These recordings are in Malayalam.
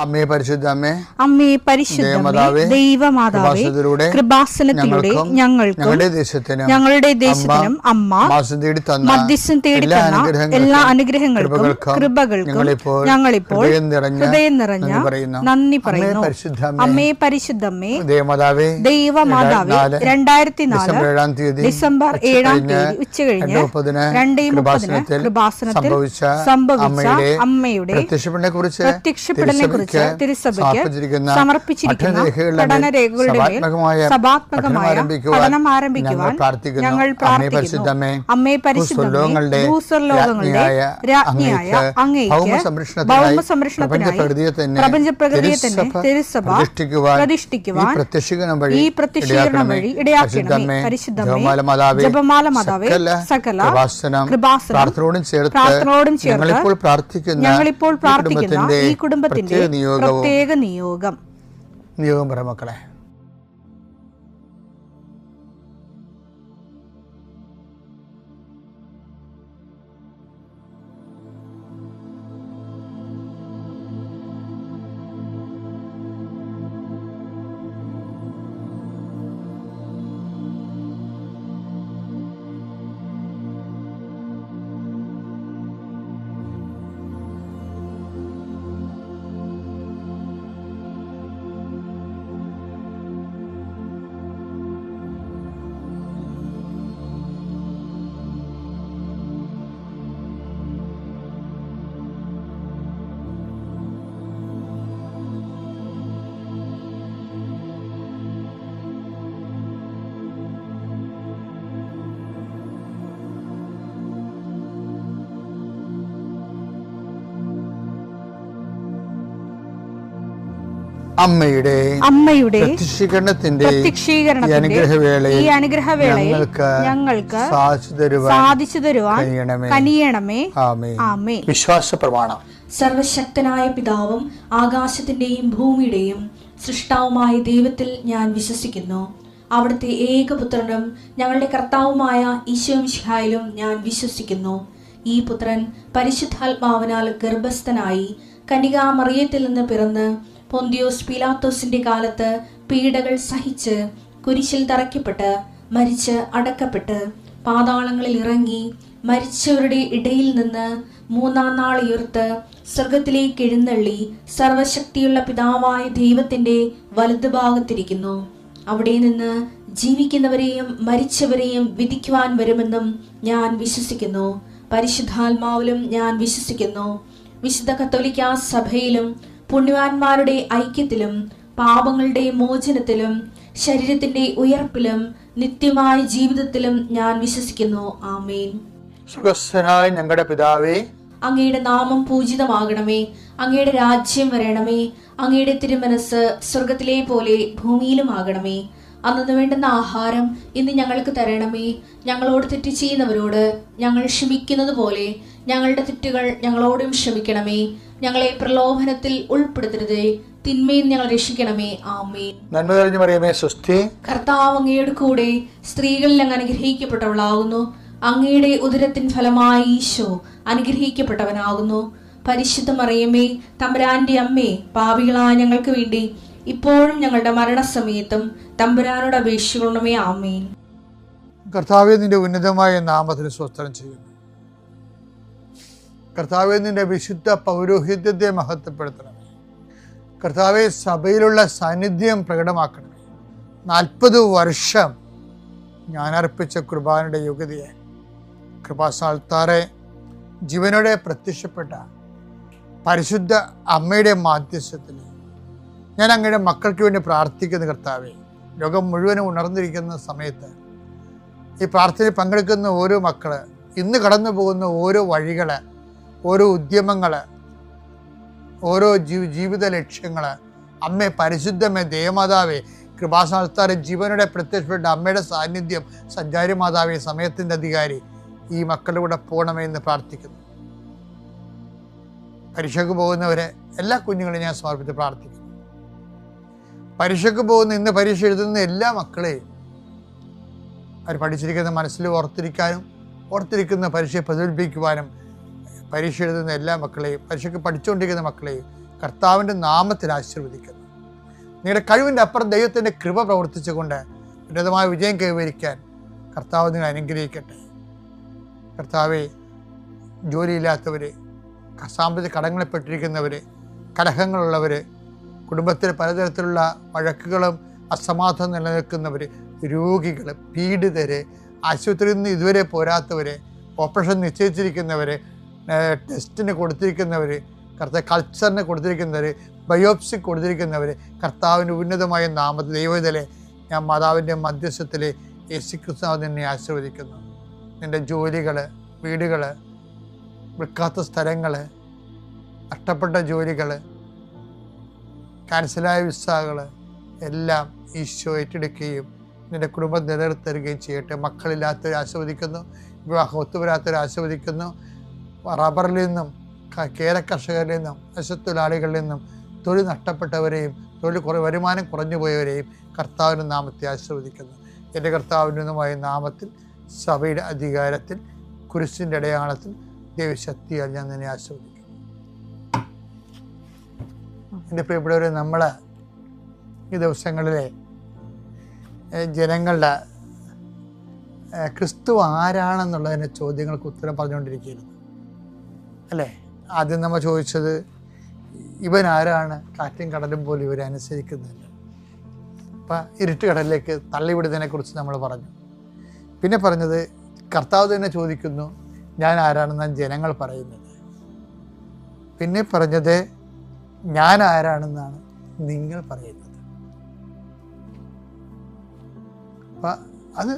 അമ്മേ പരിശുദ്ധ അമ്മേ പരിശുദ്ധമേ, ദൈവമാതാവേ, കൃപാസനത്തിലൂടെ ഞങ്ങൾക്കും ഞങ്ങളുടെ ദേശത്തിനും അമ്മ മധ്യസ്ഥം തേടിത്തന്ന എല്ലാ അനുഗ്രഹങ്ങൾക്കും കൃപകൾക്കും ഞങ്ങളിപ്പോൾ ഹൃദയം നിറഞ്ഞ നന്ദി പറയുന്നു. അമ്മേ പരിശുദ്ധമേ, ദൈവമാതാവേ, 2004 ഡിസംബർ 7 ഉച്ചകഴിഞ്ഞ് 2:30 കൃപാസനത്തിൽ സംഭവിച്ച അമ്മയുടെ പ്രത്യക്ഷപ്പെടലിനെ തിരുസഭയ്ക്ക് സമർപ്പിച്ചിരിക്കുന്ന പഠനരേഖകളുടെ മേൽ സഭാത്മകമായ പഠനം ആരംഭിക്കുവാൻ ഞങ്ങൾ പ്രാർത്ഥിക്കുന്നു. അമ്മേ പരിശുദ്ധമേ, ഭൂസ്വർലോകങ്ങളുടെ രാജ്ഞിയായ അങ്ങേയ്ക്ക് ഭൗമസംരക്ഷണത്തിനായി പ്രപഞ്ചപ്രകൃതിയെ തന്നെ തിരുസഭ പ്രതിഷ്ഠിക്കുവാൻ ഈ പ്രത്യക്ഷീകരണം വഴി ഇടയാക്കണമേ. പരിശുദ്ധമേ, ജപമാല മാതാവേ, സകല കൃപാസനം പ്രാർത്ഥനയോടും ചേർത്ത് ഞങ്ങളിപ്പോൾ പ്രാർത്ഥിക്കുന്ന ഈ കുടുംബത്തിന്റെ പ്രത്യേക നിയോഗം പറ മക്കളെ. അമ്മയുടെ പ്രത്യക്ഷീകരണത്തിന്റെ ഈ അനുഗ്രഹവേളയിൽ ഞങ്ങൾക്ക് സാധിച്ചു തരുവാൻ കനിയണമേ. ആമേൻ. വിശ്വാസ പ്രമാണം. സർവശക്തനായ പിതാവും ആകാശത്തിന്റെയും ഭൂമിയുടെയും സൃഷ്ടാവുമായ ദൈവത്തിൽ ഞാൻ വിശ്വസിക്കുന്നു. അവിടുത്തെ ഏകപുത്രനും ഞങ്ങളുടെ കർത്താവുമായ ഈശോ മിശിഹായിലും ഞാൻ വിശ്വസിക്കുന്നു. ഈ പുത്രൻ പരിശുദ്ധാത്മാവിനാൽ ഗർഭസ്ഥനായി കന്യകാമറിയത്തിൽ നിന്ന് പിറന്ന് പൊന്തിയോസ് പീലാത്തോസിന്റെ കാലത്ത് പീഡകൾ സഹിച്ച് കുരിശിൽ തറയ്ക്കപ്പെട്ട് മരിച്ച് അടക്കപ്പെട്ട് പാതാളങ്ങളിൽ ഇറങ്ങി മരിച്ചവരുടെ ഇടയിൽ നിന്ന് 3-ാം നാൾ ഉയർത്ത് സ്വർഗത്തിലേക്ക് എഴുന്നള്ളി സർവശക്തിയുള്ള പിതാവായ ദൈവത്തിന്റെ വലതുഭാഗത്തിരിക്കുന്നു. അവിടെ നിന്ന് ജീവിക്കുന്നവരെയും മരിച്ചവരെയും വിധിക്കുവാൻ വരുമെന്നും ഞാൻ വിശ്വസിക്കുന്നു. പരിശുദ്ധാത്മാവിലും ഞാൻ വിശ്വസിക്കുന്നു. വിശുദ്ധ കത്തോലിക്കാ സഭയിലും പുണ്യവാന്മാരുടെ ഐക്യത്തിലും പാപങ്ങളുടെ മോചനത്തിലും ശരീരത്തിന്റെ ഉയർപ്പിലും നിത്യമായ ജീവിതത്തിലും ഞാൻ വിശ്വസിക്കുന്നു. ആമേൻ. സ്വർഗ്ഗസ്ഥനായ ഞങ്ങളുടെ പിതാവേ, അങ്ങയുടെ നാമം പൂജിതമാകണമേ. അങ്ങയുടെ രാജ്യം വരണമേ. അങ്ങയുടെ തിരുമനസ് സ്വർഗത്തിലെ പോലെ ഭൂമിയിലും ആകണമേ. അന്നു വേണ്ടുന്ന ആഹാരം ഇന്ന് ഞങ്ങൾക്ക് തരണമേ. ഞങ്ങളോട് തെറ്റ് ചെയ്യുന്നവരോട് ഞങ്ങൾ ക്ഷമിക്കുന്നത് പോലെ ഞങ്ങളുടെ തെറ്റുകൾ ഞങ്ങളോടും ക്ഷമിക്കണമേ. ഞങ്ങളെ പ്രലോഭനത്തിൽ ഉൾപ്പെടുത്തരുതേ, തിന്മയിൽ ഞങ്ങൾ രക്ഷിക്കണമേ. ആമേൻ. നന്മ നിറഞ്ഞ മറിയമേ, സ്വസ്തി. കർത്താവ് അങ്ങയുടെ കൂടെ സ്ത്രീകളിൽ അങ്ങ് അനുഗ്രഹിക്കപ്പെട്ടവളാകുന്നു. അങ്ങയുടെ ഉദരത്തിൻ ഫലമായി ഈശോ അനുഗ്രഹിക്കപ്പെട്ടവനാകുന്നു. പരിശുദ്ധ മറിയമേ, തമ്പുരാന്റെ അമ്മേ, പാപികളായ ഞങ്ങൾക്ക് വേണ്ടി ഇപ്പോഴും ഞങ്ങളുടെ മരണസമയത്തും തമ്പുരാനോട് അപേക്ഷിക്കണമേ. ആമേൻ. കർത്താവേ, നിന്റെ ഉന്നതമായ നാമത്തിന് സ്തോത്രം ചെയ്യുന്നു. കർത്താവേ, നിന്റെ വിശുദ്ധ പൗരോഹിത്യത്തെ മഹത്വപ്പെടുത്തണമേ. കർത്താവെ, സഭയിലുള്ള സാന്നിധ്യം പ്രകടമാക്കണമേ. 40 വർഷം ഞാൻ അർപ്പിച്ച കുർബാനയുടെ യോഗ്യതയെ കൃപാസ്ഥാനത്താറെ ജീവനോടെ പ്രത്യക്ഷപ്പെട്ട പരിശുദ്ധ അമ്മയുടെ മാധ്യസ്ഥത്തിൽ ഞാൻ അങ്ങയുടെ മക്കൾക്ക് വേണ്ടി പ്രാർത്ഥിക്കുന്ന കർത്താവെ, ലോകം മുഴുവനും ഉണർന്നിരിക്കുന്ന സമയത്ത് ഈ പ്രാർത്ഥനയിൽ പങ്കെടുക്കുന്ന ഓരോ മക്കള്, ഇന്ന് കടന്നു പോകുന്ന ഓരോ വഴികള്, ഓരോ ഉദ്യമങ്ങള്, ഓരോ ജീവിത ലക്ഷ്യങ്ങള്, അമ്മേ പരിശുദ്ധമേ, ദേവമാതാവേ, കൃപാസ്ഥാനത്താറെ ജീവനോടെ പ്രത്യക്ഷപ്പെട്ട അമ്മയുടെ സാന്നിധ്യം, സഞ്ചാരി മാതാവേ, സമയത്തിൻ്റെ അധികാരി, ഈ മക്കളുടെ കൂടെ പോകണമെന്ന് പ്രാർത്ഥിക്കുന്നു. പരീക്ഷയ്ക്ക് പോകുന്നവരെ എല്ലാ കുഞ്ഞുങ്ങളെയും ഞാൻ സമർപ്പിച്ച് പ്രാർത്ഥിക്കുന്നു. പരീക്ഷയ്ക്ക് പോകുന്ന, ഇന്ന് പരീക്ഷ എഴുതുന്ന എല്ലാ മക്കളെയും അവർ പഠിച്ചിരിക്കുന്ന മനസ്സിൽ ഓർത്തിരിക്കുന്ന പരീക്ഷയെ പ്രതിഫലിപ്പിക്കുവാനും, പരീക്ഷ എഴുതുന്ന എല്ലാ മക്കളെയും, പരീക്ഷയ്ക്ക് പഠിച്ചുകൊണ്ടിരിക്കുന്ന മക്കളെയും കർത്താവിൻ്റെ നാമത്തിൽ ആശീർവദിക്കുന്നു. നിങ്ങളുടെ കഴിവിൻ്റെ അപ്പുറം ദൈവത്തിൻ്റെ കൃപ പ്രവർത്തിച്ചുകൊണ്ട് ഉന്നതമായ വിജയം കൈവരിക്കാൻ കർത്താവ് നിങ്ങൾ അനുഗ്രഹിക്കട്ടെ. കർത്താവെ, ജോലിയില്ലാത്തവർ, സാമ്പത്തിക കടങ്ങളിൽപ്പെട്ടിരിക്കുന്നവർ, കലഹങ്ങളുള്ളവർ, കുടുംബത്തിൽ പലതരത്തിലുള്ള വഴക്കുകളും അസമാധാനം നിലനിൽക്കുന്നവർ, രോഗികൾ, പീഡിതർ, ആശുപത്രിയിൽ നിന്ന് ഇതുവരെ പോരാത്തവർ, ഓപ്പറേഷൻ നിശ്ചയിച്ചിരിക്കുന്നവർ, ടെസ്റ്റിന് കൊടുത്തിരിക്കുന്നവർ, കൾച്ചറിന് കൊടുത്തിരിക്കുന്നവർ, ബയോപ്സി കൊടുത്തിരിക്കുന്നവർ, കർത്താവിൻ്റെ ഉന്നതമായ നാമത്തിൽ ദൈവത്തിലെ ഞാൻ മാതാവിൻ്റെ മധ്യസ്ഥത്തിൽ യേശുക്രിസ്തു നിന്നെ ആശീർവദിക്കുന്നു. നിൻ്റെ ജോലികൾ, വീടുകൾ, വിൽക്കാത്ത സ്ഥലങ്ങൾ, നഷ്ടപ്പെട്ട ജോലികൾ, ക്യാൻസലായ വിസകൾ എല്ലാം ഈശോ ഏറ്റെടുക്കുകയും നിൻ്റെ കുടുംബം നിലനിർത്തരുകയും ചെയ്യട്ടെ. മക്കളില്ലാത്തവരെ ആശീർവദിക്കുന്നു, വിവാഹം ഒത്തുവരാത്തവരെ ആശീർവദിക്കുന്നു. റബ്ബറിൽ നിന്നും, കേര കർഷകരിൽ നിന്നും, തൊഴിലാളികളിൽ നിന്നും, തൊഴിൽ നഷ്ടപ്പെട്ടവരെയും വരുമാനം കുറഞ്ഞു പോയവരെയും കർത്താവിൻ്റെ നാമത്തെ ആശീർവദിക്കുന്നു. എൻ്റെ കർത്താവിനുമായ നാമത്തിൽ, സഭയുടെ അധികാരത്തിൽ, കുരിശിൻ്റെ അടയാളത്തിൽ, ദൈവശക്തിയാൽ ഞാൻ നിന്നെ ആശീർവദിക്കുന്നു. എൻ്റെ പ്രിയപ്പെട്ടവരെ, നമ്മൾ ഈ ദിവസങ്ങളിലെ ജനങ്ങളുടെ ക്രിസ്തു ആരാണെന്നുള്ളതിൻ്റെ ചോദ്യങ്ങൾക്ക് ഉത്തരം പറഞ്ഞുകൊണ്ടിരിക്കുകയായിരുന്നു അല്ലേ? ആദ്യം നമ്മൾ ചോദിച്ചത് ഇവൻ ആരാണ് കാറ്റും കടലും പോലും ഇവരെ അനുസരിക്കുന്നില്ല. അപ്പം ഇരുട്ട് കടലിലേക്ക് തള്ളിവിടുന്നതിനെക്കുറിച്ച് നമ്മൾ പറഞ്ഞു. പിന്നെ പറഞ്ഞത് കർത്താവ് തന്നെ ചോദിക്കുന്നു, ഞാൻ ആരാണെന്നാണ് ജനങ്ങൾ പറയുന്നത്. പിന്നെ പറഞ്ഞത് ഞാൻ ആരാണെന്നാണ് നിങ്ങൾ പറയുന്നത്. അപ്പം അത്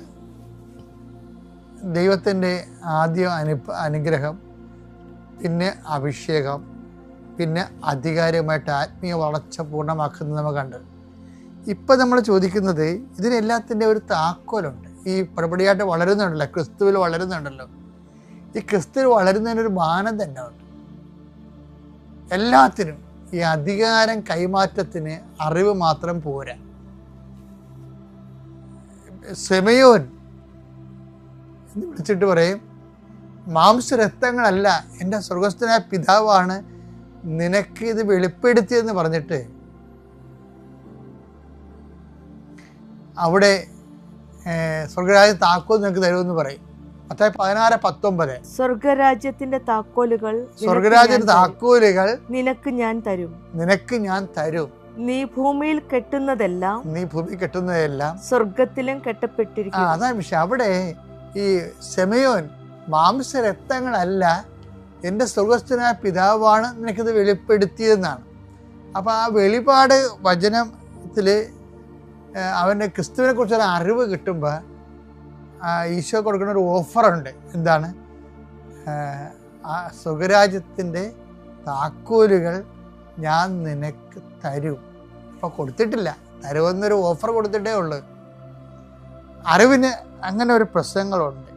ദൈവത്തിൻ്റെ ആദ്യ അനുഗ്രഹം, പിന്നെ അഭിഷേകം, പിന്നെ അധികാരമായിട്ട് ആത്മീയ വളർച്ച പൂർണ്ണമാക്കുന്നത് നമ്മൾ കണ്ട്. ഇപ്പം നമ്മൾ ചോദിക്കുന്നത് ഇതിനെല്ലാത്തിൻ്റെ ഒരു താക്കോലുണ്ട്. ഈ പടിപടിയായിട്ട് വളരുന്നുണ്ടല്ലോ, ക്രിസ്തുവിൽ വളരുന്നുണ്ടല്ലോ. ഈ ക്രിസ്തുവിൽ വളരുന്നതിനൊരു മാനദണ്ഡമുണ്ട്. എല്ലാത്തിനും ഈ അധികാരം കൈമാറ്റത്തിന് അറിവ് മാത്രം പോരാ. ശിമയോൻ എന്ന് വിളിച്ചിട്ട് പറയും, മാംസരക്തങ്ങളല്ല, എൻ്റെ സ്വർഗസ്ഥനായ പിതാവാണ് നിനക്ക് ഇത് വെളിപ്പെടുത്തിയെന്ന് പറഞ്ഞിട്ട് അവിടെ സ്വർഗരാജ്യ താക്കോൽ നിനക്ക് തരുമെന്ന് പറയും. മത്തായി 16:19 സ്വർഗരാജ്യത്തിന്റെ താക്കോലുകൾ നിനക്ക് ഞാൻ തരും. നീ ഭൂമിയിൽ കെട്ടുന്നതെല്ലാം സ്വർഗത്തിലും കെട്ടപ്പെട്ടിരിക്കും. അതാണ് വിഷയം. അവിടെ ഈ ശിമയോൻ മാംസരക്തങ്ങളല്ല, എൻ്റെ സ്വർഗസ്ഥനായ പിതാവാണ് നിനക്കിത് വെളിപ്പെടുത്തിയതെന്നാണ്. അപ്പോൾ ആ വെളിപാട് വചനത്തിൽ അവൻ്റെ ക്രിസ്തുവിനെ കുറിച്ചൊരു അറിവ് കിട്ടുമ്പോൾ ഈശോ കൊടുക്കുന്ന ഒരു ഓഫറുണ്ട്. എന്താണ്? ആ സ്വർഗരാജ്യത്തിൻ്റെ താക്കോലുകൾ ഞാൻ നിനക്ക് തരും. അപ്പോൾ കൊടുത്തിട്ടില്ല, തരുമെന്നൊരു ഓഫർ കൊടുത്തിട്ടേ ഉള്ളൂ. അറിവിന് അങ്ങനെ ഒരു പ്രശ്നങ്ങളുണ്ട്.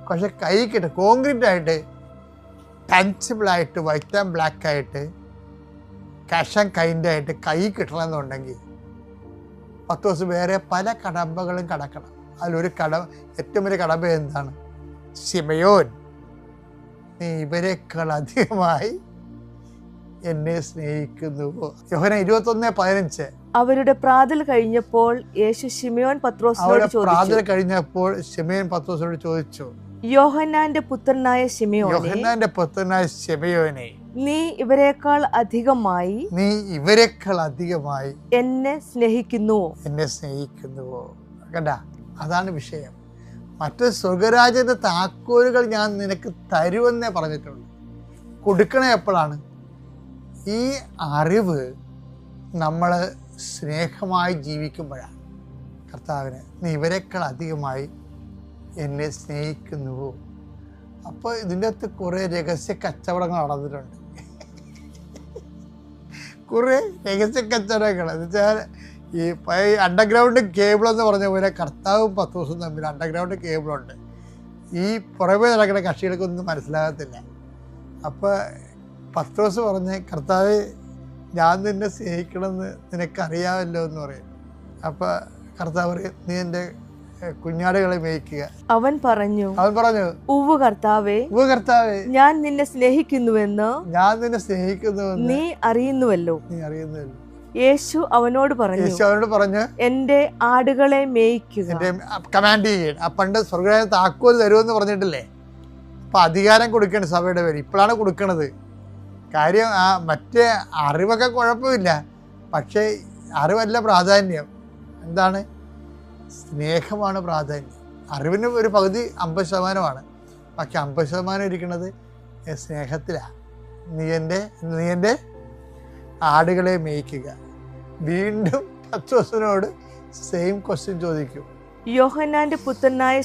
പക്ഷെ കൈ കിട്ടും, കോൺക്രീറ്റായിട്ട്, ടാൻസിബിളായിട്ട്, വൈറ്റ് ആൻഡ് ബ്ലാക്ക് ആയിട്ട്, ക്യാഷ് ആൻഡ് കൈൻഡായിട്ട് കൈ കിട്ടണമെന്നുണ്ടെങ്കിൽ 10 ദിവസം വേറെ പല കടമ്പകളും കടക്കണം. അതിലൊരു ഏറ്റവും വലിയ കടമ്പ എന്താണ്? ശിമയോൻ, നീ ഇവരെക്കാൾ അധികമായി എന്നെ സ്നേഹിക്കുന്നുവോ? യോഹന്നാൻ 21:15. അവരുടെ പ്രാതൽ കഴിഞ്ഞപ്പോൾ യേശു ശിമയോൻ പത്രോസിനോട് ചോദിച്ചു, യോഹന്നാന്റെ പുത്രനായ ശിമയോനെ, നീ ഇവരെക്കാൾ അധികമായി എന്നെ സ്നേഹിക്കുന്നുവോ? കണ്ട, അതാണ് വിഷയം. മറ്റ് സ്വർഗരാജ്യത്തെ താക്കോലുകൾ ഞാൻ നിനക്ക് തരുമെന്നേ പറഞ്ഞിട്ടുള്ളൂ. കൊടുക്കണേ എപ്പോഴാണ്? ഈ അറിവ് നമ്മൾ സ്നേഹമായി ജീവിക്കുമ്പോഴാണ്. കർത്താവിന് നീ ഇവരെക്കാൾ അധികമായി എന്നെ സ്നേഹിക്കുന്നുവോ? അപ്പോൾ ഇതിൻ്റെ അകത്ത് കുറേ രഹസ്യ കച്ചവടങ്ങൾ നടന്നിട്ടുണ്ട്. കുറേ രഹസ്യ കച്ചവടങ്ങൾ എന്ന് വെച്ചാൽ ഈ അണ്ടർഗ്രൗണ്ട് കേബിളെന്ന് പറഞ്ഞ പോലെ കർത്താവും പത്രോസും തമ്മിൽ അണ്ടർഗ്രൗണ്ട് കേബിളുണ്ട്. ഈ പുറമേ നടക്കുന്ന കക്ഷികൾക്കൊന്നും മനസ്സിലാകത്തില്ല. അപ്പോൾ പത്രോസ് പറഞ്ഞ്, കർത്താവ് ഞാൻ നിന്നെ സ്നേഹിക്കണമെന്ന് നിനക്കറിയാമല്ലോ എന്ന് പറയും. അപ്പോൾ കർത്താവ് പറയും, നീ എൻ്റെ കുഞ്ഞാടുകളെ മേയ്ക്കുക. അവൻ പറഞ്ഞു ഉവ്വ് കർത്താവേ, ഞാൻ നിന്നെ സ്നേഹിക്കുന്നുവെന്ന് നീ അറിയുന്നുവല്ലോ. യേശു അവനോട് പറഞ്ഞു, എന്റെ ആടുകളെ മേയ്ക്കുക. കമാൻഡ് ചെയ്യണം. പണ്ട് സ്വർഗ്ഗരാജ്യത്ത് താക്കോൽ തരുമെന്ന് പറഞ്ഞിട്ടില്ലേ? അപ്പൊ അധികാരം കൊടുക്കണം സഭയുടെ പേര്. ഇപ്പോഴാണ് കൊടുക്കണത്. കാര്യം മറ്റേ അറിവൊക്കെ കുഴപ്പമില്ല, പക്ഷേ അറിവല്ല പ്രാധാന്യം. എന്താണ്? സ്നേഹമാണ് പ്രാധാന്യം. അറിവിന് ഒരു പകുതി 50%, ബാക്കി 50% ഇരിക്കുന്നത് സ്നേഹത്തിലാണ്. നീ എൻ്റെ ആടുകളെ മേയ്ക്കുക. വീണ്ടും പത്രോസിനോട് സെയിം ക്വസ്റ്റ്യൻ ചോദിക്കും. യോഹന്നാന്റെ പുത്രനായ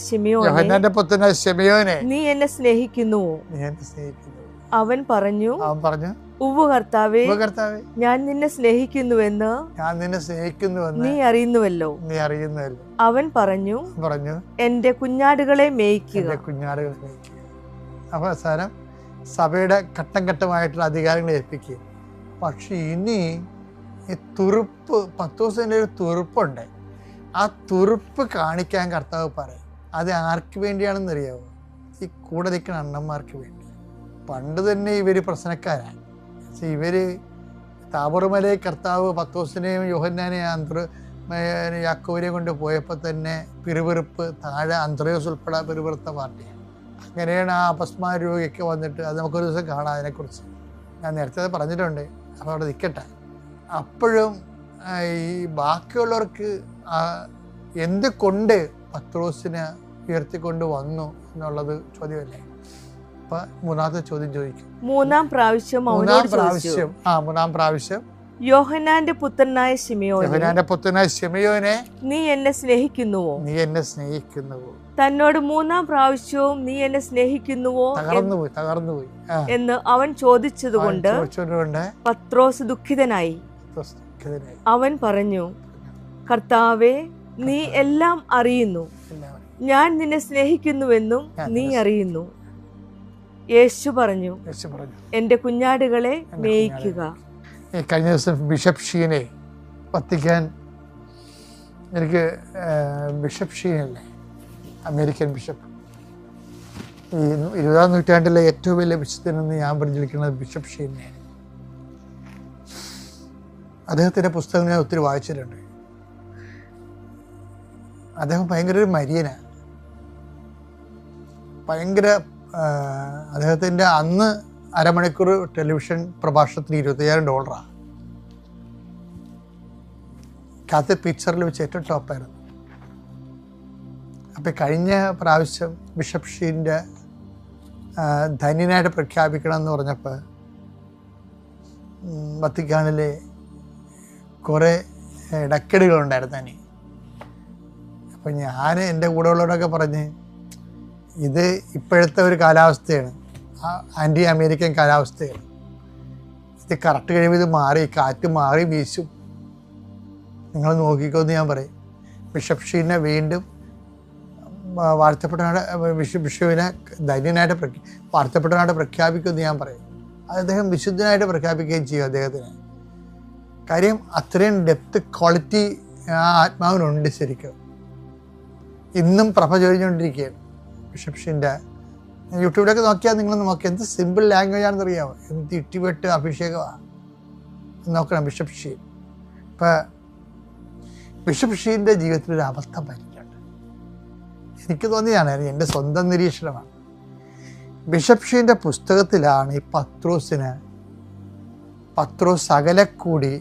ശിമയോനെ, നീ എന്നെ സ്നേഹിക്കുന്നുവോ? അവൻ പറഞ്ഞു, ഉവ്വ് കർത്താവേ, ഞാൻ നിന്നെ സ്നേഹിക്കുന്നുവെന്ന് നീ അറിയുന്നുവല്ലോ. അവൻ പറഞ്ഞു, എന്റെ കുഞ്ഞാടുകളെ മേയ്ക്കുക. അപ്പൊ അവസാനം സഭയുടെ ഘട്ടം ഘട്ടമായിട്ടുള്ള അധികാരങ്ങൾ ഏൽപ്പിക്കുക. പക്ഷെ ഇനി ഈ തുറുപ്പ്, പത്രോസിന്റെ ഒരു തുറുപ്പുണ്ട്. ആ തുറുപ്പ് കാണിക്കാൻ കർത്താവ് പറയും. അത് ആർക്ക് വേണ്ടിയാണെന്ന് അറിയാവോ? ഈ കൂടെ നിൽക്കുന്ന അണ്ണന്മാർക്ക് വേണ്ടി. പണ്ട് തന്നെ ഇവർ പ്രശ്നക്കാരാണ്. ഇവർ താബോർമലയിൽ കർത്താവ് പത്രോസിനെയും യോഹന്നാനെയും യാക്കോബിനെയും കൊണ്ട് പോയപ്പോൾ തന്നെ പിറുപിറുപ്പ് താഴെ അന്ത്രയോസ് ഉൾപ്പെടെ പിറുപിറുത്ത പാർട്ടിയാണ്. അങ്ങനെയാണ് ആ അപസ്മാര രോഗിയൊക്കെ വന്നിട്ട്, അത് നമുക്കൊരു ദിവസം കാണാം. അതിനെക്കുറിച്ച് ഞാൻ നേരത്തെ പറഞ്ഞിട്ടുണ്ട്. അപ്പോൾ അവിടെ നിൽക്കട്ടെ. അപ്പോഴും ഈ ബാക്കിയുള്ളവർക്ക് എന്ത് കൊണ്ട് പത്രോസിനെ ഉയർത്തിക്കൊണ്ട് വന്നു എന്നുള്ളത് ചോദ്യമല്ലേ? അപ്പൊ മൂന്നാമത്തെ ചോദ്യം ചോദിക്കും. മൂന്നാം പ്രാവശ്യം യോഹന്നാന്റെ പുത്രനായ ശിമയോനെ, നീ എന്നെ സ്നേഹിക്കുന്നുവോ? തന്നോട് മൂന്നാം പ്രാവശ്യവും നീ എന്നെ സ്നേഹിക്കുന്നുവോ തകർന്നുപോയി എന്ന് അവൻ ചോദിച്ചതുകൊണ്ട് പത്രോസ് ദുഃഖിതനായി. അവൻ പറഞ്ഞു, കർത്താവേ, നീ എല്ലാം അറിയുന്നു. ഞാൻ നിന്നെ സ്നേഹിക്കുന്നുവെന്നും നീ അറിയുന്നു. യേശു പറഞ്ഞു, എന്റെ കുഞ്ഞാടുകളെ മേയ്ക്കുക. കഴിഞ്ഞ ദിവസം ബിഷപ്പ് ഷീനെ വത്തിക്കാൻ, എനിക്ക് ബിഷപ്പ് ഷീനല്ലേ, അമേരിക്കൻ ബിഷപ്പ്, ഈ 20-ാം നൂറ്റാണ്ടിലെ ഏറ്റവും വലിയ വിശുദ്ധനെന്ന് ഞാൻ പരിചരിക്കുന്നത് ബിഷപ്പ് ഷീനെ. അദ്ദേഹത്തിൻ്റെ പുസ്തകം ഞാൻ ഒത്തിരി വായിച്ചിട്ടുണ്ട്. അദ്ദേഹം ഭയങ്കര ഒരു മരിയനാണ്. ഭയങ്കര അദ്ദേഹത്തിൻ്റെ അന്ന് അരമണിക്കൂർ ടെലിവിഷൻ പ്രഭാഷണത്തിന് $25,000. കാത്തലിക് പിക്ചറിൽ വെച്ച് ഏറ്റവും ടോപ്പായിരുന്നു. അപ്പം കഴിഞ്ഞ പ്രാവശ്യം ബിഷപ്പ് ഷീൻ്റെ ധന്യനായിട്ട് പ്രഖ്യാപിക്കണം എന്ന് പറഞ്ഞപ്പോൾ വത്തിക്കാനിലെ കുറേ ഇടക്കെടുകളുണ്ടായിരുന്നു തന്നെ. അപ്പം ഞാൻ എൻ്റെ കൂടെയുള്ളവരൊക്കെ പറഞ്ഞ്, ഇത് ഇപ്പോഴത്തെ ഒരു കാലാവസ്ഥയാണ്, ആൻറ്റി അമേരിക്കൻ കാലാവസ്ഥയാണ്. ഇത് കറക്റ്റ് കഴിയുമ്പോൾ ഇത് മാറി, കാറ്റ് മാറി വീശും, നിങ്ങൾ നോക്കിക്കോന്ന് ഞാൻ പറയും. ബിഷപ്പ് ഷീനെ വീണ്ടും ബിഷപ്പിനെ ധന്യനായിട്ട് വാഴ്ത്തപ്പെട്ടവനായിട്ട് പ്രഖ്യാപിക്കുമെന്ന് ഞാൻ പറയും. അദ്ദേഹം വിശുദ്ധനായിട്ട് പ്രഖ്യാപിക്കുകയും ചെയ്യും അദ്ദേഹത്തിന്. കാര്യം അത്രയും ഡെപ്ത് ക്വാളിറ്റി ആ ആത്മാവിനുണ്ട് ശരിക്കും. ഇന്നും പ്രഭ ചൊരിഞ്ഞുകൊണ്ടിരിക്കുകയാണ് ബിഷപ്പ് ഷീൻ്റെ. യൂട്യൂബിലൊക്കെ നോക്കിയാൽ നിങ്ങൾ നോക്കി എന്ത് സിമ്പിൾ ലാംഗ്വേജ് ആണെന്ന് അറിയാമോ? എന്ത് ഇട്ടിവെട്ട് അഭിഷേകമാണ് നോക്കണം ബിഷപ്പ് ഷീൻ. ഇപ്പം ബിഷപ്പ് ഷീൻ്റെ ജീവിതത്തിലൊരു അവസ്ഥ പറ്റിയിട്ടുണ്ട്. എനിക്ക് തോന്നിയതാണ്, എൻ്റെ സ്വന്തം നിരീക്ഷണമാണ്. ബിഷപ്പ് ഷീൻ്റെ പുസ്തകത്തിലാണ് ഈ പത്രോസ് അകലെക്കൂടി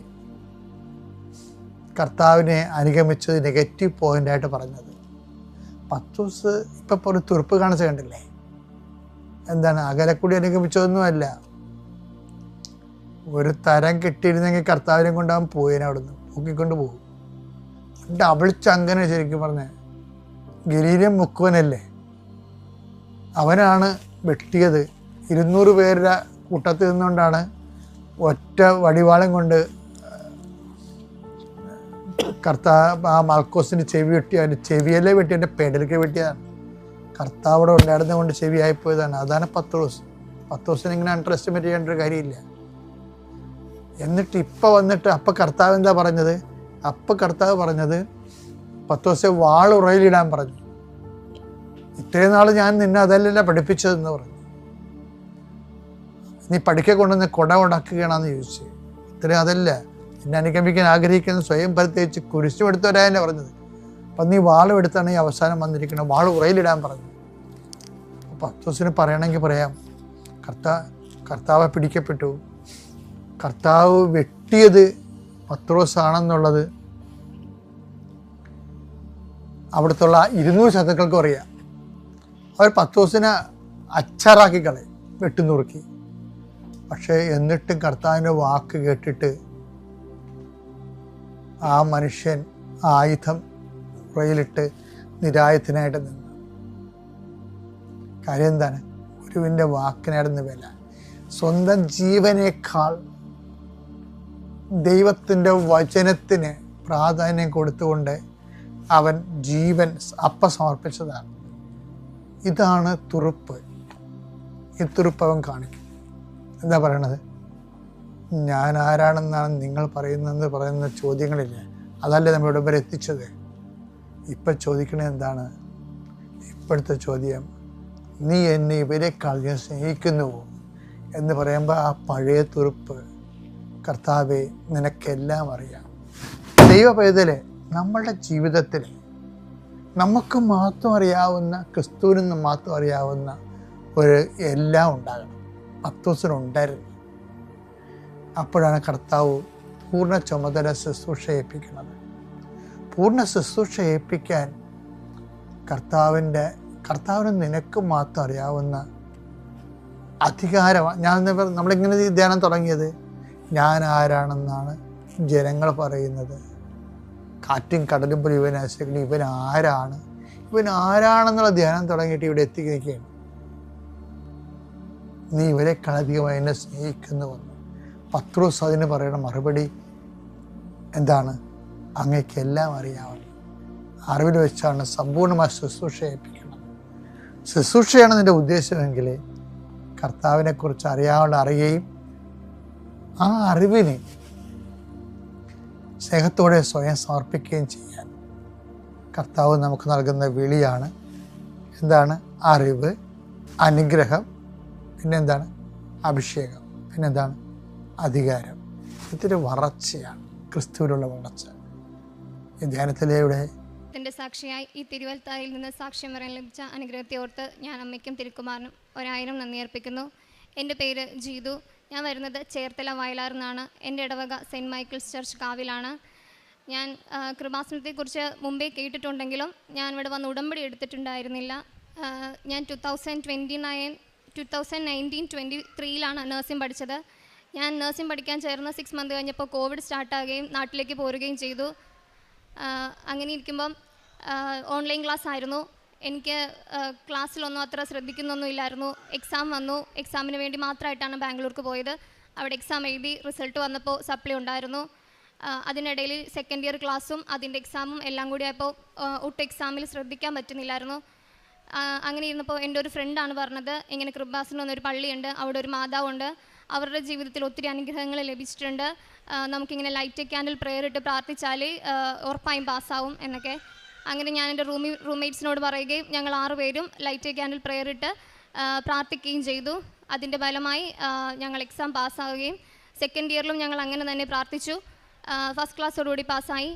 കർത്താവിനെ അനുഗമിച്ചത് നെഗറ്റീവ് പോയിൻ്റായിട്ട് പറഞ്ഞത്. പത്രോസ് ഇപ്പം ഒരു തുറുപ്പ് കാണിച്ച് കണ്ടില്ലേ? എന്താണ്? അകലെക്കൂടി അനുഗമിച്ചതൊന്നുമല്ല. ഒരു തരം കിട്ടിയിരുന്നെങ്കിൽ കർത്താവിനെ കൊണ്ടാവാൻ പോയേനെ, അവിടുന്ന് പൊക്കിക്കൊണ്ട് പോകും. ഡബിൾച്ചങ്ങനെ ശരിക്കും പറഞ്ഞ ഗലീലൻ മുക്കുവനല്ലേ, അവനാണ് വെട്ടിയത്. 200 പേരുടെ കൂട്ടത്തിൽ നിന്നുകൊണ്ടാണ് ഒറ്റ വടിവാളം കൊണ്ട് കർത്താവ് ആ മാൽക്കോസിന് ചെവി വെട്ടി. അവൻ്റെ ചെവിയല്ലേ വെട്ടി, എൻ്റെ പെടലിക്ക് വെട്ടിയതാണ്. കർത്താവ് അവിടെ ഉണ്ടായിരുന്നത് കൊണ്ട് ചെവിയായിപ്പോയതാണ്. അതാണ് പത്രോസിനെ ഇങ്ങനെ അണ്ടർ എസ്റ്റിമേറ്റ് ചെയ്യേണ്ട ഒരു കാര്യമില്ല. എന്നിട്ട് ഇപ്പം വന്നിട്ട് അപ്പം കർത്താവ് എന്താ പറഞ്ഞത്? അപ്പം കർത്താവ് പറഞ്ഞത്, പത്രോസെ വാൾ ഉറയിലിടാൻ പറഞ്ഞു. ഇത്രയും നാൾ ഞാൻ നിന്നെ അതല്ലല്ല പഠിപ്പിച്ചതെന്ന് പറഞ്ഞു. നീ പഠിക്കെ കൊണ്ടുവന്ന് കുട ഉടക്കുകയാണെന്ന് ചോദിച്ചു. ഇത്രയും അതല്ല, എന്നെ അനുഗമിക്കാൻ ആഗ്രഹിക്കുന്ന സ്വയം പരിത്യജിച്ച് കുരിശും എടുത്തവരായെന്നെ പറഞ്ഞത്. അപ്പം നീ വാളും എടുത്താണ് ഈ അവസാനം വന്നിരിക്കുന്നത്, വാൾ ഉറയിലിടാൻ പറഞ്ഞു. പത്രോസിന് പറയണമെങ്കിൽ പറയാം, കർത്താവ് പിടിക്കപ്പെട്ടു, കർത്താവ് വെട്ടിയത് പത്രോസാണെന്നുള്ളത് അവിടുത്തുള്ള 200 ശത്രുക്കൾക്കും അറിയാം. അവർ പത്രോസിനെ അച്ചാറാക്കി കളയും, വെട്ടുനുറുക്കി. പക്ഷേ എന്നിട്ടും കർത്താവിൻ്റെ വാക്ക് കേട്ടിട്ട് ആ മനുഷ്യൻ ആയുധം ഉറയിലിട്ട് നിരായുധനായിട്ട് നിന്നു. കാര്യം എന്താണ്? ഗുരുവിൻ്റെ വാക്കിനായിരുന്നു വില. സ്വന്തം ജീവനേക്കാൾ ദൈവത്തിൻ്റെ വചനത്തിന് പ്രാധാന്യം കൊടുത്തുകൊണ്ട് അവൻ ജീവൻ സമർപ്പിച്ചതാണ്. ഇതാണ് തുറുപ്പ്. ഈ തുറുപ്പ് അവൻ കാണിക്കും. എന്താ പറയണത്? ഞാൻ ആരാണെന്നാണ് നിങ്ങൾ പറയുന്നതെന്ന് പറയുന്ന ചോദ്യങ്ങളില്ലേ, അതല്ലേ നമ്മളിവിടെ വരെ എത്തിച്ചത്. ഇപ്പം ചോദിക്കണത് എന്താണ്? ഇപ്പോഴത്തെ ചോദ്യം, നീ എന്നെ ഇവരെക്കാൾ ഞാൻ സ്നേഹിക്കുന്നുവോ എന്ന് പറയുമ്പോൾ ആ പഴയ തുറുപ്പ്, കർത്താവെ നിനക്കെല്ലാം അറിയാം. ദൈവ പൈതലെ, നമ്മളുടെ ജീവിതത്തിൽ നമുക്ക് മാത്രം അറിയാവുന്ന, ക്രിസ്തുവിന് മാത്രം അറിയാവുന്ന ഒരു എല്ലാം ഉണ്ടാകണം. പത്രോസിനുണ്ടായിരുന്നു. അപ്പോഴാണ് കർത്താവ് പൂർണ്ണ ചുമതല ശുശ്രൂഷ ഏൽപ്പിക്കുന്നത്. പൂർണ്ണ ശുശ്രൂഷ ഏൽപ്പിക്കാൻ കർത്താവിന് നിനക്ക് മാത്രം അറിയാവുന്ന അധികാരമാണ്. നമ്മളിങ്ങനെ ധ്യാനം തുടങ്ങിയത്, ഞാൻ ആരാണെന്നാണ് ജനങ്ങൾ പറയുന്നത്. കാറ്റും കടലും പോലും ഇവൻ ആശ്രയിക്കണം. ഇവൻ ആരാണെന്നുള്ള ധ്യാനം തുടങ്ങിയിട്ട് ഇവിടെ എത്തിക്കുകയാണ്. നീ ഇവരെക്കാളധികമായി എന്നെ സ്നേഹിക്കുന്നുവെന്ന്. പത്രോസ് അതിന് പറയുന്ന മറുപടി എന്താണ്? അങ്ങേക്കെല്ലാം അറിയാവുന്നു. അറിവിൽ വെച്ചാണ് സമ്പൂർണ്ണമായ ശുശ്രൂഷ ഏൽപ്പിക്കുന്നത്. ശുശ്രൂഷയാണ് നിൻ്റെ ഉദ്ദേശമെങ്കിൽ കർത്താവിനെക്കുറിച്ച് അറിയുകയും ആ അറിവിന് സ്നേഹത്തോടെ സ്വയം സമർപ്പിക്കുകയും ചെയ്യാൻ കർത്താവ് നമുക്ക് നൽകുന്ന വിളിയാണ്. എന്താണ്? അറിവ്, അനുഗ്രഹം, പിന്നെന്താണ്? അഭിഷേകം, പിന്നെന്താണ്? അധികാരം. ഇതൊരു വളർച്ചയാണ്, ക്രിസ്തുവിലുള്ള വളർച്ച. ഈ ധ്യാനത്തിലൂടെ ത്തിൻ്റെ സാക്ഷിയായി ഈ തിരുവൽത്തായിൽ നിന്ന് സാക്ഷ്യം വരാൻ ലഭിച്ച അനുഗ്രഹത്തെ ഓർത്ത് ഞാൻ അമ്മയ്ക്കും തിരുക്കുമാറിനും 1000 നന്ദി അർപ്പിക്കുന്നു. എൻ്റെ പേര് ജീതു. ഞാൻ വരുന്നത് ചേർത്തല വയലാറിൽ നിന്നാണ്. എൻ്റെ ഇടവക സെൻറ്റ് മൈക്കിൾസ് ചർച്ച് കാവിലാണ്. ഞാൻ കൃപാസനത്തെക്കുറിച്ച് മുമ്പേ കേട്ടിട്ടുണ്ടെങ്കിലും ഞാൻ ഇവിടെ വന്ന് ഉടമ്പടി എടുത്തിട്ടുണ്ടായിരുന്നില്ല. ഞാൻ 2019-23 നഴ്സിംഗ് പഠിച്ചത്. ഞാൻ നഴ്സിംഗ് പഠിക്കാൻ ചേർന്ന് 6 മന്ത് കഴിഞ്ഞപ്പോൾ കോവിഡ് സ്റ്റാർട്ടാകുകയും നാട്ടിലേക്ക് പോരുകയും ചെയ്തു. അങ്ങനെ ഇരിക്കുമ്പം ഓൺലൈൻ ക്ലാസ് ആയിരുന്നു. എനിക്ക് ക്ലാസ്സിലൊന്നും അത്ര ശ്രദ്ധിക്കുന്നൊന്നും ഇല്ലായിരുന്നു. എക്സാം വന്നു. എക്സാമിന് വേണ്ടി മാത്രമായിട്ടാണ് ബാംഗ്ലൂർക്ക് പോയത്. അവിടെ എക്സാം എഴുതി റിസൾട്ട് വന്നപ്പോൾ സപ്ലി ഉണ്ടായിരുന്നു. അതിനിടയിൽ സെക്കൻഡ് ഇയർ ക്ലാസ്സും അതിൻ്റെ എക്സാമും എല്ലാം കൂടി ആയപ്പോൾ ഒട്ടും എക്സാമിൽ ശ്രദ്ധിക്കാൻ പറ്റുന്നില്ലായിരുന്നു. അങ്ങനെ ഇരുന്നപ്പോൾ എൻ്റെ ഒരു ഫ്രണ്ടാണ് പറഞ്ഞത്, ഇങ്ങനെ കൃപാസനം എന്നൊരു പള്ളിയുണ്ട്, അവിടെ ഒരു മാതാവുണ്ട്, അവരുടെ ജീവിതത്തിൽ ഒത്തിരി അനുഗ്രഹങ്ങൾ ലഭിച്ചിട്ടുണ്ട്, നമുക്കിങ്ങനെ ലൈറ്റ് ക്യാൻഡിൽ പ്രെയർ ഇട്ട് പ്രാർത്ഥിച്ചാൽ ഉറപ്പായും പാസ്സാവും എന്നൊക്കെ. അങ്ങനെ ഞാൻ എൻ്റെ റൂംമേറ്റ്സിനോട് പറയുകയും ഞങ്ങൾ 6 പേരും ലൈറ്റ് ക്യാൻഡിൽ പ്രെയർ ഇട്ട് പ്രാർത്ഥിക്കുകയും ചെയ്തു. അതിൻ്റെ ഫലമായി ഞങ്ങൾ എക്സാം പാസ്സാവുകയും സെക്കൻഡ് ഇയറിലും ഞങ്ങൾ അങ്ങനെ തന്നെ പ്രാർത്ഥിച്ചു. ഫസ്റ്റ് ക്ലാസ്സോടുകൂടി പാസ്സായി.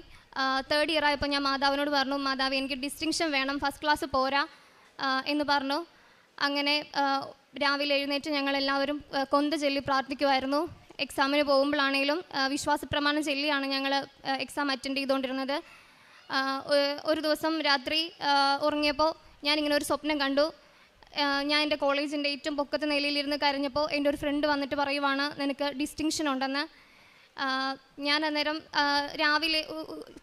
തേർഡ് ഇയർ ആയപ്പോൾ ഞാൻ മാതാവിനോട് പറഞ്ഞു, മാതാവ് എനിക്ക് ഡിസ്റ്റിങ്ഷൻ വേണം, ഫസ്റ്റ് ക്ലാസ് പോരാ എന്ന് പറഞ്ഞു. അങ്ങനെ രാവിലെ എഴുന്നേറ്റ് ഞങ്ങളെല്ലാവരും കൊന്ത ചൊല്ലി പ്രാർത്ഥിക്കുമായിരുന്നു. എക്സാമിന് പോകുമ്പോഴാണെങ്കിലും വിശ്വാസ പ്രമാണം ചൊല്ലിയാണ് ഞങ്ങൾ എക്സാം അറ്റൻഡ് ചെയ്തുകൊണ്ടിരുന്നത്. ഒരു ദിവസം രാത്രി ഉറങ്ങിയപ്പോൾ ഞാനിങ്ങനെ ഒരു സ്വപ്നം കണ്ടു. ഞാൻ എൻ്റെ കോളേജിൻ്റെ ഏറ്റവും പൊക്കത്തെ നിലയിലിരുന്ന് കരഞ്ഞപ്പോൾ എൻ്റെ ഒരു ഫ്രണ്ട് വന്നിട്ട് പറയുവാണ്, നിനക്ക് ഡിസ്റ്റിങ്ഷൻ ഉണ്ടെന്ന്. ഞാൻ അന്നേരം രാവിലെ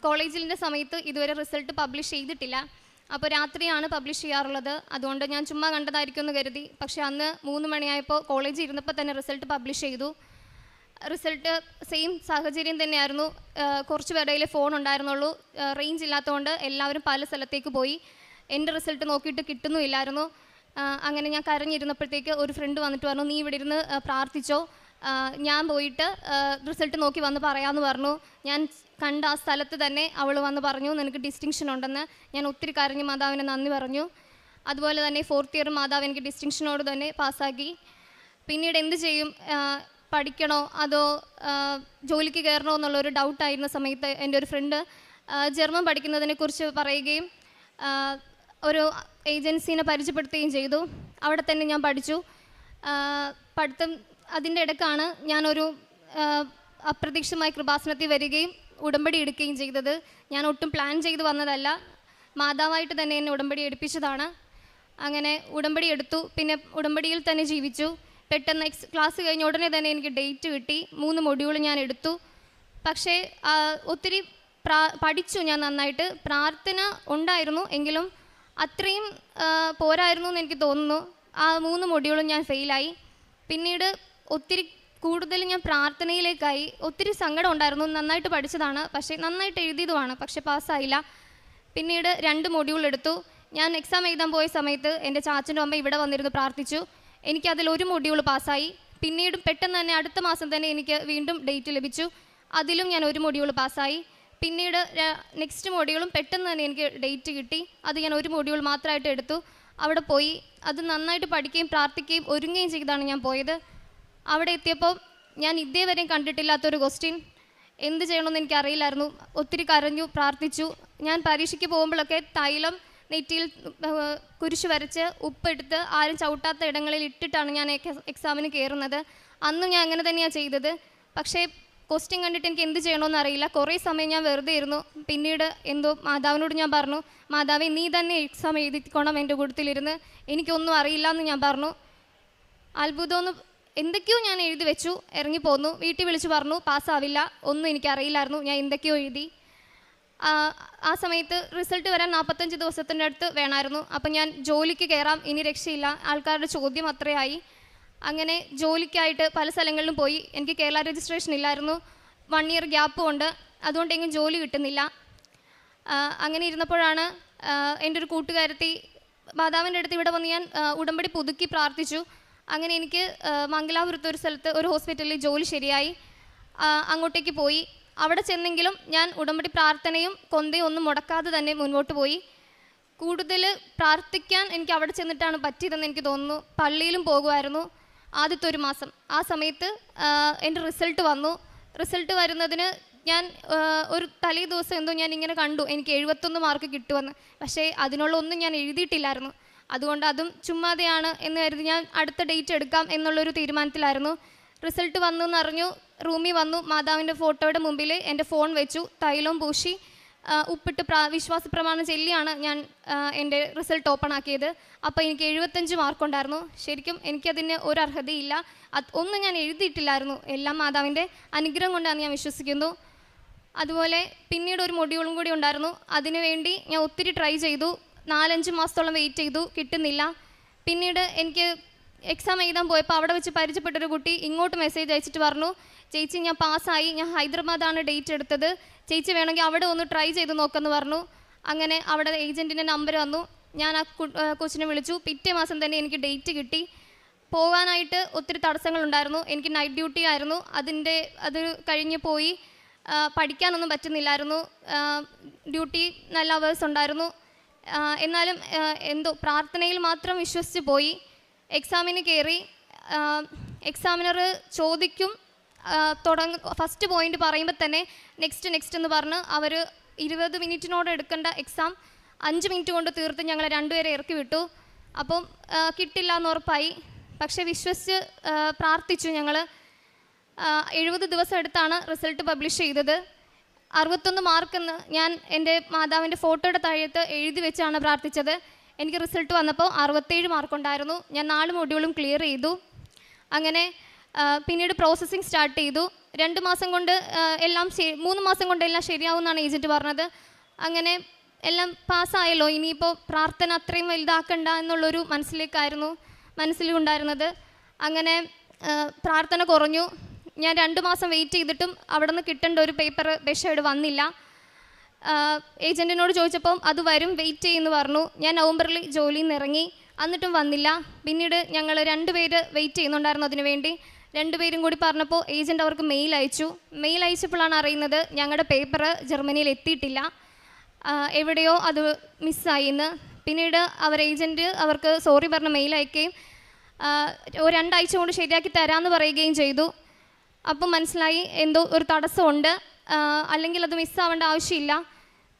കോളേജിൻ്റെ സമയത്ത് ഇതുവരെ റിസൾട്ട് പബ്ലിഷ് ചെയ്തിട്ടില്ല. അപ്പോൾ രാത്രിയാണ് പബ്ലിഷ് ചെയ്യാറുള്ളത്. അതുകൊണ്ട് ഞാൻ ചുമ്മാ കണ്ടതായിരിക്കും എന്ന് കരുതി. പക്ഷേ അന്ന് 3 മണിയായപ്പോൾ കോളേജിൽ ഇരുന്നപ്പോൾ തന്നെ റിസൾട്ട് പബ്ലിഷ് ചെയ്തു. റിസൾട്ട് സെയിം സാഹചര്യം തന്നെയായിരുന്നു. കുറച്ച് പേരുടെ ഫോൺ ഉണ്ടായിരുന്നുള്ളൂ. റേഞ്ച് ഇല്ലാത്തതുകൊണ്ട് എല്ലാവരും പല സ്ഥലത്തേക്ക് പോയി. എൻ്റെ റിസൾട്ട് നോക്കിയിട്ട് കിട്ടുന്നുമില്ലായിരുന്നു. അങ്ങനെ ഞാൻ കരഞ്ഞിരുന്നപ്പോഴത്തേക്ക് ഒരു ഫ്രണ്ട് വന്നിട്ട് പറഞ്ഞു, നീ ഇവിടെ ഇരുന്ന് പ്രാർത്ഥിച്ചോ, ഞാൻ പോയിട്ട് റിസൾട്ട് നോക്കി വന്ന് പറയാമെന്ന് പറഞ്ഞു. ഞാൻ കണ്ട ആ സ്ഥലത്ത് തന്നെ അവൾ വന്ന് പറഞ്ഞു നിനക്ക് ഡിസ്റ്റിങ്ഷൻ ഉണ്ടെന്ന്. ഞാൻ ഒത്തിരി കരഞ്ഞ് മാതാവിന് നന്ദി പറഞ്ഞു. അതുപോലെ തന്നെ 4th ഇയർ മാതാവ് എനിക്ക് ഡിസ്റ്റിങ്ഷനോട് തന്നെ പാസ്സാക്കി. പിന്നീട് എന്ത് ചെയ്യും, പഠിക്കണോ അതോ ജോലിക്ക് കയറണോ എന്നുള്ളൊരു ഡൗട്ടായിരുന്ന സമയത്ത് എൻ്റെ ഒരു ഫ്രണ്ട് ജർമ്മൻ പഠിക്കുന്നതിനെക്കുറിച്ച് പറയുകയും ഒരു ഏജൻസീനെ പരിചയപ്പെടുത്തുകയും ചെയ്തു. അവിടെ തന്നെ ഞാൻ പഠിച്ചു. പഠിത്തം അതിൻ്റെ ഇടയ്ക്കാണ് ഞാനൊരു അപ്രതീക്ഷിതമായ കൃപാസനത്തിൽ വരികയും ഉടമ്പടി എടുക്കുകയും ചെയ്തത്. ഞാൻ ഒട്ടും പ്ലാൻ ചെയ്ത് വന്നതല്ല, മാതാവായിട്ട് തന്നെ എന്നെ ഉടമ്പടി എടുപ്പിച്ചതാണ്. അങ്ങനെ ഉടമ്പടി എടുത്തു. പിന്നെ ഉടമ്പടിയിൽ തന്നെ ജീവിച്ചു. പെട്ടെന്ന് ക്ലാസ് കഴിഞ്ഞ ഉടനെ തന്നെ എനിക്ക് ഡേറ്റ് കിട്ടി. 3 മൊഡ്യൂൾ ഞാൻ എടുത്തു. പക്ഷേ ഒത്തിരി പഠിച്ചു ഞാൻ നന്നായിട്ട്. പ്രാർത്ഥന ഉണ്ടായിരുന്നു, എങ്കിലും അത്രയും പോരായിരുന്നു എന്ന് എനിക്ക് തോന്നുന്നു. ആ 3 മൊഡ്യൂളും ഞാൻ ഫെയിലായി. പിന്നീട് ഒത്തിരി കൂടുതൽ ഞാൻ പ്രാർത്ഥനയിലേക്കായി. ഒത്തിരി സങ്കടം ഉണ്ടായിരുന്നു. നന്നായിട്ട് പഠിച്ചതാണ്, പക്ഷേ നന്നായിട്ട് എഴുതിയതുമാണ്, പക്ഷേ പാസ്സായില്ല. പിന്നീട് 2 മൊഡ്യൂൾ എടുത്തു. ഞാൻ എക്സാം എഴുതാൻ പോയ സമയത്ത് എൻ്റെ ചാച്ചൻ്റെ അമ്മ ഇവിടെ വന്നിരുന്ന് പ്രാർത്ഥിച്ചു. എനിക്കതിൽ 1 മൊഡ്യൂൾ പാസ്സായി. പിന്നീട് പെട്ടെന്ന് തന്നെ അടുത്ത മാസം തന്നെ എനിക്ക് വീണ്ടും ഡേറ്റ് ലഭിച്ചു. അതിലും ഞാൻ 1 മൊഡ്യൂൾ പാസ്സായി. പിന്നീട് നെക്സ്റ്റ് മൊഡ്യൂളും പെട്ടെന്ന് തന്നെ എനിക്ക് ഡേറ്റ് കിട്ടി. അത് ഞാൻ 1 മൊഡ്യൂൾ മാത്രമായിട്ട് എടുത്തു. അവിടെ പോയി അത് നന്നായിട്ട് പഠിക്കുകയും പ്രാർത്ഥിക്കുകയും ഒരുങ്ങുകയും ചെയ്താണ് ഞാൻ പോയത്. അവിടെ എത്തിയപ്പോൾ ഞാൻ ഇതേവരെയും കണ്ടിട്ടില്ലാത്തൊരു ക്വസ്റ്റ്യൻ. എന്ത് ചെയ്യണമെന്ന് എനിക്കറിയില്ലായിരുന്നു. ഒത്തിരി കരഞ്ഞു, പ്രാർത്ഥിച്ചു. ഞാൻ പരീക്ഷയ്ക്ക് പോകുമ്പോഴൊക്കെ തൈലം നെറ്റിയിൽ കുരിശ് വരച്ച് ഉപ്പെടുത്ത് ആരും ചവിട്ടാത്ത ഇടങ്ങളിൽ ഇട്ടിട്ടാണ് ഞാൻ എക്സാമിന് കയറുന്നത്. അന്നും ഞാൻ അങ്ങനെ തന്നെയാണ് ചെയ്തത്. പക്ഷേ ക്വസ്റ്റ്യൻ കണ്ടിട്ട് എനിക്ക് എന്ത് ചെയ്യണമെന്ന് അറിയില്ല. കുറേ സമയം ഞാൻ വെറുതെ ഇരുന്നു. പിന്നീട് എന്തോ മാതാവിനോട് ഞാൻ പറഞ്ഞു, മാതാവേ നീ തന്നെ എക്സാം എഴുതിക്കോണം എൻ്റെ കൂട്ടത്തിലിരുന്ന്, എനിക്കൊന്നും അറിയില്ല എന്ന് ഞാൻ പറഞ്ഞു. അത്ഭുതമൊന്ന് എന്തൊക്കെയോ ഞാൻ എഴുതി വെച്ചു, ഇറങ്ങിപ്പോന്നു. വീട്ടിൽ വിളിച്ച് പറഞ്ഞു പാസ്സാവില്ല, ഒന്നും എനിക്കറിയില്ലായിരുന്നു, ഞാൻ എന്തൊക്കെയോ എഴുതി. ആ സമയത്ത് റിസൾട്ട് വരാൻ 45 ദിവസത്തിൻ്റെ അടുത്ത് വേണമായിരുന്നു. അപ്പം ഞാൻ ജോലിക്ക് കയറാം, ഇനി രക്ഷയില്ല, ആൾക്കാരുടെ ചോദ്യം അത്രയായി. അങ്ങനെ ജോലിക്കായിട്ട് പല സ്ഥലങ്ങളിലും പോയി. എനിക്ക് കേരള രജിസ്ട്രേഷൻ ഇല്ലായിരുന്നു, 1 ഇയർ ഗ്യാപ്പും ഉണ്ട്, അതുകൊണ്ടെങ്കിലും ജോലി കിട്ടുന്നില്ല. അങ്ങനെ ഇരുന്നപ്പോഴാണ് എൻ്റെ ഒരു കൂട്ടുകാരത്തി മാതാവിൻ്റെ അടുത്ത് ഇവിടെ വന്ന് ഞാൻ ഉടമ്പടി പുതുക്കി പ്രാർത്ഥിച്ചു. അങ്ങനെ എനിക്ക് മംഗലാപുരത്ത് ഒരു സ്ഥലത്ത് ഒരു ഹോസ്പിറ്റലിൽ ജോലി ശരിയായി. അങ്ങോട്ടേക്ക് പോയി. അവിടെ ചെന്നെങ്കിലും ഞാൻ ഉടമ്പടി പ്രാർത്ഥനയും കൊന്തയും ഒന്നും മുടക്കാതെ തന്നെ മുന്നോട്ട് പോയി. കൂടുതൽ പ്രാർത്ഥിക്കാൻ എനിക്ക് അവിടെ ചെന്നിട്ടാണ് പറ്റിയതെന്ന് എനിക്ക് തോന്നുന്നു. പള്ളിയിലും പോകുമായിരുന്നു ആദ്യത്തെ 1 മാസം. ആ സമയത്ത് എൻ്റെ റിസൾട്ട് വന്നു. റിസൾട്ട് വരുന്നതിന് ഞാൻ ഒരു തലേ ദിവസം എന്തോ ഞാൻ ഇങ്ങനെ കണ്ടു എനിക്ക് 71 മാർക്ക് കിട്ടുമെന്ന്. പക്ഷേ അതിനുള്ള ഒന്നും ഞാൻ എഴുതിയിട്ടില്ലായിരുന്നു. അതുകൊണ്ട് അതും ചുമ്മാതെയാണ് എന്ന് കരുതി ഞാൻ അടുത്ത ഡേറ്റ് എടുക്കാം എന്നുള്ളൊരു തീരുമാനത്തിലായിരുന്നു. റിസൾട്ട് വന്നു എന്നറിഞ്ഞു. റൂമിൽ വന്നു. മാതാവിൻ്റെ ഫോട്ടോയുടെ മുമ്പിൽ എൻ്റെ ഫോൺ വെച്ചു, തൈലവും പൂശി ഉപ്പിട്ട് വിശ്വാസ പ്രമാണം ചൊല്ലിയാണ് ഞാൻ എൻ്റെ റിസൾട്ട് ഓപ്പൺ ആക്കിയത്. അപ്പോൾ എനിക്ക് 75 മാർക്കുണ്ടായിരുന്നു. ശരിക്കും എനിക്കതിന് ഒരു അർഹതയില്ല, ഒന്നും ഞാൻ എഴുതിയിട്ടില്ലായിരുന്നു. എല്ലാം മാതാവിൻ്റെ അനുഗ്രഹം കൊണ്ടാണ് ഞാൻ വിശ്വസിക്കുന്നു. അതുപോലെ പിന്നീട് ഒരു മൊഡ്യൂളും കൂടി ഉണ്ടായിരുന്നു. അതിനുവേണ്ടി ഞാൻ ഒത്തിരി ട്രൈ ചെയ്തു. 4-5 മാസത്തോളം വെയിറ്റ് ചെയ്തു, കിട്ടുന്നില്ല. പിന്നീട് എനിക്ക് എക്സാം എഴുതാൻ പോയപ്പോൾ അവിടെ വെച്ച് പരിചയപ്പെട്ടൊരു കുട്ടി ഇങ്ങോട്ട് മെസ്സേജ് അയച്ചിട്ട് പറഞ്ഞു, ചേച്ചി ഞാൻ പാസ്സായി, ഞാൻ ഹൈദരാബാദാണ് ഡേറ്റ് എടുത്തത്, ചേച്ചി വേണമെങ്കിൽ അവിടെ ഒന്ന് ട്രൈ ചെയ്ത് നോക്കുമെന്ന് പറഞ്ഞു. അങ്ങനെ അവിടെ ഏജൻറ്റിൻ്റെ നമ്പർ വന്നു. ഞാൻ ആ കൊച്ചിനെ വിളിച്ചു. പിറ്റേ മാസം തന്നെ എനിക്ക് ഡേറ്റ് കിട്ടി. പോകാനായിട്ട് ഒത്തിരി തടസ്സങ്ങളുണ്ടായിരുന്നു. എനിക്ക് നൈറ്റ് ഡ്യൂട്ടി ആയിരുന്നു. അത് കഴിഞ്ഞ് പോയി. പഠിക്കാനൊന്നും പറ്റുന്നില്ലായിരുന്നു. ഡ്യൂട്ടി നല്ല അവേഴ്സ് ഉണ്ടായിരുന്നു. എന്നാലും എന്തോ പ്രാർത്ഥനയിൽ മാത്രം വിശ്വസിച്ച് പോയി. എക്സാമിന് കയറി. എക്സാമിനർ ചോദിക്കും, ഫസ്റ്റ് പോയിന്റ് പറയുമ്പോൾ തന്നെ നെക്സ്റ്റ് എന്ന് പറഞ്ഞ് അവർ 20 മിനിറ്റിനോട് എടുക്കേണ്ട എക്സാം 5 മിനിറ്റ് കൊണ്ട് തീർത്ത് ഞങ്ങളെ 2 പേരെ ഇറക്കി വിട്ടു. അപ്പം കിട്ടില്ല എന്ന് ഉറപ്പായി. പക്ഷെ വിശ്വസിച്ച് പ്രാർത്ഥിച്ചു. ഞങ്ങൾ 70 ദിവസം എടുത്താണ് റിസൾട്ട് പബ്ലിഷ് ചെയ്തത്. 61 മാർക്കെന്ന് ഞാൻ എൻ്റെ മാതാവിൻ്റെ ഫോട്ടോയുടെ താഴത്ത് എഴുതി വെച്ചാണ് പ്രാർത്ഥിച്ചത്. എനിക്ക് റിസൾട്ട് വന്നപ്പോൾ 67 മാർക്കുണ്ടായിരുന്നു. ഞാൻ 4 മൊഡ്യൂളും ക്ലിയർ ചെയ്തു. അങ്ങനെ പിന്നീട് പ്രോസസ്സിങ് സ്റ്റാർട്ട് ചെയ്തു. 2 മാസം കൊണ്ട് എല്ലാം 3 മാസം കൊണ്ട് എല്ലാം ശരിയാവുമെന്നാണ് ഏജൻറ്റ് പറഞ്ഞത്. അങ്ങനെ എല്ലാം പാസ്സായല്ലോ, ഇനിയിപ്പോൾ പ്രാർത്ഥന അത്രയും വലുതാക്കണ്ട എന്നുള്ളൊരു മനസ്സിലുണ്ടായിരുന്നത്. അങ്ങനെ പ്രാർത്ഥന കുറഞ്ഞു. ഞാൻ 2 മാസം വെയിറ്റ് ചെയ്തിട്ടും അവിടെ നിന്ന് കിട്ടേണ്ട ഒരു പേപ്പർ ബെഷേഡ് വന്നില്ല. ഏജൻറ്റിനോട് ചോദിച്ചപ്പം അത് വരും, വെയിറ്റ് ചെയ്യുമെന്ന് പറഞ്ഞു. ഞാൻ നവംബറിൽ ജോലിയിൽ നിന്ന് ഇറങ്ങി, എന്നിട്ടും വന്നില്ല. പിന്നീട് ഞങ്ങൾ 2 പേര് വെയിറ്റ് ചെയ്യുന്നുണ്ടായിരുന്നു അതിനു വേണ്ടി. രണ്ടുപേരും കൂടി പറഞ്ഞപ്പോൾ ഏജൻറ്റ് അവർക്ക് മെയിൽ അയച്ചു. മെയിൽ അയച്ചപ്പോഴാണ് അറിയുന്നത് ഞങ്ങളുടെ പേപ്പർ ജർമ്മനിയിൽ എത്തിയിട്ടില്ല, എവിടെയോ അത് മിസ്സായി എന്ന്. പിന്നീട് ഏജൻറ്റ് അവർക്ക് സോറി പറഞ്ഞ് മെയിൽ അയക്കുകയും 2 ആഴ്ച കൊണ്ട് ശരിയാക്കി തരാമെന്ന് പറയുകയും ചെയ്തു. അപ്പം മനസ്സിലായി എന്തോ ഒരു തടസ്സമുണ്ട്, അല്ലെങ്കിൽ അത് മിസ്സാവേണ്ട ആവശ്യമില്ല.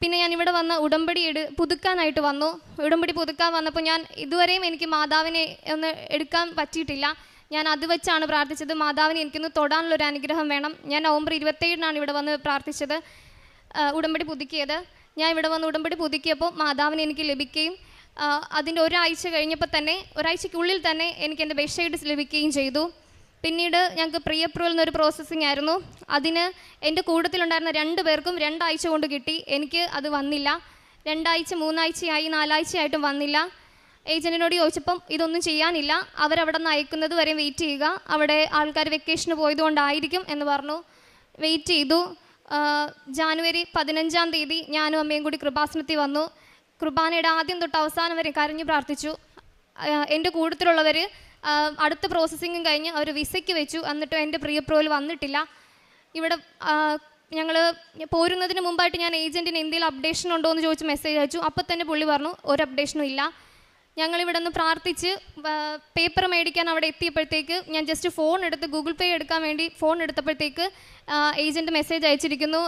പിന്നെ ഞാൻ ഇവിടെ വന്ന് ഉടമ്പടി പുതുക്കാനായിട്ട് വന്നു. ഉടമ്പടി പുതുക്കാൻ വന്നപ്പോൾ ഞാൻ ഇതുവരെയും എനിക്ക് മാതാവിനെ ഒന്ന് എടുക്കാൻ പറ്റിയിട്ടില്ല. ഞാൻ അത് വെച്ചാണ് പ്രാർത്ഥിച്ചത്, മാതാവിനെ എനിക്കൊന്ന് തൊടാനുള്ളൊരു അനുഗ്രഹം വേണം. ഞാൻ നവംബർ 27 ഇവിടെ വന്ന് പ്രാർത്ഥിച്ചത്, ഉടമ്പടി പുതുക്കിയത്. ഞാൻ ഇവിടെ വന്ന് ഉടമ്പടി പുതുക്കിയപ്പോൾ മാതാവിനെ എനിക്ക് ലഭിക്കുകയും അതിൻ്റെ ഒരാഴ്ച കഴിഞ്ഞപ്പോൾ തന്നെ, ഒരാഴ്ചയ്ക്കുള്ളിൽ തന്നെ എനിക്ക് എൻ്റെ ബെഡ് ലഭിക്കുകയും ചെയ്തു. പിന്നീട് ഞങ്ങൾക്ക് പ്രീ അപ്രൂവൽ എന്നൊരു പ്രോസസ്സിംഗ് ആയിരുന്നു. അതിന് എൻ്റെ കൂട്ടത്തിലുണ്ടായിരുന്ന 2 പേർക്കും 2 ആഴ്ച കൊണ്ട് കിട്ടി. എനിക്ക് അത് വന്നില്ല. 2 ആഴ്ച 3 ആഴ്ചയായി 4 ആഴ്ചയായിട്ടും വന്നില്ല. ഏജൻറ്റിനോട് ചോദിച്ചപ്പം ഇതൊന്നും ചെയ്യാനില്ല, അവരവിടെ നിന്ന് അയക്കുന്നത് വരെ വെയിറ്റ് ചെയ്യുക, അവിടെ ആൾക്കാർ വെക്കേഷന് പോയതുകൊണ്ടായിരിക്കും എന്ന് പറഞ്ഞു. വെയിറ്റ് ചെയ്തു. ജാനുവരി 15-ാം തീയതി ഞാനും അമ്മയും കൂടി കൃപാസനത്തിൽ വന്നു. കുർബാനയുടെ ആദ്യം തൊട്ട് അവസാനം വരെ കരഞ്ഞു പ്രാർത്ഥിച്ചു. എൻ്റെ കൂട്ടത്തിലുള്ളവർ അടുത്ത പ്രോസസ്സിങ്ങും കഴിഞ്ഞ് അവർ വിസയ്ക്ക് വെച്ചു. എന്നിട്ടും എൻ്റെ പ്രീ അപ്രൂവൽ വന്നിട്ടില്ല. ഇവിടെ ഞങ്ങൾ പോരുന്നതിന് മുമ്പായിട്ട് ഞാൻ ഏജൻറ്റിന് എന്തെങ്കിലും അപ്ഡേഷൻ ഉണ്ടോ എന്ന് ചോദിച്ച് മെസ്സേജ് അയച്ചു. അപ്പോൾ തന്നെ പുള്ളി പറഞ്ഞു ഒരു അപ്ഡേഷനും ഇല്ല. ഞങ്ങളിവിടെ നിന്ന് പ്രാർത്ഥിച്ച് പേപ്പർ മേടിക്കാൻ അവിടെ എത്തിയപ്പോഴത്തേക്ക് ഞാൻ ജസ്റ്റ് ഫോൺ എടുത്ത് ഗൂഗിൾ പേ എടുക്കാൻ വേണ്ടി ഫോൺ എടുത്തപ്പോഴത്തേക്ക് ഏജൻറ്റ് മെസ്സേജ് അയച്ചിരിക്കുന്നു,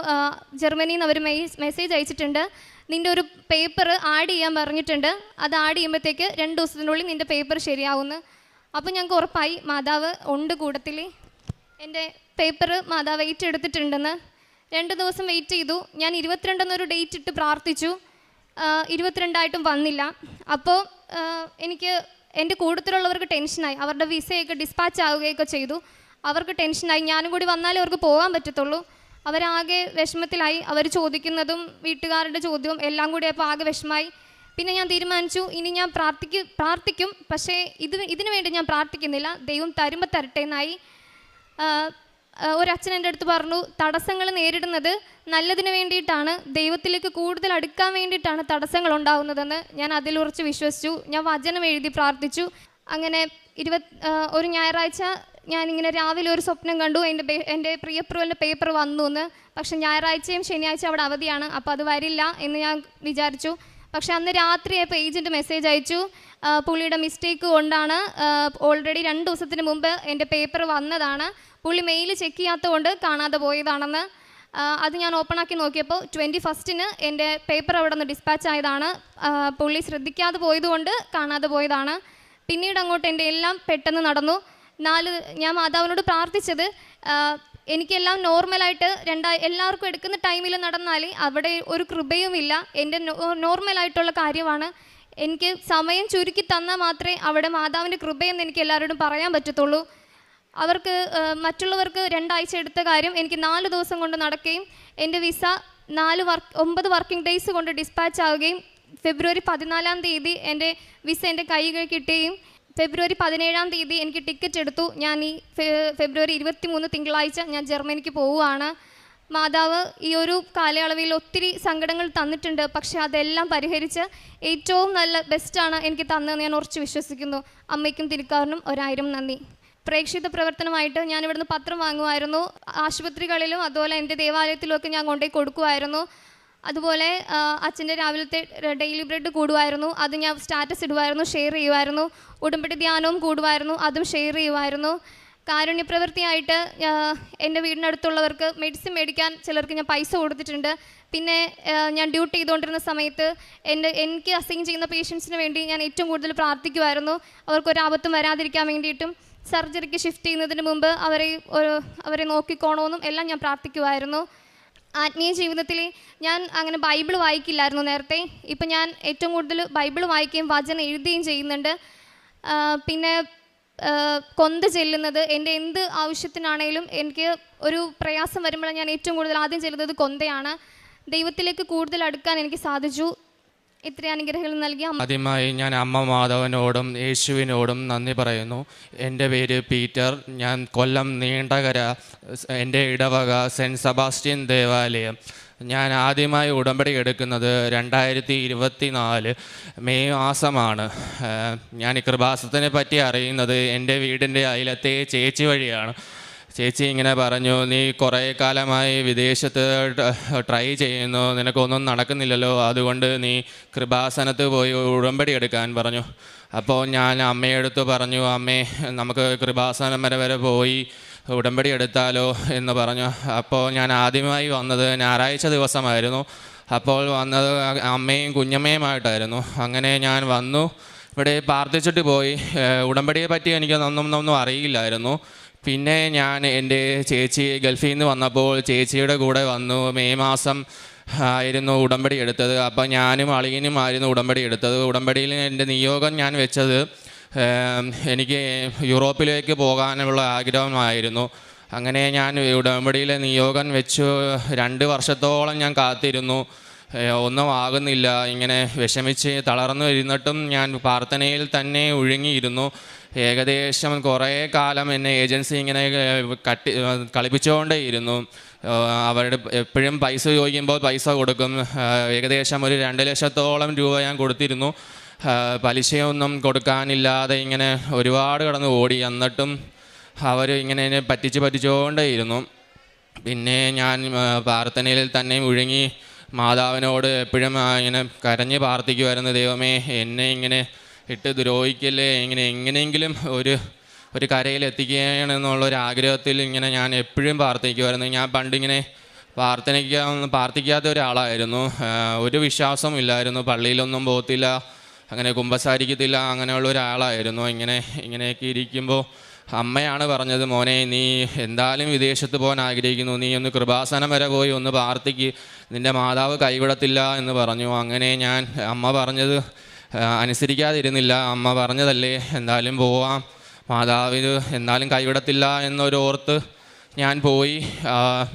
ജർമ്മനിയിൽ നിന്ന് അവർ മെസ്സേജ് അയച്ചിട്ടുണ്ട്, നിൻ്റെ ഒരു പേപ്പർ ആഡ് ചെയ്യാൻ പറഞ്ഞിട്ടുണ്ട്, അത് ആഡ് ചെയ്യുമ്പോഴത്തേക്ക് 2 ദിവസത്തിനുള്ളിൽ നിൻ്റെ പേപ്പർ ശരിയാവുമെന്ന്. അപ്പോൾ ഞങ്ങൾക്ക് ഉറപ്പായി മാതാവ് ഉണ്ട് കൂട്ടത്തിൽ, എൻ്റെ പേപ്പർ മാതാവ് ഏറ്റെടുത്തിട്ടുണ്ടെന്ന്. 2 ദിവസം വെയിറ്റ് ചെയ്തു. ഞാൻ 22 എന്നൊരു ഡേറ്റ് ഇട്ട് പ്രാർത്ഥിച്ചു. 22 വന്നില്ല. അപ്പോൾ എനിക്ക് എൻ്റെ കൂട്ടത്തിലുള്ളവർക്ക് ടെൻഷനായി, അവരുടെ വിസയൊക്കെ ഡിസ്പാച്ച് ആവുകയൊക്കെ ചെയ്തു. അവർക്ക് ടെൻഷനായി, ഞാനും കൂടി വന്നാലേ അവർക്ക് പോകാൻ പറ്റത്തുള്ളൂ. അവരാകെ വിഷമത്തിലായി. അവർ ചോദിക്കുന്നതും വീട്ടുകാരുടെ ചോദ്യവും എല്ലാം കൂടി അപ്പോൾ ആകെ വിഷമമായി. പിന്നെ ഞാൻ തീരുമാനിച്ചു ഇനി ഞാൻ പ്രാർത്ഥിക്കും, പക്ഷേ ഇതിനു വേണ്ടി ഞാൻ പ്രാർത്ഥിക്കുന്നില്ല, ദൈവം തരുമ്പോൾ തരട്ടെ എന്നായി. ഒരച്ഛൻ എൻ്റെ അടുത്ത് പറഞ്ഞു, തടസ്സങ്ങൾ നേരിടുന്നത് നല്ലതിന് വേണ്ടിയിട്ടാണ്, ദൈവത്തിലേക്ക് കൂടുതൽ അടുക്കാൻ വേണ്ടിയിട്ടാണ് തടസ്സങ്ങൾ ഉണ്ടാകുന്നതെന്ന്. ഞാൻ അതിലുറച്ച് വിശ്വസിച്ചു. ഞാൻ വചനം എഴുതി പ്രാർത്ഥിച്ചു. അങ്ങനെ ഒരു ഞായറാഴ്ച ഞാനിങ്ങനെ രാവിലെ ഒരു സ്വപ്നം കണ്ടു, എൻ്റെ പ്രീ അപ്രൂവലിൻ്റെ പേപ്പർ വന്നു എന്ന്. പക്ഷെ ഞായറാഴ്ചയും ശനിയാഴ്ച അവിടെ അവധിയാണ്, അപ്പോൾ അത് വരില്ല എന്ന് ഞാൻ വിചാരിച്ചു. പക്ഷെ അന്ന് രാത്രിയായപ്പോൾ ഏജൻറ്റ് മെസ്സേജ് അയച്ചു, പുള്ളിയുടെ മിസ്റ്റേക്ക് കൊണ്ടാണ്, ഓൾറെഡി 2 ദിവസത്തിന് മുമ്പ് എൻ്റെ പേപ്പർ വന്നതാണ്, പുള്ളി മെയിൽ ചെക്ക് ചെയ്യാത്തതുകൊണ്ട് കാണാതെ പോയതാണെന്ന്. അത് ഞാൻ ഓപ്പണാക്കി നോക്കിയപ്പോൾ 21 എൻ്റെ പേപ്പർ അവിടെ നിന്ന് ഡിസ്പാച്ച് ആയതാണ്, പുള്ളി ശ്രദ്ധിക്കാതെ പോയതുകൊണ്ട് കാണാതെ പോയതാണ്. പിന്നീട് അങ്ങോട്ട് എൻ്റെ എല്ലാം പെട്ടെന്ന് നടന്നു. ഞാൻ മാതാവിനോട് പ്രാർത്ഥിച്ചത് എനിക്കെല്ലാം നോർമലായിട്ട് എല്ലാവർക്കും എടുക്കുന്ന ടൈമിൽ നടന്നാൽ അവിടെ ഒരു കൃപയുമില്ല, എൻ്റെ നോർമലായിട്ടുള്ള കാര്യമാണ്. എനിക്ക് സമയം ചുരുക്കി തന്നാൽ മാത്രമേ അവിടെ മാതാവിൻ്റെ കൃപയെന്ന് എനിക്ക് എല്ലാവരോടും പറയാൻ പറ്റത്തുള്ളൂ. അവർക്ക് മറ്റുള്ളവർക്ക് 2 ആഴ്ച എടുത്ത കാര്യം എനിക്ക് 4 ദിവസം കൊണ്ട് നടക്കുകയും എൻ്റെ വിസ 9 വർക്കിംഗ് ഡേയ്സ് കൊണ്ട് ഡിസ്പാച്ച് ആവുകയും ഫെബ്രുവരി 14-ാം തീയതി എൻ്റെ വിസ എൻ്റെ കൈകൾ കിട്ടുകയും ഫെബ്രുവരി 17-ാം തീയതി എനിക്ക് ടിക്കറ്റ് എടുത്തു. ഞാൻ ഈ ഫെബ്രുവരി 23 തിങ്കളാഴ്ച ഞാൻ ജർമ്മനിക്ക് പോവുകയാണ്. മാതാവ് ഈ ഒരു കാലയളവിൽ ഒത്തിരി സങ്കടങ്ങൾ തന്നിട്ടുണ്ട്, പക്ഷേ അതെല്ലാം പരിഹരിച്ച് ഏറ്റവും നല്ല ബെസ്റ്റാണ് എനിക്ക് തന്നതെന്ന് ഞാൻ ഉറച്ച് വിശ്വസിക്കുന്നു. അമ്മയ്ക്കും തിരുക്കാറിനും 1000 നന്ദി. പ്രേക്ഷിത പ്രവർത്തനമായിട്ട് ഞാൻ ഇവിടുന്ന് പത്രം വാങ്ങുമായിരുന്നു. ആശുപത്രികളിലും അതുപോലെ എൻ്റെ ദേവാലയത്തിലുമൊക്കെ ഞാൻ കൊണ്ടുപോയി കൊടുക്കുമായിരുന്നു. അതുപോലെ അച്ഛൻ്റെ രാവിലത്തെ ഡെയിലി ബ്രെഡ് കൂടുമായിരുന്നു, അത് ഞാൻ സ്റ്റാറ്റസ് ഇടുമായിരുന്നു, ഷെയർ ചെയ്യുമായിരുന്നു. ഉടമ്പടി ധ്യാനവും കൂടുമായിരുന്നു, അതും ഷെയർ ചെയ്യുമായിരുന്നു. കാരുണ്യപ്രവൃത്തിയായിട്ട് എൻ്റെ വീടിനടുത്തുള്ളവർക്ക് മെഡിസിൻ മേടിക്കാൻ ചിലർക്ക് ഞാൻ പൈസ കൊടുത്തിട്ടുണ്ട്. പിന്നെ ഞാൻ ഡ്യൂട്ടി ചെയ്തുകൊണ്ടിരുന്ന സമയത്ത് എനിക്ക് അസൈൻ ചെയ്യുന്ന പേഷ്യൻസിന് വേണ്ടി ഞാൻ ഏറ്റവും കൂടുതൽ പ്രാർത്ഥിക്കുമായിരുന്നു, അവർക്കൊരാപത്തും വരാതിരിക്കാൻ വേണ്ടിയിട്ടും. സർജറിക്ക് ഷിഫ്റ്റ് ചെയ്യുന്നതിന് മുമ്പ് അവരെ നോക്കിക്കോണമെന്നും എല്ലാം ഞാൻ പ്രാർത്ഥിക്കുമായിരുന്നു. ആത്മീയ ജീവിതത്തിൽ ഞാൻ അങ്ങനെ ബൈബിൾ വായിക്കില്ലായിരുന്നു നേരത്തെ. ഇപ്പം ഞാൻ ഏറ്റവും കൂടുതൽ ബൈബിൾ വായിക്കുകയും വചനം എഴുതുകയും ചെയ്യുന്നുണ്ട്. പിന്നെ കൊന്ത ചെല്ലുന്നത് എൻ്റെ എന്ത് ആവശ്യത്തിനാണേലും എനിക്ക് ഒരു പ്രയാസം വരുമ്പോൾ ഞാൻ ഏറ്റവും കൂടുതൽ ആദ്യം ചെല്ലുന്നത് കൊന്തയാണ്. ദൈവത്തിലേക്ക് കൂടുതൽ അടുക്കാൻ എനിക്ക് സാധിച്ചു. ഇത്രയും അനുഗ്രഹങ്ങൾ നൽകിയ ആദ്യമായി ഞാൻ അമ്മ മാധവനോടും യേശുവിനോടും നന്ദി പറയുന്നു. എൻ്റെ പേര് പീറ്റർ. ഞാൻ കൊല്ലം നീണ്ടകര എൻ്റെ ഇടവക സെൻറ്റ് സെബാസ്റ്റ്യൻ ദേവാലയം ഞാൻ ആദ്യമായി ഉടമ്പടി എടുക്കുന്നത് 2024 മെയ് മാസമാണ്. ഞാൻ ഈ കൃപാസനത്തിനെ പറ്റി അറിയുന്നത് എൻ്റെ വീടിൻ്റെ അയലത്തെ ചേച്ചി വഴിയാണ്. ചേച്ചി ഇങ്ങനെ പറഞ്ഞു, നീ കുറേ കാലമായി വിദേശത്ത് ട്രൈ ചെയ്യുന്നു, നിനക്കൊന്നും നടക്കുന്നില്ലല്ലോ, അതുകൊണ്ട് നീ കൃപാസനത്ത് പോയി ഉടമ്പടി എടുക്കാൻ പറഞ്ഞു. അപ്പോൾ ഞാൻ അമ്മയെടുത്ത് പറഞ്ഞു, അമ്മേ നമുക്ക് കൃപാസനം വരെ പോയി ഉടമ്പടി എടുത്താലോ എന്ന് പറഞ്ഞു. അപ്പോൾ ഞാൻ ആദ്യമായി വന്നത് ഞായറാഴ്ച ദിവസമായിരുന്നു. അപ്പോൾ വന്നത് അമ്മയും കുഞ്ഞമ്മയുമായിട്ടായിരുന്നു. അങ്ങനെ ഞാൻ വന്നു, ഇവിടെ പ്രാർത്ഥിച്ചിട്ട് പോയി. ഉടമ്പടിയെ പറ്റി എനിക്ക് ഒന്നും അറിയില്ലായിരുന്നു. പിന്നെ ഞാൻ എൻ്റെ ചേച്ചി ഗൾഫിൽ നിന്ന് വന്നപ്പോൾ ചേച്ചിയുടെ കൂടെ വന്നു. മെയ് മാസം ആയിരുന്നു ഉടമ്പടി എടുത്തത്. അപ്പോൾ ഞാനും അളിയനുമായിരുന്നു ഉടമ്പടി എടുത്തത്. ഉടമ്പടിയിൽ എൻ്റെ നിയോഗം ഞാൻ വെച്ചത് എനിക്ക് യൂറോപ്പിലേക്ക് പോകാനുള്ള ആഗ്രഹമായിരുന്നു. അങ്ങനെ ഞാൻ ഉടമ്പടിയിലെ നിയോഗം വെച്ചു. 2 വർഷത്തോളം ഞാൻ കാത്തിരുന്നു, ഒന്നും ആകുന്നില്ല. ഇങ്ങനെ വിഷമിച്ച് തളർന്നു ഇരുന്നിട്ടും ഞാൻ പ്രാർത്ഥനയിൽ തന്നെ ഒഴുങ്ങിയിരുന്നു. ഏകദേശം കുറേ കാലം എന്നെ ഏജൻസി ഇങ്ങനെ കളിപ്പിച്ചുകൊണ്ടേയിരുന്നു. അവരുടെ എപ്പോഴും പൈസ ചോദിക്കുമ്പോൾ പൈസ കൊടുക്കും. ഏകദേശം ഒരു 2 ലക്ഷത്തോളം രൂപ ഞാൻ കൊടുത്തിരുന്നു. പലിശയൊന്നും കൊടുക്കാനില്ലാതെ ഇങ്ങനെ ഒരുപാട് കടന്ന് ഓടി. എന്നിട്ടും അവർ ഇങ്ങനെ എന്നെ പറ്റിച്ചുകൊണ്ടേയിരുന്നു. പിന്നെ ഞാൻ പ്രാർത്ഥനയിൽ തന്നെ മുഴുങ്ങി മാതാവിനോട് എപ്പോഴും ഇങ്ങനെ കരഞ്ഞ് പ്രാർത്ഥിക്കുമായിരുന്നു, ദൈവമേ എന്നെ ഇങ്ങനെ ഇട്ട് ദ്രോഹിക്കല്ലേ, എങ്ങനെയെങ്കിലും ഒരു കരയിൽ എത്തിക്കണമെന്നുള്ളൊരാഗ്രഹത്തിൽ ഇങ്ങനെ ഞാൻ എപ്പോഴും പ്രാർത്ഥിക്കുമായിരുന്നു. ഞാൻ പണ്ടിങ്ങനെ പ്രാർത്ഥിക്കാത്ത ഒരാളായിരുന്നു. ഒരു വിശ്വാസം ഇല്ലായിരുന്നു, പള്ളിയിലൊന്നും പോകത്തില്ല, അങ്ങനെ കുമ്പസാരിക്കത്തില്ല, അങ്ങനെയുള്ള ഒരാളായിരുന്നു. ഇങ്ങനെയൊക്കെ ഇരിക്കുമ്പോൾ അമ്മയാണ് പറഞ്ഞത്, മോനെ നീ എന്തായാലും വിദേശത്ത് പോകാൻ ആഗ്രഹിക്കുന്നു, നീ ഒന്ന് കൃപാസനം വരെ പോയി ഒന്ന് പ്രാർത്ഥിക്ക്, നിൻ്റെ മാതാവ് കൈവിടത്തില്ല എന്ന് പറഞ്ഞു. അങ്ങനെ ഞാൻ അമ്മ പറഞ്ഞത് അനുസരിക്കാതിരുന്നില്ല. അമ്മ പറഞ്ഞതല്ലേ, എന്തായാലും പോവാം, മാതാവിന് എന്തായാലും കൈവിടത്തില്ല എന്നൊരോർത്ത് ഞാൻ പോയി.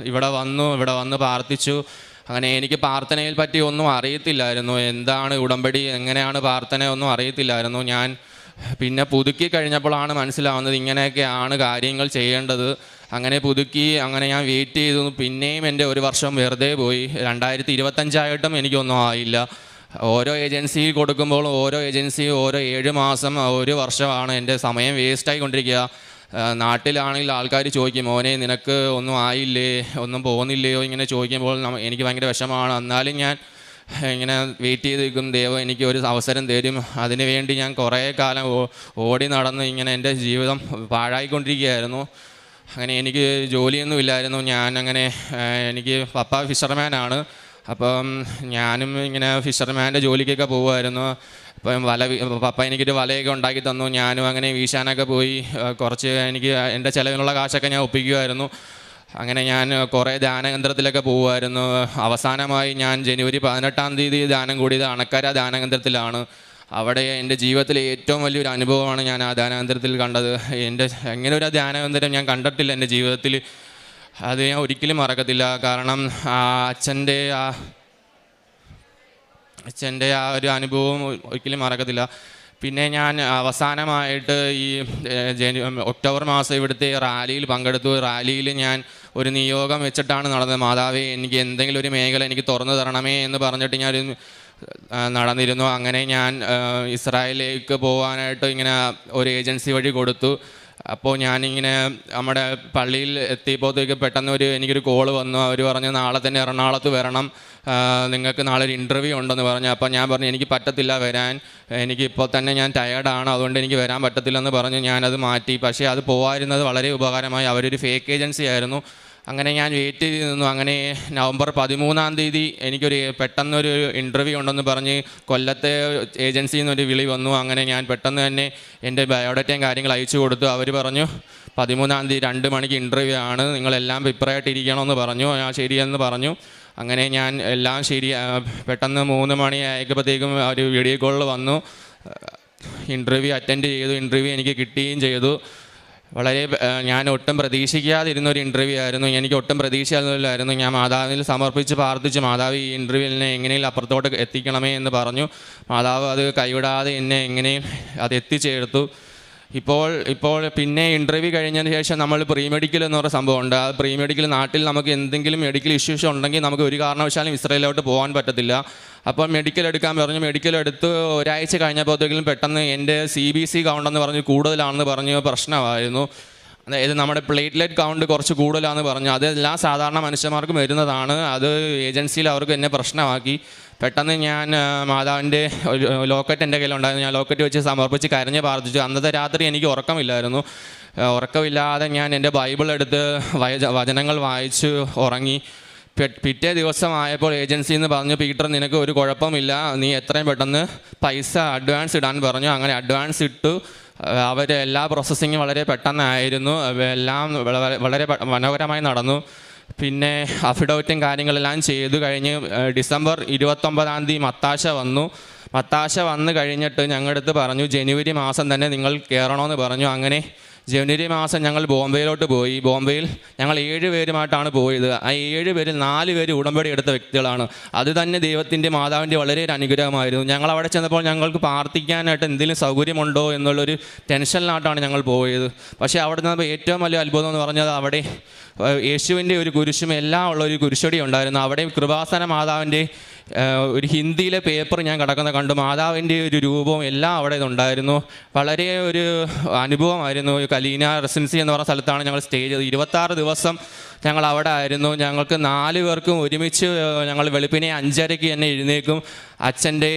ഇവിടെ വന്ന് പ്രാർത്ഥിച്ചു. അങ്ങനെ എനിക്ക് പ്രാർത്ഥനയിൽ പറ്റി ഒന്നും അറിയത്തില്ലായിരുന്നു. എന്താണ് ഉടമ്പടി, എങ്ങനെയാണ് പ്രാർത്ഥന ഒന്നും അറിയത്തില്ലായിരുന്നു. ഞാൻ പിന്നെ പുതുക്കി കഴിഞ്ഞപ്പോഴാണ് മനസ്സിലാവുന്നത് ഇങ്ങനെയൊക്കെയാണ് കാര്യങ്ങൾ ചെയ്യേണ്ടത്. അങ്ങനെ പുതുക്കി, അങ്ങനെ ഞാൻ വെയിറ്റ് ചെയ്തു. പിന്നെയും എൻ്റെ 1 വർഷം വെറുതെ പോയി. 2025 എനിക്കൊന്നും ആയില്ല. ഓരോ ഏജൻസിയിൽ കൊടുക്കുമ്പോൾ ഓരോ 7 മാസം 1 വർഷമാണ് എൻ്റെ സമയം വേസ്റ്റായിക്കൊണ്ടിരിക്കുക. നാട്ടിലാണെങ്കിൽ ആൾക്കാർ ചോദിക്കും, മോനെ നിനക്ക് ഒന്നും ആയില്ലേ, ഒന്നും പോകുന്നില്ലയോ, ഇങ്ങനെ ചോദിക്കുമ്പോൾ എനിക്ക് ഭയങ്കര വിഷമമാണ്. എന്നാലും ഞാൻ ഇങ്ങനെ വെയിറ്റ് ചെയ്ത് നിൽക്കും, ദൈവം എനിക്ക് ഒരു അവസരം തരും. അതിനു വേണ്ടി ഞാൻ കുറേ കാലം ഓടി നടന്ന് ഇങ്ങനെ എൻ്റെ ജീവിതം പാഴായിക്കൊണ്ടിരിക്കുകയായിരുന്നു. അങ്ങനെ എനിക്ക് ജോലിയൊന്നും ഇല്ലായിരുന്നു. എനിക്ക് പപ്പ ഫിഷർമാനാണ്. അപ്പം ഞാനും ഇങ്ങനെ ഫിഷർമാൻ്റെ ജോലിക്കൊക്കെ പോകുമായിരുന്നു. അപ്പം പപ്പ എനിക്കൊരു വലയൊക്കെ ഉണ്ടാക്കി തന്നു. ഞാനും അങ്ങനെ വീശാനൊക്കെ പോയി കുറച്ച് എൻ്റെ ചിലവിനുള്ള കാശൊക്കെ ഞാൻ ഒപ്പിക്കുമായിരുന്നു. അങ്ങനെ ഞാൻ കുറേ ധ്യാനകേന്ദ്രത്തിലൊക്കെ പോകുമായിരുന്നു. അവസാനമായി ഞാൻ ജനുവരി 18 ധ്യാനം കൂടിയത് അണക്കര ധ്യാനകേന്ദ്രത്തിലാണ്. അവിടെ എൻ്റെ ജീവിതത്തിലെ ഏറ്റവും വലിയൊരു അനുഭവമാണ് ഞാൻ ആ ധ്യാനകേന്ദ്രത്തിൽ കണ്ടത്. അങ്ങനെ ഒരു ധ്യാനകേന്ദ്രം ഞാൻ കണ്ടിട്ടില്ല എൻ്റെ ജീവിതത്തിൽ. അത് ഞാൻ ഒരിക്കലും മറക്കത്തില്ല. കാരണം അച്ഛൻ്റെ ആ ഒരു അനുഭവം ഒരിക്കലും മറക്കത്തില്ല. പിന്നെ ഞാൻ അവസാനമായിട്ട് ഈ ഒക്ടോബർ മാസം ഇവിടുത്തെ റാലിയിൽ പങ്കെടുത്തു. റാലിയിൽ ഞാൻ ഒരു നിയോഗം വെച്ചിട്ടാണ് നടന്നത്. മാതാവേ എനിക്ക് എന്തെങ്കിലും ഒരു മേഖല എനിക്ക് തുറന്നു തരണമേ എന്ന് പറഞ്ഞിട്ട് ഞാൻ നടന്നിരുന്നു. അങ്ങനെ ഞാൻ ഇസ്രായേലിലേക്ക് പോകാനായിട്ട് ഇങ്ങനെ ഒരു ഏജൻസി വഴി കൊടുത്തു. അപ്പോൾ ഞാനിങ്ങനെ നമ്മുടെ പള്ളിയിൽ എത്തിയപ്പോഴത്തേക്ക് പെട്ടെന്ന് എനിക്കൊരു കോള് വന്നു. അവർ പറഞ്ഞു നാളെ തന്നെ എറണാകുളത്ത് വരണം, നിങ്ങൾക്ക് നാളെ ഒരു ഇൻ്റർവ്യൂ ഉണ്ടെന്ന് പറഞ്ഞു. അപ്പോൾ ഞാൻ പറഞ്ഞു എനിക്ക് പറ്റത്തില്ല വരാൻ, എനിക്കിപ്പോൾ തന്നെ ഞാൻ ടയേർഡാണ്, അതുകൊണ്ട് എനിക്ക് വരാൻ പറ്റത്തില്ലെന്ന് പറഞ്ഞു. ഞാനത് മാറ്റി. പക്ഷേ അത് പോകാതിരുന്നത് വളരെ ഉപകാരമായി. അവരൊരു ഫേക്ക് ഏജൻസി ആയിരുന്നു. അങ്ങനെ ഞാൻ വെയിറ്റ് ചെയ്ത് നിന്നു. അങ്ങനെ നവംബർ 13 എനിക്കൊരു പെട്ടെന്നൊരു ഇൻ്റർവ്യൂ ഉണ്ടെന്ന് പറഞ്ഞ് കൊല്ലത്തെ ഏജൻസിയിൽ നിന്നൊരു വിളി വന്നു. അങ്ങനെ ഞാൻ പെട്ടെന്ന് തന്നെ എൻ്റെ ബയോഡാറ്റയും കാര്യങ്ങൾ അയച്ചു കൊടുത്തു. അവർ പറഞ്ഞു 13 2 മണിക്ക് ഇൻ്റർവ്യൂ ആണ്, നിങ്ങളെല്ലാം പ്രിപ്പയറായിട്ടിരിക്കണമെന്ന് പറഞ്ഞു. ഞാൻ ശരിയെന്ന് പറഞ്ഞു. അങ്ങനെ ഞാൻ എല്ലാം പെട്ടെന്ന് 3 മണി ആയപ്പോഴത്തേക്കും ഒരു വീഡിയോ കോളിൽ വന്നു. ഇൻ്റർവ്യൂ അറ്റൻഡ് ചെയ്തു. ഇൻ്റർവ്യൂ എനിക്ക് കിട്ടുകയും ചെയ്തു. ഞാൻ ഒട്ടും പ്രതീക്ഷിക്കാതിരുന്നൊരു ഇൻ്റർവ്യൂ ആയിരുന്നു. എനിക്ക് ഒട്ടും പ്രതീക്ഷയില്ലായിരുന്നു. ഞാൻ മാതാവിൽ സമർപ്പിച്ച് പ്രാർത്ഥിച്ചു, മാതാവ് ഈ ഇൻ്റർവ്യൂവിനെ എങ്ങനെയും അപ്പുറത്തോട്ട് എത്തിക്കണമേ എന്ന് പറഞ്ഞു. മാതാവ് അത് കൈവിടാതെ എന്നെ എങ്ങനെയും അത് എത്തിച്ചേർത്തു. ഇപ്പോൾ പിന്നെ ഇൻ്റർവ്യൂ കഴിഞ്ഞതിന് ശേഷം നമ്മൾ പ്രീ മെഡിക്കൽ എന്ന് പറയുന്ന സംഭവമുണ്ട്. ആ പ്രീ മെഡിക്കൽ നാട്ടിൽ നമുക്ക് എന്തെങ്കിലും മെഡിക്കൽ ഇഷ്യൂസ് ഉണ്ടെങ്കിൽ നമുക്ക് ഒരു കാരണവശാലും ഇസ്രായേലിലോട്ട് പോകാൻ പറ്റത്തില്ല. അപ്പോൾ മെഡിക്കൽ എടുക്കാൻ പറഞ്ഞു. മെഡിക്കൽ എടുത്ത് ഒരാഴ്ച കഴിഞ്ഞപ്പോഴത്തേക്കും പെട്ടെന്ന് എൻ്റെ CBC കൗണ്ട് എന്ന് പറഞ്ഞ് കൂടുതലാണെന്ന് പറഞ്ഞ് പ്രശ്നമായിരുന്നു. അതായത് നമ്മുടെ പ്ലേറ്റ്ലെറ്റ് കൗണ്ട് കുറച്ച് കൂടുതലാണെന്ന് പറഞ്ഞു. അതെല്ലാം സാധാരണ മനുഷ്യന്മാർക്കും വരുന്നതാണ്. അത് ഏജൻസിയിൽ അവർക്ക് എന്നെ പ്രശ്നമാക്കി. പെട്ടെന്ന് ഞാൻ മാതാവിൻ്റെ ലോക്കറ്റ് എൻ്റെ കയ്യിലുണ്ടായിരുന്നു. ഞാൻ ലോക്കറ്റ് വെച്ച് സമർപ്പിച്ച് കരഞ്ഞ് പ്രാർത്ഥിച്ചു. അന്നത്തെ രാത്രി എനിക്ക് ഉറക്കമില്ലായിരുന്നു. ഉറക്കമില്ലാതെ ഞാൻ എൻ്റെ ബൈബിൾ എടുത്ത് വചനങ്ങൾ വായിച്ച് ഉറങ്ങി. പിറ്റേ ദിവസമായപ്പോൾ ഏജൻസിയിൽ നിന്ന് പറഞ്ഞു, പീറ്റർ നിനക്ക് ഒരു കുഴപ്പമില്ല, നീ എത്രയും പെട്ടെന്ന് പൈസ അഡ്വാൻസ് ഇടാൻ പറഞ്ഞു. അങ്ങനെ അഡ്വാൻസ് ഇട്ടു. അവർ എല്ലാ പ്രോസസ്സിങ്ങും വളരെ പെട്ടെന്നായിരുന്നു. എല്ലാം വളരെ മനോഹരമായി നടന്നു. പിന്നെ അഫിഡവിറ്റും കാര്യങ്ങളെല്ലാം ചെയ്തു കഴിഞ്ഞ് ഡിസംബർ 29 മത്താശ വന്നു. മത്താശ വന്നു കഴിഞ്ഞിട്ട് ഞങ്ങളുടെ അടുത്ത് പറഞ്ഞു ജനുവരി മാസം തന്നെ നിങ്ങൾ കയറണമെന്ന് പറഞ്ഞു. അങ്ങനെ ജനുവരി മാസം ഞങ്ങൾ ബോംബെയിലോട്ട് പോയി. ബോംബെയിൽ ഞങ്ങൾ 7 പേരുമായിട്ടാണ് പോയത്. ആ 7 പേരിൽ 4 പേര് ഉടമ്പടി എടുത്ത വ്യക്തികളാണ്. അത് തന്നെ ദൈവത്തിൻ്റെ മാതാവിൻ്റെ വളരെ ഒരു അനുഗ്രഹമായിരുന്നു. ഞങ്ങൾ അവിടെ ചെന്നപ്പോൾ ഞങ്ങൾക്ക് പ്രാർത്ഥിക്കാനായിട്ട് എന്തെങ്കിലും സൗകര്യമുണ്ടോ എന്നുള്ളൊരു ടെൻഷനിലായിട്ടാണ് ഞങ്ങൾ പോയത്. പക്ഷേ അവിടെ നിന്ന് ഏറ്റവും വലിയ അത്ഭുതം എന്ന് പറഞ്ഞത് അവിടെ യേശുവിൻ്റെ ഒരു കുരിശും എല്ലാം ഉള്ള ഒരു കുരിശടി ഉണ്ടായിരുന്നു. അവിടെ കൃപാസന മാതാവിൻ്റെ ഒരു ഹിന്ദിയിലെ പേപ്പർ ഞാൻ കിടക്കുന്ന കണ്ടു. മാതാവിൻ്റെ ഒരു രൂപവും എല്ലാം അവിടെ ഉണ്ടായിരുന്നു. വളരെ ഒരു അനുഭവമായിരുന്നു. കലീന റെസിഡൻസി എന്ന് പറഞ്ഞ സ്ഥലത്താണ് ഞങ്ങൾ സ്റ്റേ ചെയ്തത്. 26 ദിവസം ഞങ്ങൾ അവിടെ ആയിരുന്നു. ഞങ്ങൾക്ക് 4 പേർക്കും ഒരുമിച്ച് ഞങ്ങൾ വെളുപ്പിനെ 5:30 തന്നെ എഴുന്നേക്കും. അച്ഛൻ്റെ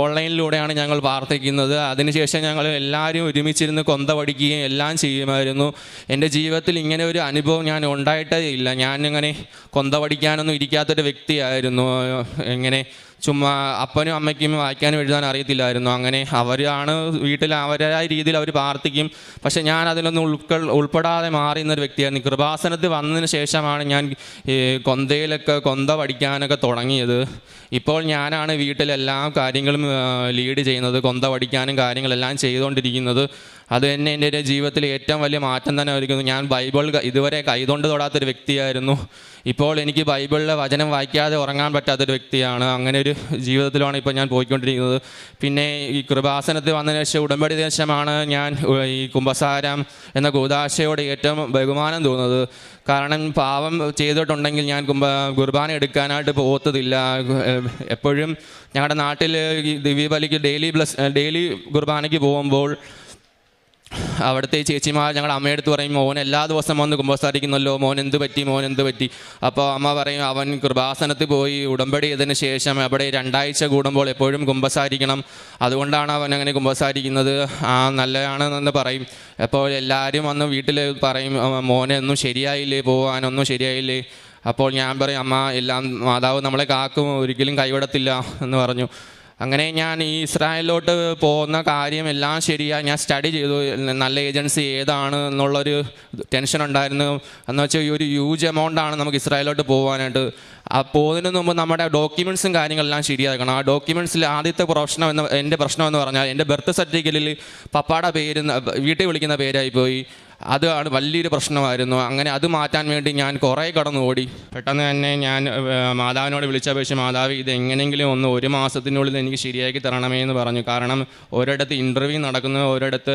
ഓൺലൈനിലൂടെയാണ് ഞങ്ങൾ പ്രാർത്ഥിക്കുന്നത്. അതിനുശേഷം ഞങ്ങൾ എല്ലാവരും ഒരുമിച്ചിരുന്ന് കൊന്ത പഠിക്കുകയും എല്ലാം ചെയ്യുമായിരുന്നു. എൻ്റെ ജീവിതത്തിൽ ഇങ്ങനെ ഒരു അനുഭവം ഞാൻ ഉണ്ടായിട്ടേ ഇല്ല. ഞാനിങ്ങനെ കൊന്ത പഠിക്കാനൊന്നും ഇരിക്കാത്തൊരു വ്യക്തിയായിരുന്നു. ഇങ്ങനെ ചുമ്മാ അപ്പനും അമ്മയ്ക്കും വായിക്കാനും എഴുതാൻ അറിയത്തില്ലായിരുന്നു. അങ്ങനെ അവരാണ് വീട്ടിൽ അവരായ രീതിയിൽ അവർ പ്രാർത്ഥിക്കും. പക്ഷേ ഞാൻ അതിലൊന്നും ഉൾപ്പെടാതെ മാറിയുന്നൊരു വ്യക്തിയായിരുന്നു. കൃപാസനത്തിൽ വന്നതിന് ശേഷമാണ് ഞാൻ കൊന്ത പഠിക്കാനൊക്കെ തുടങ്ങിയത്. ഇപ്പോൾ ഞാനാണ് വീട്ടിലെല്ലാ കാര്യങ്ങളും ലീഡ് ചെയ്യുന്നത്, കൊന്ത പഠിക്കാനും കാര്യങ്ങളെല്ലാം ചെയ്തുകൊണ്ടിരിക്കുന്നത്. അത് തന്നെ എൻ്റെ ജീവിതത്തിൽ ഏറ്റവും വലിയ മാറ്റം തന്നെ ആയിരിക്കുന്നു. ഞാൻ ബൈബിൾ ഇതുവരെ കൈകൊണ്ട് തൊടാത്തൊരു വ്യക്തിയായിരുന്നു. ഇപ്പോൾ എനിക്ക് ബൈബിളിലെ വചനം വായിക്കാതെ ഉറങ്ങാൻ പറ്റാത്തൊരു വ്യക്തിയാണ്. അങ്ങനെ ഒരു ജീവിതത്തിലാണ് ഇപ്പോൾ ഞാൻ പോയിക്കൊണ്ടിരിക്കുന്നത്. പിന്നെ ഈ കൃപാസനത്തിൽ വന്നതിന് ശേഷം ഉടമ്പടി ദേശമാണ് ഞാൻ ഈ കുമ്പസാരം എന്ന കൂദാശയോട് ഏറ്റവും ബഹുമാനം തോന്നുന്നത്. കാരണം പാപം ചെയ്തിട്ടുണ്ടെങ്കിൽ ഞാൻ കുർബാന എടുക്കാനായിട്ട് പോകത്തില്ല. എപ്പോഴും ഞങ്ങളുടെ നാട്ടിൽ ദിവ്യബലിക്ക് ഡെയിലി കുർബാനയ്ക്ക് പോകുമ്പോൾ അവിടുത്തെ ചേച്ചിമാർ ഞങ്ങളുടെ അമ്മയെടുത്ത് പറയും, മോൻ എല്ലാ ദിവസം വന്ന് കുമ്പസാരിക്കുന്നല്ലോ, മോൻ എന്ത് പറ്റി. അപ്പോൾ അമ്മ പറയും, അവൻ കൃപാസനത്തിൽ പോയി ഉടമ്പടി ചെയ്തതിന് ശേഷം അവിടെ 2 ആഴ്ച കൂടുമ്പോൾ എപ്പോഴും കുമ്പസാരിക്കണം, അതുകൊണ്ടാണ് അവൻ അങ്ങനെ കുമ്പസാരിക്കുന്നത്, നല്ലതാണെന്ന് പറയും. അപ്പോൾ എല്ലാവരും വന്ന് വീട്ടിൽ പറയും, മോനെ ഒന്നും ശരിയായില്ലേ, പോകാനൊന്നും ശരിയായില്ലേ. അപ്പോൾ ഞാൻ പറയും, അമ്മ എല്ലാം മാതാവ് നമ്മളെ കാക്കും, ഒരിക്കലും കൈവിടത്തില്ല എന്ന് പറഞ്ഞു. അങ്ങനെ ഞാൻ ഈ ഇസ്രായേലിലോട്ട് പോകുന്ന കാര്യം എല്ലാം ശരിയാണ്. ഞാൻ സ്റ്റഡി ചെയ്തു, നല്ല ഏജൻസി ഏതാണ് എന്നുള്ളൊരു ടെൻഷൻ ഉണ്ടായിരുന്നു. എന്ന് വെച്ചാൽ ഈ ഒരു ഹ്യൂജ് എമൗണ്ടാണ് നമുക്ക് ഇസ്രായേലിലോട്ട് പോകാനായിട്ട്. പോകുന്നതിന് മുമ്പ് നമ്മുടെ ഡോക്യുമെൻറ്റ്സും കാര്യങ്ങളെല്ലാം ശരിയാക്കണം. ആ ഡോക്യുമെൻറ്റ്സിൽ ആദ്യത്തെ എൻ്റെ പ്രശ്നം എന്ന് പറഞ്ഞാൽ എൻ്റെ ബർത്ത് സർട്ടിഫിക്കറ്റിൽ പപ്പായുടെ പേര് വീട്ടിൽ വിളിക്കുന്ന പേരായിപ്പോയി. അതാണ് വലിയൊരു പ്രശ്നമായിരുന്നു. അങ്ങനെ അത് മാറ്റാൻ വേണ്ടി ഞാൻ കുറേ കടന്നു ഓടി. പെട്ടെന്ന് തന്നെ ഞാൻ മാതാവിനോട് വിളിച്ചപേക്ഷിച്ച്, മാതാവ് ഇത് എങ്ങനെയെങ്കിലും 1 മാസത്തിനുള്ളിൽ എനിക്ക് ശരിയാക്കി തരണമേ എന്ന് പറഞ്ഞു. കാരണം ഒരിടത്ത് ഇൻ്റർവ്യൂ നടക്കുന്നു, ഒരിടത്ത്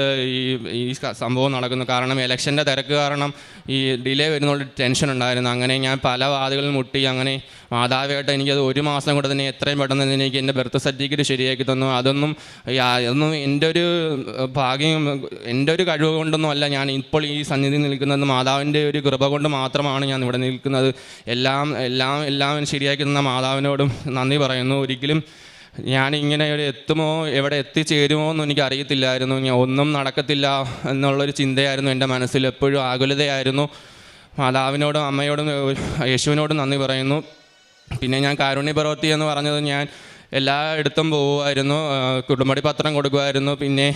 ഈ സംഭവം നടക്കുന്നു. കാരണം ഇലക്ഷൻ്റെ തിരക്ക് കാരണം ഈ ഡിലേ വരുന്നുള്ള ടെൻഷൻ ഉണ്ടായിരുന്നു. അങ്ങനെ ഞാൻ പല വാതികളിൽ മുട്ടി. അങ്ങനെ മാതാവായിട്ട് എനിക്കത് 1 മാസം കൊണ്ട് തന്നെ എത്രയും പെട്ടെന്ന് തന്നെ എനിക്ക് എൻ്റെ ബർത്ത് സർട്ടിഫിക്കറ്റ് ശരിയാക്കി തന്നു. അതൊന്നും എൻ്റെ ഒരു ഭാഗ്യം, എൻ്റെ ഒരു കഴിവ് കൊണ്ടൊന്നും അല്ല ഞാൻ ഇപ്പോൾ ഈ സന്നിധി നിൽക്കുന്നത്. മാതാവിൻ്റെ ഒരു കൃപ കൊണ്ട് മാത്രമാണ് ഞാൻ ഇവിടെ നിൽക്കുന്നത്. എല്ലാം ശരിയാക്കി തന്ന മാതാവിനോടും നന്ദി പറയുന്നു. ഒരിക്കലും ഞാനിങ്ങനെ എവിടെ എത്തിച്ചേരുമോ എന്നും എനിക്ക് അറിയത്തില്ലായിരുന്നു. ഒന്നും നടക്കത്തില്ല എന്നുള്ളൊരു ചിന്തയായിരുന്നു എൻ്റെ മനസ്സിൽ. എപ്പോഴും ആകുലതയായിരുന്നു. മാതാവിനോടും അമ്മയോടും യേശുവിനോടും നന്ദി പറയുന്നു. പിന്നെ ഞാൻ കാരുണ്യ പ്രവൃത്തി എന്ന് പറഞ്ഞത്, ഞാൻ എല്ലായിടത്തും പോകുമായിരുന്നു, കുടുംബടി പത്രം കൊടുക്കുമായിരുന്നു, പിന്നെ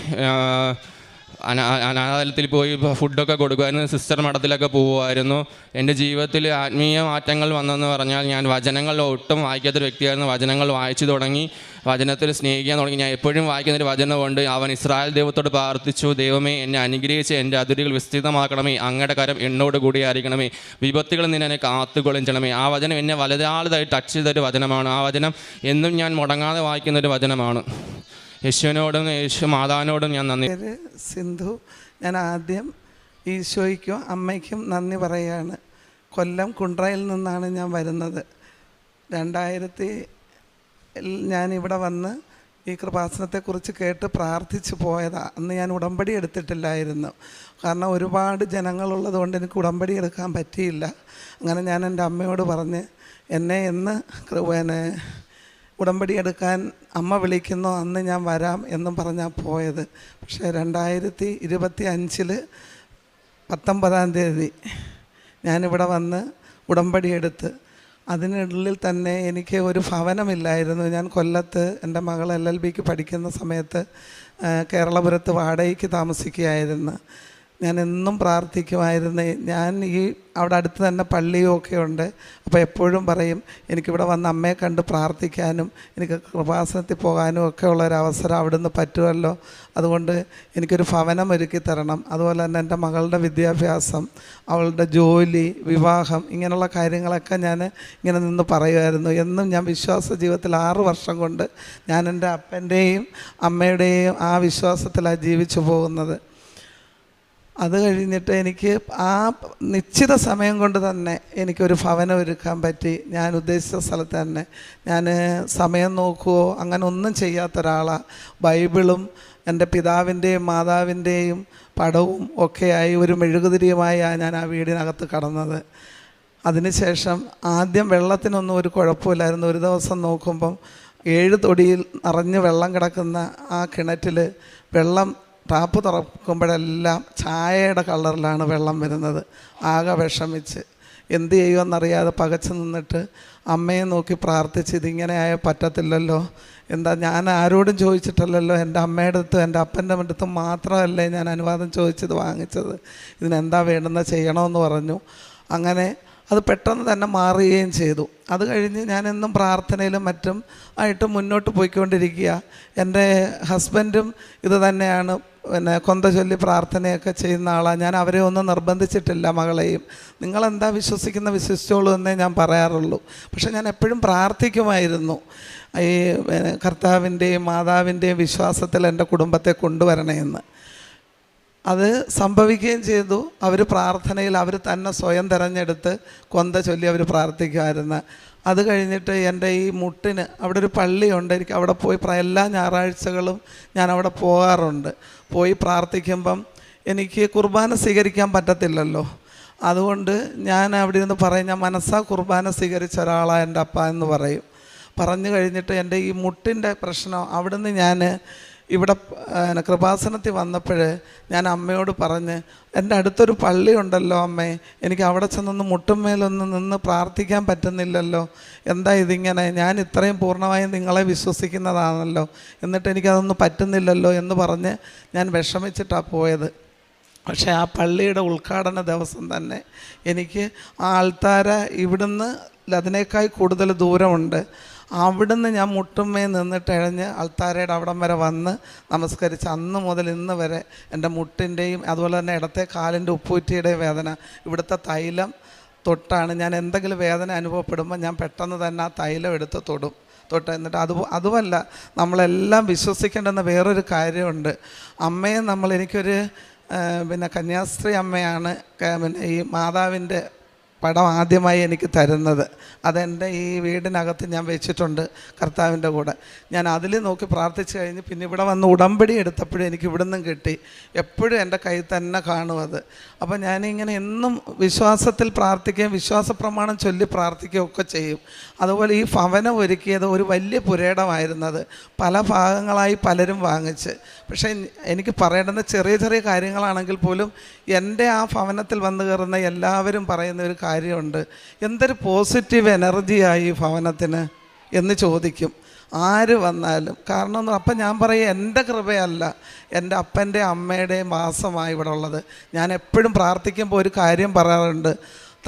അനാഥാലയത്തിൽ പോയി ഫുഡൊക്കെ കൊടുക്കുമായിരുന്നു, സിസ്റ്റർ മഠത്തിലൊക്കെ പോകുമായിരുന്നു. എൻ്റെ ജീവിതത്തിൽ ആത്മീയ മാറ്റങ്ങൾ വന്നെന്ന് പറഞ്ഞാൽ, ഞാൻ വചനങ്ങൾ ഒട്ടും വായിക്കാത്തൊരു വ്യക്തിയായിരുന്നു. വചനങ്ങൾ വായിച്ചു തുടങ്ങി, വചനത്തിൽ സ്നേഹിക്കാൻ തുടങ്ങി. ഞാൻ എപ്പോഴും വായിക്കുന്നൊരു വചനമുണ്ട്, അവൻ ഇസ്രായേൽ ദൈവത്തോട് പ്രാർത്ഥിച്ചു, ദൈവമേ എന്നെ അനുഗ്രഹിച്ച് എൻ്റെ അതിരുകൾ വിസ്തൃതമാക്കണമേ, അങ്ങയുടെ കരം എന്നോട് കൂടി ആയിരിക്കണമേ, വിപത്തുകളിൽ നിന്ന് എന്നെ കാത്തുകൊള്ളിച്ചണമേ. ആ വചനം എന്നെ വലുതാളതായി ടച്ച് ചെയ്തൊരു വചനമാണ്. ആ വചനം എന്നും ഞാൻ മുടങ്ങാതെ വായിക്കുന്നൊരു വചനമാണ്. യേശുവിനോടും മാതാവിനോടും ഞാൻ നന്ദി. സിന്ധു. ഞാൻ ആദ്യം ഈശോയ്ക്കും അമ്മയ്ക്കും നന്ദി പറയുകയാണ്. കൊല്ലം കുണ്ട്രയിൽ നിന്നാണ് ഞാൻ വരുന്നത്. 2000 ഞാനിവിടെ വന്ന് ഈ കൃപാസനത്തെക്കുറിച്ച് കേട്ട് പ്രാർത്ഥിച്ച് പോയതാണ്. അന്ന് ഞാൻ ഉടമ്പടി എടുത്തിട്ടില്ലായിരുന്നു. കാരണം ഒരുപാട് ജനങ്ങളുള്ളത് കൊണ്ട് എനിക്ക് ഉടമ്പടി എടുക്കാൻ പറ്റിയില്ല. അങ്ങനെ ഞാൻ എൻ്റെ അമ്മയോട് പറഞ്ഞ് എന്നെ എന്ന് ഉടമ്പടി എടുക്കാൻ അമ്മ വിളിക്കുന്നോ അന്ന് ഞാൻ വരാം എന്നും പറഞ്ഞാൽ പോയത്. പക്ഷേ 2025 19-ാം തീയതി ഞാനിവിടെ വന്ന് ഉടമ്പടി എടുത്ത് അതിനുള്ളിൽ തന്നെ എനിക്ക് ഒരു ഭവനമില്ലായിരുന്നു. ഞാൻ കൊല്ലത്ത് എൻ്റെ മകൾ LLBക്ക് പഠിക്കുന്ന സമയത്ത് കേരളപുരത്ത് വാടകയ്ക്ക് താമസിക്കുകയായിരുന്നു. ഞാൻ എന്നും പ്രാർത്ഥിക്കുമായിരുന്നു. ഞാൻ അവിടെ അടുത്ത് തന്നെ പള്ളിയും ഒക്കെ ഉണ്ട്. അപ്പോൾ എപ്പോഴും പറയും എനിക്കിവിടെ വന്ന് അമ്മയെ കണ്ട് പ്രാർത്ഥിക്കാനും എനിക്ക് കൃപാസനത്തിൽ പോകാനും ഒക്കെ ഉള്ളൊരവസരം അവിടുന്ന് പറ്റുമല്ലോ. അതുകൊണ്ട് എനിക്കൊരു ഭവനം ഒരുക്കി തരണം. അതുപോലെ തന്നെ എൻ്റെ മകളുടെ വിദ്യാഭ്യാസം, അവളുടെ ജോലി, വിവാഹം, ഇങ്ങനെയുള്ള കാര്യങ്ങളൊക്കെ ഞാൻ ഇങ്ങനെ നിന്ന് പറയുമായിരുന്നു. എന്നും ഞാൻ വിശ്വാസ ജീവിതത്തിൽ 6 വർഷം കൊണ്ട് ഞാൻ എൻ്റെ അപ്പൻ്റെയും അമ്മയുടെയും ആ വിശ്വാസത്തിലാണ് ജീവിച്ചു പോകുന്നത്. അത് കഴിഞ്ഞിട്ട് എനിക്ക് ആ നിശ്ചിത സമയം കൊണ്ട് തന്നെ എനിക്കൊരു ഭവനം ഒരുക്കാൻ പറ്റി. ഞാൻ ഉദ്ദേശിച്ച സ്ഥലത്ത് തന്നെ. ഞാൻ സമയം നോക്കുകയോ അങ്ങനെ ഒന്നും ചെയ്യാത്ത ഒരാളാണ്. ബൈബിളും എൻ്റെ പിതാവിൻ്റെയും മാതാവിൻ്റെയും പടവും ഒക്കെയായി ഒരു മെഴുകുതിരിയുമായാണ് ഞാൻ ആ വീടിനകത്ത് കടന്നത്. അതിനുശേഷം ആദ്യം വെള്ളത്തിനൊന്നും ഒരു കുഴപ്പമില്ലായിരുന്നു. ഒരു ദിവസം നോക്കുമ്പം 7 തൊടിയിൽ നിറഞ്ഞ് വെള്ളം കിടക്കുന്ന ആ കിണറ്റിൽ വെള്ളം ടാപ്പ് തുറക്കുമ്പോഴെല്ലാം ചായയുടെ കളറിലാണ് വെള്ളം വരുന്നത്. ആകെ വിഷമിച്ച് എന്ത് ചെയ്യുമെന്നറിയാതെ പകച്ചു നിന്നിട്ട് അമ്മയെ നോക്കി പ്രാർത്ഥിച്ച് ഇതിങ്ങനെ ആയ പറ്റത്തില്ലല്ലോ. എന്താ ഞാൻ ആരോടും ചോദിച്ചിട്ടല്ലല്ലോ, എൻ്റെ അമ്മയുടെ അടുത്തും എൻ്റെ അപ്പൻ്റെ അടുത്തും മാത്രമല്ലേ ഞാൻ അനുവാദം ചോദിച്ചത് വാങ്ങിച്ചത്. ഇതിനെന്താ വേണ്ടുന്നത് ചെയ്യണമെന്ന് പറഞ്ഞു. അങ്ങനെ അത് പെട്ടെന്ന് തന്നെ മാറുകയും ചെയ്തു. അത് കഴിഞ്ഞ് ഞാനെന്നും പ്രാർത്ഥനയിലും മറ്റും ആയിട്ട് മുന്നോട്ട് പോയിക്കൊണ്ടിരിക്കുക. എൻ്റെ ഹസ്ബൻഡും ഇത് തന്നെയാണ്, കൊന്ത ചൊല്ലി പ്രാർത്ഥനയൊക്കെ ചെയ്യുന്ന ആളാണ്. ഞാൻ അവരെ ഒന്നും നിർബന്ധിച്ചിട്ടില്ല. മകളെയും നിങ്ങളെന്താ വിശ്വസിച്ചോളൂ എന്നേ ഞാൻ പറയാറുള്ളൂ. പക്ഷെ ഞാൻ എപ്പോഴും പ്രാർത്ഥിക്കുമായിരുന്നു, ഈ കർത്താവിൻ്റെയും മാതാവിൻ്റെയും വിശ്വാസത്തിൽ എൻ്റെ കുടുംബത്തെ കൊണ്ടുവരണമെന്ന്. അത് സംഭവിക്കുകയും ചെയ്തു. അവർ പ്രാർത്ഥനയിൽ അവർ തന്നെ സ്വയം തിരഞ്ഞെടുത്ത് കൊന്ത ചൊല്ലി അവർ പ്രാർത്ഥിക്കുമായിരുന്നു. അത് കഴിഞ്ഞിട്ട് എൻ്റെ ഈ മുട്ടിന് അവിടെ ഒരു പള്ളിയുണ്ട്. എനിക്ക് അവിടെ പോയി എല്ലാ ഞായറാഴ്ചകളും ഞാൻ അവിടെ പോകാറുണ്ട്. പോയി പ്രാർത്ഥിക്കുമ്പം എനിക്ക് കുർബാന സ്വീകരിക്കാൻ പറ്റത്തില്ലല്ലോ. അതുകൊണ്ട് ഞാൻ അവിടെ നിന്ന് പറയും, ഞാൻ മനസ്സാ കുർബാന സ്വീകരിച്ച ഒരാളാണ് എൻ്റെ അപ്പ എന്ന് പറയും. പറഞ്ഞു കഴിഞ്ഞിട്ട് എൻ്റെ ഈ മുട്ടിൻ്റെ പ്രശ്നം അവിടുന്ന് ഞാൻ ഇവിടെ കൃപാസനത്തിൽ വന്നപ്പോൾ ഞാൻ അമ്മയോട് പറഞ്ഞ്, എൻ്റെ അടുത്തൊരു പള്ളി ഉണ്ടല്ലോ അമ്മേ, എനിക്ക് അവിടെ ചെന്നൊന്ന് മുട്ടുമേലൊന്ന് നിന്ന് പ്രാർത്ഥിക്കാൻ പറ്റുന്നില്ലല്ലോ. എന്താ ഇതിങ്ങനെ? ഞാൻ ഇത്രയും പൂർണ്ണമായും നിങ്ങളെ വിശ്വസിക്കുന്നതാണല്ലോ, എന്നിട്ട് എനിക്കതൊന്നും പറ്റുന്നില്ലല്ലോ എന്ന് പറഞ്ഞ് ഞാൻ വിഷമിച്ചിട്ടാണ് പോയത്. പക്ഷേ ആ പള്ളിയുടെ ഉദ്ഘാടന ദിവസം തന്നെ എനിക്ക് ആ ആൾത്താര ഇവിടുന്ന് അതിനേക്കാൾ കൂടുതൽ ദൂരമുണ്ട്. അവിടുന്ന് ഞാൻ മുട്ടുമ്മേ നിന്നിട്ട് എഴഞ്ഞ് അൾത്താരയുടെ അവിടം വരെ വന്ന് നമസ്കരിച്ച് അന്ന് മുതൽ ഇന്ന് വരെ എൻ്റെ മുട്ടിൻ്റെയും അതുപോലെ തന്നെ ഇടത്തെ കാലിൻ്റെ ഉപ്പൂറ്റിയുടെയും വേദന ഇവിടുത്തെ തൈലം തൊട്ടാണ്. ഞാൻ എന്തെങ്കിലും വേദന അനുഭവപ്പെടുമ്പോൾ ഞാൻ പെട്ടെന്ന് തന്നെ ആ തൈലം എടുത്ത് തൊട്ട് എന്നിട്ട് അതുമല്ല, നമ്മളെല്ലാം വിശ്വസിക്കേണ്ടുന്ന വേറൊരു കാര്യമുണ്ട്. അമ്മയെ എനിക്കൊരു കന്യാസ്ത്രീ അമ്മയാണ് ഈ മാതാവിൻ്റെ പടം ആദ്യമായി എനിക്ക് തരുന്നത്. അതെൻ്റെ ഈ വീടിനകത്ത് ഞാൻ വെച്ചിട്ടുണ്ട് കർത്താവിൻ്റെ കൂടെ. ഞാൻ അതിൽ നോക്കി പ്രാർത്ഥിച്ച് കഴിഞ്ഞ് പിന്നെ ഇവിടെ വന്ന് ഉടമ്പടി എടുത്തപ്പോഴും എനിക്ക് ഇവിടെ നിന്നും കിട്ടി. എപ്പോഴും എൻ്റെ കയ്യിൽ തന്നെ കാണും അത്. അപ്പോൾ ഞാനിങ്ങനെ എന്നും വിശ്വാസത്തിൽ പ്രാർത്ഥിക്കുകയും വിശ്വാസ പ്രമാണം ചൊല്ലി പ്രാർത്ഥിക്കുകയും ഒക്കെ ചെയ്യും. അതുപോലെ ഈ ഭവനം ഒരുക്കിയത് ഒരു വലിയ പുരേടമായിരുന്നത് പല ഭാഗങ്ങളായി പലരും വാങ്ങിച്ച്. പക്ഷേ എനിക്ക് പറയേണ്ടുന്ന ചെറിയ ചെറിയ കാര്യങ്ങളാണെങ്കിൽ പോലും എൻ്റെ ആ ഭവനത്തിൽ വന്നു കയറുന്ന എല്ലാവരും പറയുന്ന ഒരു കാര്യമുണ്ട്, എന്തൊരു പോസിറ്റീവ് എനർജിയായി ഈ ഭവനത്തിന് എന്ന് ചോദിക്കും ആര് വന്നാലും. കാരണം അപ്പം ഞാൻ പറയും, എൻ്റെ കൃപയല്ല, എൻ്റെ അപ്പൻ്റെ അമ്മയുടെയും വാസമായി ഇവിടെ ഉള്ളത്. ഞാൻ എപ്പോഴും പ്രാർത്ഥിക്കുമ്പോൾ ഒരു കാര്യം പറയാറുണ്ട്,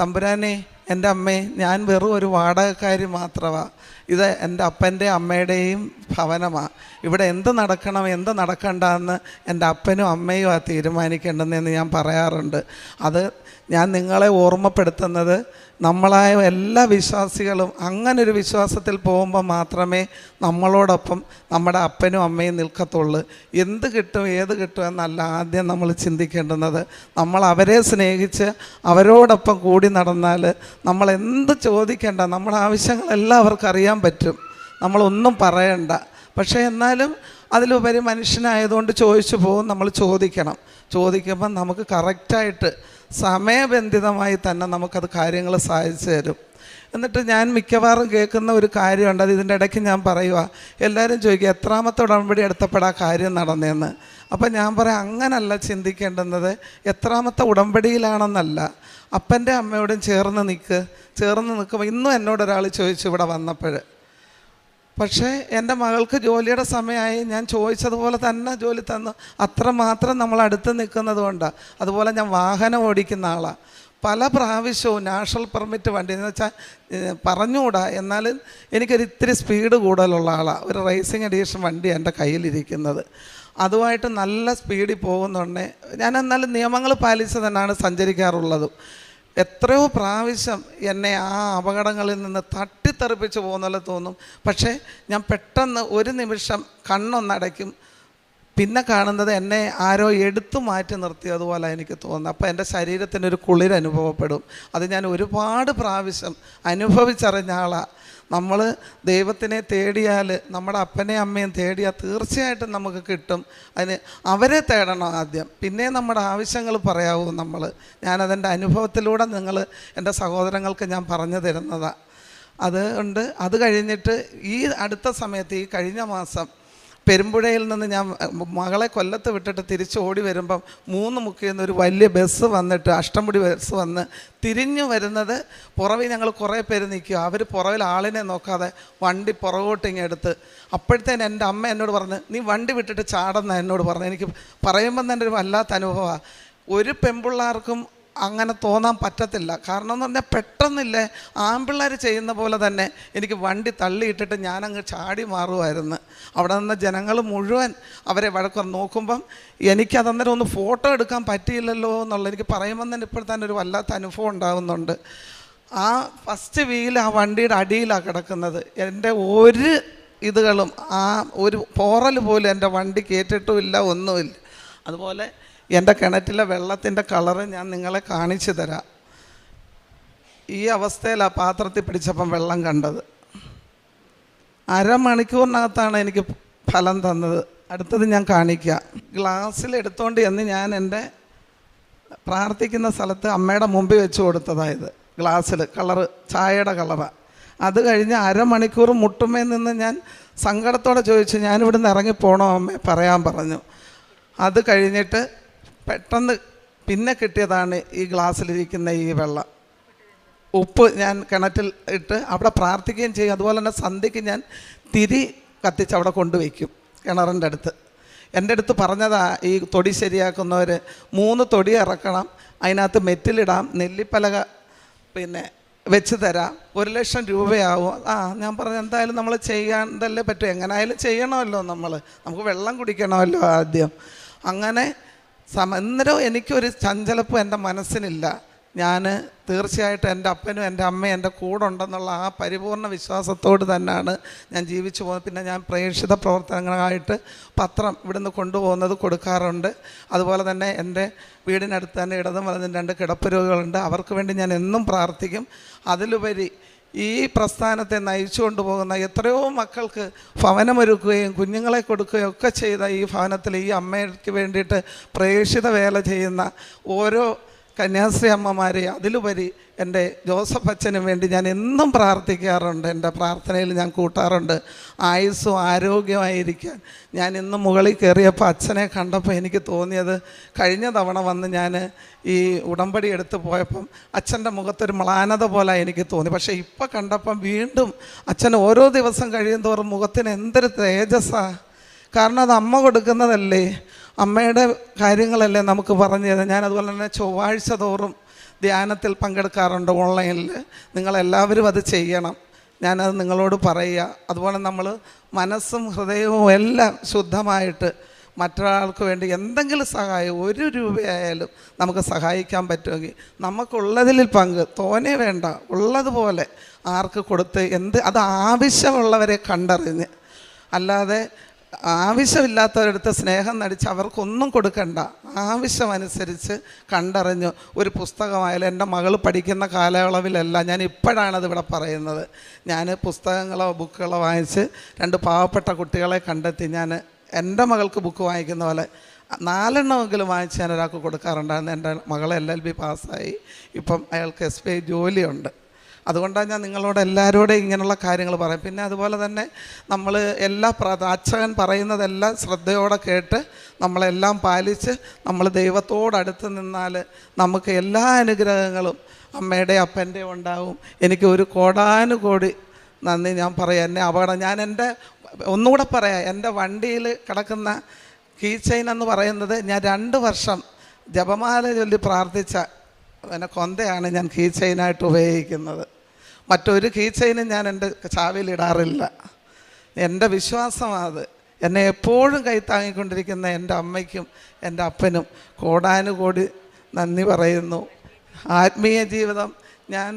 തമ്പുരാനെ എൻ്റെ അമ്മേ, ഞാൻ വെറും ഒരു വാടകക്കാരി മാത്രമാണ്, ഇത് എൻ്റെ അപ്പൻ്റെ അമ്മയുടെയും ഭവനമാണ്. ഇവിടെ എന്ത് നടക്കണം എന്ത് നടക്കണ്ടെന്ന് എൻ്റെ അപ്പനും അമ്മയും തീരുമാനിക്കേണ്ടതെന്ന് ഞാൻ പറയാറുണ്ട്. അത് ഞാൻ നിങ്ങളെ ഓർമ്മപ്പെടുത്തുന്നത്, നമ്മളായ എല്ലാ വിശ്വാസികളും അങ്ങനൊരു വിശ്വാസത്തിൽ പോകുമ്പോൾ മാത്രമേ നമ്മളോടൊപ്പം നമ്മുടെ അപ്പനും അമ്മയും നിൽക്കത്തുള്ളൂ. എന്ത് കിട്ടും ഏത് കിട്ടും എന്നല്ല ആദ്യം നമ്മൾ ചിന്തിക്കേണ്ടുന്നത്. നമ്മൾ അവരെ സ്നേഹിച്ച് അവരോടൊപ്പം കൂടി നടന്നാൽ നമ്മൾ എന്ത് ചോദിക്കേണ്ട, നമ്മുടെ ആവശ്യങ്ങളെല്ലാം അവർക്കറിയാൻ പറ്റും, നമ്മളൊന്നും പറയണ്ട. പക്ഷേ എന്നാലും അതിലുപരി മനുഷ്യനായതുകൊണ്ട് ചോദിച്ചു പോകും. നമ്മൾ ചോദിക്കുമ്പോൾ നമുക്ക് കറക്റ്റായിട്ട് സമയബന്ധിതമായി തന്നെ നമുക്കത് കാര്യങ്ങൾ സാധിച്ചു തരും. എന്നിട്ട് ഞാൻ മിക്കവാറും കേൾക്കുന്ന ഒരു കാര്യമുണ്ട്, അത് ഇതിൻ്റെ ഇടയ്ക്ക് ഞാൻ പറയുക, എല്ലാവരും ചോദിക്കുക എത്രാമത്തെ ഉടമ്പടി എടുത്തപ്പോഴാ കാര്യം നടന്നതെന്ന്. അപ്പം ഞാൻ പറയാം, അങ്ങനല്ല ചിന്തിക്കേണ്ടുന്നത്. എത്രാമത്തെ ഉടമ്പടിയിലാണെന്നല്ല, അപ്പൻ്റെ അമ്മയോടും ചേർന്ന് നിൽക്കുമ്പോൾ ഇന്നും എന്നോടൊരാൾ ചോദിച്ചു ഇവിടെ വന്നപ്പോൾ. പക്ഷേ എൻ്റെ മകൾക്ക് ജോലിയുടെ സമയമായി, ഞാൻ ചോദിച്ചതുപോലെ തന്നെ ജോലി തന്നു. അത്രമാത്രം നമ്മൾ അടുത്ത് നിൽക്കുന്നത് കൊണ്ടാണ്. അതുപോലെ ഞാൻ വാഹനം ഓടിക്കുന്ന ആളാണ്. പല പ്രാവശ്യവും നാഷണൽ പെർമിറ്റ് വണ്ടി എന്ന് വെച്ചാൽ പറഞ്ഞുകൂടാ, എന്നാലും എനിക്കൊരു ഇത്തിരി സ്പീഡ് കൂടുതലുള്ള ആളാണ്. ഒരു റേസിംഗ് എഡീഷൻ വണ്ടി എൻ്റെ കയ്യിലിരിക്കുന്നത്. അതുമായിട്ട് നല്ല സ്പീഡിൽ പോകുന്നുണ്ട്. ഞാൻ എന്നാലും നിയമങ്ങൾ പാലിച്ച് തന്നെയാണ് സഞ്ചരിക്കാറുള്ളത്. എത്രയോ പ്രാവശ്യം എന്നെ ആ അപകടങ്ങളിൽ നിന്ന് തട്ടിത്തെറിപ്പിച്ച് പോകുന്നപോലെ തോന്നും. പക്ഷേ ഞാൻ പെട്ടെന്ന് ഒരു നിമിഷം കണ്ണൊന്നടയ്ക്കും, പിന്നെ കാണുന്നത് എന്നെ ആരോ എടുത്തു മാറ്റി നിർത്തിയതുപോലെ എനിക്ക് തോന്നുന്നു. അപ്പോൾ എൻ്റെ ശരീരത്തിനൊരു കുളിരനുഭവപ്പെടും. അത് ഞാൻ ഒരുപാട് പ്രാവശ്യം അനുഭവിച്ചറിഞ്ഞ ആളാണ്. നമ്മൾ ദൈവത്തിനെ തേടിയാൽ, നമ്മുടെ അപ്പനെയും അമ്മയും തേടിയാൽ തീർച്ചയായിട്ടും നമുക്ക് കിട്ടും. അതിന് അവരെ തേടണം ആദ്യം, പിന്നെ നമ്മുടെ ആവശ്യങ്ങൾ പറയാവൂ നമ്മൾ. ഞാനതെൻ്റെ അനുഭവത്തിലൂടെ എൻ്റെ സഹോദരങ്ങൾക്ക് ഞാൻ പറഞ്ഞു തരുന്നതാണ്. അതുകൊണ്ട് അത് കഴിഞ്ഞിട്ട് ഈ അടുത്ത സമയത്ത്, ഈ കഴിഞ്ഞ മാസം പെരുമ്പുഴയിൽ നിന്ന് ഞാൻ മകളെ കൊല്ലത്ത് വിട്ടിട്ട് തിരിച്ച് ഓടി വരുമ്പം 3 മുക്കിൽ നിന്ന് ഒരു വലിയ ബസ് വന്നിട്ട്, അഷ്ടമുടി ബസ് വന്ന് തിരിഞ്ഞു വരുന്നത്, പുറവിൽ ഞങ്ങൾ കുറേ പേര് നിൽക്കുക. അവർ പുറവിൽ ആളിനെ നോക്കാതെ വണ്ടി പുറകോട്ടിങ്ങെടുത്ത്. അപ്പോഴത്തേന് എൻ്റെ അമ്മ എന്നോട് പറഞ്ഞ്, നീ വണ്ടി വിട്ടിട്ട് ചാടുന്ന എന്നോട് പറഞ്ഞു. എനിക്ക് പറയുമ്പം തന്നെ ഒരു വല്ലാത്ത അനുഭവമാണ്. ഒരു പെൺപിള്ളേർക്കും അങ്ങനെ തോന്നാൻ പറ്റത്തില്ല. കാരണം എന്ന് പറഞ്ഞാൽ പെട്ടെന്നില്ലേ, ആൺപിള്ളേർ ചെയ്യുന്ന പോലെ തന്നെ എനിക്ക് വണ്ടി തള്ളിയിട്ടിട്ട് ഞാനങ്ങ് ചാടി മാറുമായിരുന്നു. അവിടെ നിന്ന് ജനങ്ങൾ മുഴുവൻ അവരെ വഴക്ക് നോക്കുമ്പം എനിക്കതന്നേരം ഒന്ന് ഫോട്ടോ എടുക്കാൻ പറ്റിയില്ലല്ലോ എന്നുള്ളത് എനിക്ക് പറയുമ്പം തന്നെ ഇപ്പോൾ തന്നെ ഒരു വല്ലാത്ത അനുഭവം ഉണ്ടാകുന്നുണ്ട്. ആ ഫസ്റ്റ് വീൽ ആ വണ്ടിയുടെ അടിയിലാണ് കിടക്കുന്നത്. എൻ്റെ ഒരു ഇതുകളും ആ ഒരു പോറൽ പോലും എൻ്റെ വണ്ടി കേട്ടിട്ടുമില്ല, ഒന്നുമില്ല. അതുപോലെ എൻ്റെ കിണറ്റിലെ വെള്ളത്തിൻ്റെ കളറ് ഞാൻ നിങ്ങളെ കാണിച്ചു തരാം. ഈ അവസ്ഥയിലാണ് പാത്രത്തിൽ പിടിച്ചപ്പം വെള്ളം കണ്ടത്. അരമണിക്കൂറിനകത്താണ് എനിക്ക് ഫലം തന്നത്. അടുത്തത് ഞാൻ കാണിക്കാം. ഗ്ലാസ്സിൽ എടുത്തുകൊണ്ട് എന്ന് ഞാൻ എൻ്റെ പ്രാർത്ഥിക്കുന്ന സ്ഥലത്ത് അമ്മയുടെ മുമ്പിൽ വെച്ച് കൊടുത്തതായത്. ഗ്ലാസ്സിൽ കളറ്, ചായയുടെ കളറാണ്. അത് കഴിഞ്ഞ് അരമണിക്കൂർ മുട്ടുമേ നിന്ന് ഞാൻ സങ്കടത്തോടെ ചോദിച്ചു, ഞാനിവിടുന്ന് ഇറങ്ങിപ്പോണോ അമ്മേ, പറയാൻ പറഞ്ഞു. അത് കഴിഞ്ഞിട്ട് പെട്ടെന്ന് പിന്നെ കിട്ടിയതാണ് ഈ ഗ്ലാസ്സിലിരിക്കുന്ന ഈ വെള്ളം. ഉപ്പ് ഞാൻ കിണറ്റിൽ ഇട്ട് അവിടെ പ്രാർത്ഥിക്കുകയും ചെയ്യും. അതുപോലെ തന്നെ സന്ധ്യയ്ക്ക് ഞാൻ തിരി കത്തിച്ച് അവിടെ കൊണ്ടുവയ്ക്കും കിണറിൻ്റെ അടുത്ത്. എൻ്റെ അടുത്ത് പറഞ്ഞതാ, ഈ തൊടി ശരിയാക്കുന്നവർ 3 തൊടി ഇറക്കണം, അതിനകത്ത് മെറ്റിലിടാം, നെല്ലിപ്പലക പിന്നെ വെച്ച് തരാം, 1 ലക്ഷം രൂപയാവും. ഞാൻ പറഞ്ഞു എന്തായാലും നമ്മൾ ചെയ്യാണ്ടല്ലേ പറ്റും, എങ്ങനെയായാലും ചെയ്യണമല്ലോ, നമുക്ക് വെള്ളം കുടിക്കണമല്ലോ ആദ്യം. അങ്ങനെ അന്നേരം എനിക്കൊരു ചഞ്ചലപ്പ് എൻ്റെ മനസ്സിനില്ല. ഞാൻ തീർച്ചയായിട്ടും എൻ്റെ അപ്പനും എൻ്റെ അമ്മയും എൻ്റെ കൂടെ ഉണ്ടെന്നുള്ള ആ പരിപൂർണ്ണ വിശ്വാസത്തോട് തന്നെയാണ് ഞാൻ ജീവിച്ചു പോകുന്നത്. പിന്നെ ഞാൻ പ്രേക്ഷിത പ്രവർത്തനങ്ങളായിട്ട് പത്രം ഇവിടുന്ന് കൊണ്ടുപോകുന്നത് കൊടുക്കാറുണ്ട്. അതുപോലെ തന്നെ എൻ്റെ വീടിനടുത്ത് തന്നെ ഇടതും വലതും 2 കിടപ്പ് രോഗികളുണ്ട്. അവർക്ക് വേണ്ടി ഞാൻ എന്നും പ്രാർത്ഥിക്കും. അതിലുപരി ഈ പ്രസ്ഥാനത്തെ നയിച്ചു കൊണ്ടുപോകുന്ന എത്രയോ മക്കൾക്ക് ഭവനമൊരുക്കുകയും കുഞ്ഞുങ്ങളെ കൊടുക്കുകയും ഒക്കെ ചെയ്ത ഈ ഭവനത്തിൽ ഈ അമ്മയ്ക്ക് വേണ്ടിയിട്ട് പ്രേക്ഷിത വേല ചെയ്യുന്ന ഓരോ കന്യാസ്ത്രീ അമ്മമാരെ, അതിലുപരി എൻ്റെ ജോസഫ് അച്ഛനും വേണ്ടി ഞാൻ എന്നും പ്രാർത്ഥിക്കാറുണ്ട്. എൻ്റെ പ്രാർത്ഥനയിൽ ഞാൻ കൂട്ടാറുണ്ട്. ആയുസ്സും ആരോഗ്യമായിരിക്കാൻ. ഞാൻ ഇന്ന് മുകളിൽ കയറിയപ്പോൾ അച്ഛനെ കണ്ടപ്പോൾ എനിക്ക് തോന്നിയത്, കഴിഞ്ഞ തവണ വന്ന് ഞാൻ ഈ ഉടമ്പടി എടുത്ത് പോയപ്പം അച്ഛൻ്റെ മുഖത്തൊരു മ്ലാനത പോലെ എനിക്ക് തോന്നി. പക്ഷേ ഇപ്പം കണ്ടപ്പം വീണ്ടും അച്ഛൻ ഓരോ ദിവസം കഴിയും തോറും മുഖത്തിന് എന്തൊരു തേജസ്സാണ്. കാരണം അത് അമ്മ കൊടുക്കുന്നതല്ലേ, അമ്മയുടെ കാര്യങ്ങളല്ലേ നമുക്ക് പറഞ്ഞു തരാം. ഞാനതുപോലെ തന്നെ ചൊവ്വാഴ്ച തോറും ധ്യാനത്തിൽ പങ്കെടുക്കാറുണ്ട് ഓൺലൈനിൽ. നിങ്ങളെല്ലാവരും അത് ചെയ്യണം, ഞാനത് നിങ്ങളോട് പറയുക. അതുപോലെ നമ്മൾ മനസ്സും ഹൃദയവും എല്ലാം ശുദ്ധമായിട്ട് മറ്റൊരാൾക്ക് വേണ്ടി എന്തെങ്കിലും സഹായം 1 രൂപയായാലും നമുക്ക് സഹായിക്കാൻ പറ്റുമെങ്കിൽ നമുക്കുള്ളതിൽ പങ്ക്, തോനെ വേണ്ട, ഉള്ളതുപോലെ ആർക്ക് കൊടുത്ത് അത് ആവശ്യമുള്ളവരെ കണ്ടറിഞ്ഞ്, അല്ലാതെ ആവശ്യമില്ലാത്തവരടുത്ത് സ്നേഹം നടിച്ച് അവർക്കൊന്നും കൊടുക്കണ്ട. ആവശ്യമനുസരിച്ച് കണ്ടറിഞ്ഞു ഒരു പുസ്തകമായാലും, എൻ്റെ മകൾ പഠിക്കുന്ന കാലയളവിലല്ല, ഞാൻ ഇപ്പോഴാണത് ഇവിടെ പറയുന്നത്, ഞാൻ പുസ്തകങ്ങളോ ബുക്കുകളോ വാങ്ങിച്ച് 2 പാവപ്പെട്ട കുട്ടികളെ കണ്ടെത്തി ഞാൻ എൻ്റെ മകൾക്ക് ബുക്ക് വാങ്ങിക്കുന്ന പോലെ 4 വാങ്ങിച്ച് ഞാൻ ഒരാൾക്ക് കൊടുക്കാറുണ്ടായിരുന്നു. എൻ്റെ മകൾ LLB പാസ്സായി, ഇപ്പം അയാൾക്ക് SBI ജോലിയുണ്ട്. അതുകൊണ്ടാണ് ഞാൻ നിങ്ങളോട് എല്ലാവരോടും ഇങ്ങനെയുള്ള കാര്യങ്ങൾ പറയും. പിന്നെ അതുപോലെ തന്നെ നമ്മൾ അച്ഛൻ പറയുന്നതെല്ലാം ശ്രദ്ധയോടെ കേട്ട് നമ്മളെല്ലാം പാലിച്ച് നമ്മൾ ദൈവത്തോടടുത്ത് നിന്നാൽ നമുക്ക് എല്ലാ അനുഗ്രഹങ്ങളും അമ്മയുടെ അപ്പൻ്റെ ഉണ്ടാവും. എനിക്ക് 1 കോടാനുകോടി നന്ദി ഞാൻ പറയാം. എന്നെ ഞാൻ ഒന്നുകൂടെ പറയാം, എൻ്റെ വണ്ടിയിൽ കിടക്കുന്ന കീ ചെയിൻ എന്ന് പറയുന്നത് ഞാൻ 2 വർഷം ജപമാല ചൊല്ലി പ്രാർത്ഥിച്ച കൊന്തയാണ് ഞാൻ കീ ചെയിനായിട്ട് ഉപയോഗിക്കുന്നത്. മറ്റൊരു കീ ചെയിനും ഞാൻ എൻ്റെ ചാവിലിടാറില്ല. എൻ്റെ വിശ്വാസമാത്. എന്നെ എപ്പോഴും കൈത്താങ്ങിക്കൊണ്ടിരിക്കുന്ന എൻ്റെ അമ്മയ്ക്കും എൻ്റെ അപ്പനും കോടാനുകോടി നന്ദി പറയുന്നു. ആത്മീയ ജീവിതം ഞാൻ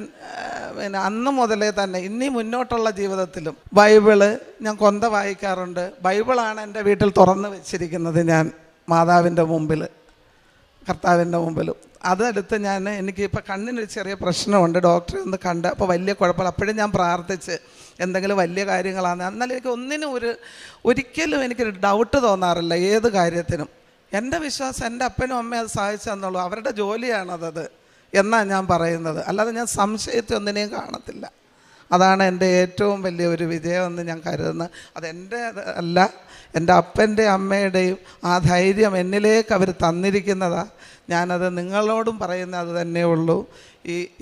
അന്ന് മുതലേ തന്നെ ഇനി മുന്നോട്ടുള്ള ജീവിതത്തിലും ബൈബിള് ഞാൻ കൊന്ത വായിക്കാറുണ്ട്. ബൈബിളാണ് എൻ്റെ വീട്ടിൽ തുറന്ന് വെച്ചിരിക്കുന്നത്. ഞാൻ മാതാവിൻ്റെ മുമ്പിൽ, കർത്താവിൻ്റെ മുമ്പിലും അതെടുത്ത് എനിക്കിപ്പോൾ കണ്ണിനൊരു ചെറിയ പ്രശ്നമുണ്ട്, ഡോക്ടറെ ഒന്ന് കണ്ട്, അപ്പോൾ വലിയ കുഴപ്പമില്ല. അപ്പോഴും ഞാൻ പ്രാർത്ഥിച്ച് എന്തെങ്കിലും വലിയ കാര്യങ്ങളാണ്. എന്നാലും എനിക്ക് ഒരിക്കലും എനിക്കൊരു ഡൗട്ട് തോന്നാറില്ല ഏത് കാര്യത്തിനും. എൻ്റെ വിശ്വാസം എൻ്റെ അപ്പനും അമ്മയും അത് സഹായിച്ചെന്നുള്ളൂ, അവരുടെ ജോലിയാണത് എന്നാണ് ഞാൻ പറയുന്നത്. അല്ലാതെ ഞാൻ സംശയത്തെ ഒന്നിനെയും കാണത്തില്ല. അതാണ് എൻ്റെ ഏറ്റവും വലിയ ഒരു വിജയമെന്ന് ഞാൻ കരുതുന്നത്. അതെൻ്റെ അല്ല, എൻ്റെ അപ്പൻ്റെ അമ്മയുടെയും ആ ധൈര്യം എന്നിലേക്ക് അവർ തന്നിരിക്കുന്നതാണ്. ഞാനത് നിങ്ങളോടും പറയുന്നത് അത് തന്നെ ഉള്ളൂ.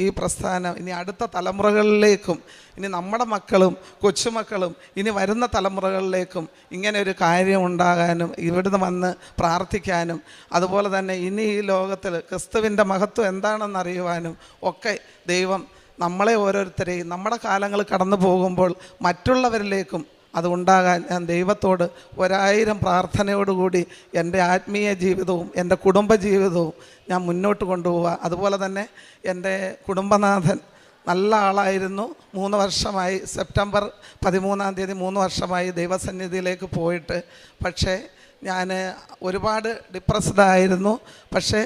ഈ പ്രസ്ഥാനം ഇനി അടുത്ത തലമുറകളിലേക്കും, ഇനി നമ്മുടെ മക്കളും കൊച്ചുമക്കളും ഇനി വരുന്ന തലമുറകളിലേക്കും ഇങ്ങനെ ഒരു കാര്യം ഉണ്ടാകാനും ഇവിടുന്ന് വന്ന് പ്രാർത്ഥിക്കാനും, അതുപോലെ തന്നെ ഇനി ഈ ലോകത്തിൽ ക്രിസ്തുവിൻ്റെ മഹത്വം എന്താണെന്നറിയുവാനും ഒക്കെ ദൈവം നമ്മളെ ഓരോരുത്തരെയും നമ്മുടെ കാലങ്ങൾ കടന്നു പോകുമ്പോൾ മറ്റുള്ളവരിലേക്കും അതുണ്ടാകാൻ ഞാൻ ദൈവത്തോട് 1000 പ്രാർത്ഥനയോടുകൂടി എൻ്റെ ആത്മീയ ജീവിതവും എൻ്റെ കുടുംബ ജീവിതവും ഞാൻ മുന്നോട്ട് കൊണ്ടുപോവുക. അതുപോലെ തന്നെ എൻ്റെ കുടുംബനാഥൻ നല്ല ആളായിരുന്നു. 3 വർഷമായി, സെപ്റ്റംബർ 13 3 വർഷമായി ദൈവസന്നിധിയിലേക്ക് പോയിട്ട്. പക്ഷേ ഞാൻ ഒരുപാട് ഡിപ്രസ്ഡായിരുന്നു. പക്ഷേ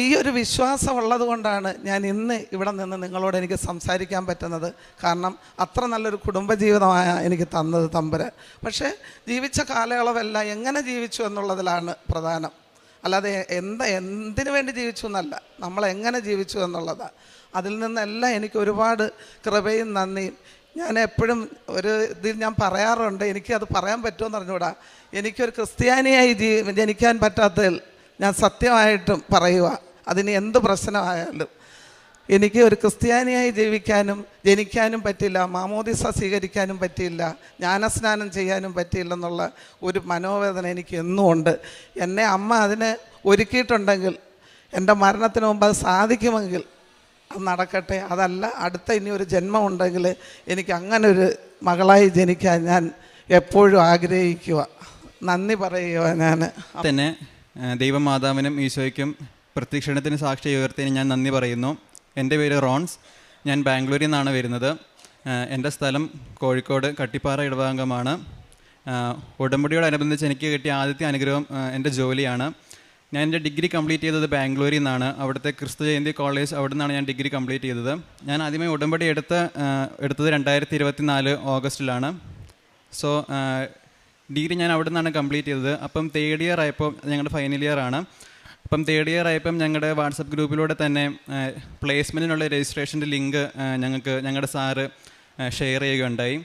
ഈ ഒരു വിശ്വാസം ഉള്ളത് കൊണ്ടാണ് ഞാൻ ഇന്ന് ഇവിടെ നിന്ന് നിങ്ങളോട് എനിക്ക് സംസാരിക്കാൻ പറ്റുന്നത്. കാരണം അത്ര നല്ലൊരു കുടുംബജീവിതമാണ് എനിക്ക് തന്നത് തമ്പുരാൻ. പക്ഷേ ജീവിച്ച കാലയളവെല്ലാം എങ്ങനെ ജീവിച്ചു എന്നുള്ളതിലാണ് പ്രധാനം. അല്ലാതെ എന്തിനു വേണ്ടി ജീവിച്ചു എന്നല്ല, നമ്മളെങ്ങനെ ജീവിച്ചു എന്നുള്ളതാണ്. അതിൽ നിന്നെല്ലാം എനിക്ക് ഒരുപാട് കൃപയും നന്ദിയും. ഞാൻ എപ്പോഴും ഇതിൽ ഞാൻ പറയാറുണ്ട്, എനിക്കത് പറയാൻ പറ്റുമെന്ന് അറിഞ്ഞൂടാ, എനിക്കൊരു ക്രിസ്ത്യാനിയായി ജനിക്കാൻ പറ്റാത്തതിൽ ഞാൻ സത്യമായിട്ടും പറയുക. അതിന് എന്ത് പ്രശ്നമായാലും എനിക്ക് ഒരു ക്രിസ്ത്യാനിയായി ജനിക്കാനും പറ്റില്ല, മാമോദിസ സ്വീകരിക്കാനും പറ്റിയില്ല, ജ്ഞാനസ്നാനം ചെയ്യാനും പറ്റിയില്ലെന്നുള്ള ഒരു മനോവേദന എനിക്ക് എന്നും ഉണ്ട്. എന്നെ അമ്മ അതിന് ഒരുക്കിയിട്ടുണ്ടെങ്കിൽ എൻ്റെ മരണത്തിന് മുമ്പ് അത് സാധിക്കുമെങ്കിൽ അത് നടക്കട്ടെ. അതല്ല, അടുത്ത ഇനി ഒരു ജന്മം ഉണ്ടെങ്കിൽ എനിക്ക് അങ്ങനെ ഒരു മകളായി ജനിക്കാൻ ഞാൻ എപ്പോഴും ആഗ്രഹിക്കുക. നന്ദി പറയുക. ഞാൻ തന്നെ ദൈവമാതാവിനും ഈശോയ്ക്കും പ്രത്യക്ഷണത്തിന് സാക്ഷി ഉയർത്തിയതിന് ഞാൻ നന്ദി പറയുന്നു. എൻ്റെ പേര് റോൺസ്. ഞാൻ ബാംഗ്ലൂരിൽ നിന്നാണ് വരുന്നത്. എൻ്റെ സ്ഥലം കോഴിക്കോട് കട്ടിപ്പാറ ഇടവകാംഗമാണ്. ഉടമ്പടിയോടനുബന്ധിച്ച് എനിക്ക് കിട്ടിയ ആദ്യത്തെ അനുഗ്രഹം എൻ്റെ ജോലിയാണ്. ഞാൻ എൻ്റെ ഡിഗ്രി കംപ്ലീറ്റ് ചെയ്തത് ബാംഗ്ലൂരിൽ നിന്നാണ്. അവിടുത്തെ ക്രിസ്തു ജയന്തി കോളേജ്, അവിടെ നിന്നാണ് ഞാൻ ഡിഗ്രി കംപ്ലീറ്റ് ചെയ്തത്. ഞാൻ ആദ്യമേ ഉടമ്പടി എടുത്തത് 2024 ഓഗസ്റ്റിലാണ്. സോ ഡിഗ്രി ഞാൻ അവിടെ നിന്നാണ് കംപ്ലീറ്റ് ചെയ്തത്. അപ്പം 3rd ഇയർ ആയപ്പോൾ, ഞങ്ങളുടെ ഫൈനൽ ഇയർ ആണ്, അപ്പം 3rd ഇയർ ആയപ്പം ഞങ്ങളുടെ വാട്സപ്പ് ഗ്രൂപ്പിലൂടെ തന്നെ പ്ലേസ്മെൻറ്റിനുള്ള രജിസ്ട്രേഷൻ്റെ ലിങ്ക് ഞങ്ങളുടെ സാറ് ഷെയർ ചെയ്യുകയുണ്ടായി.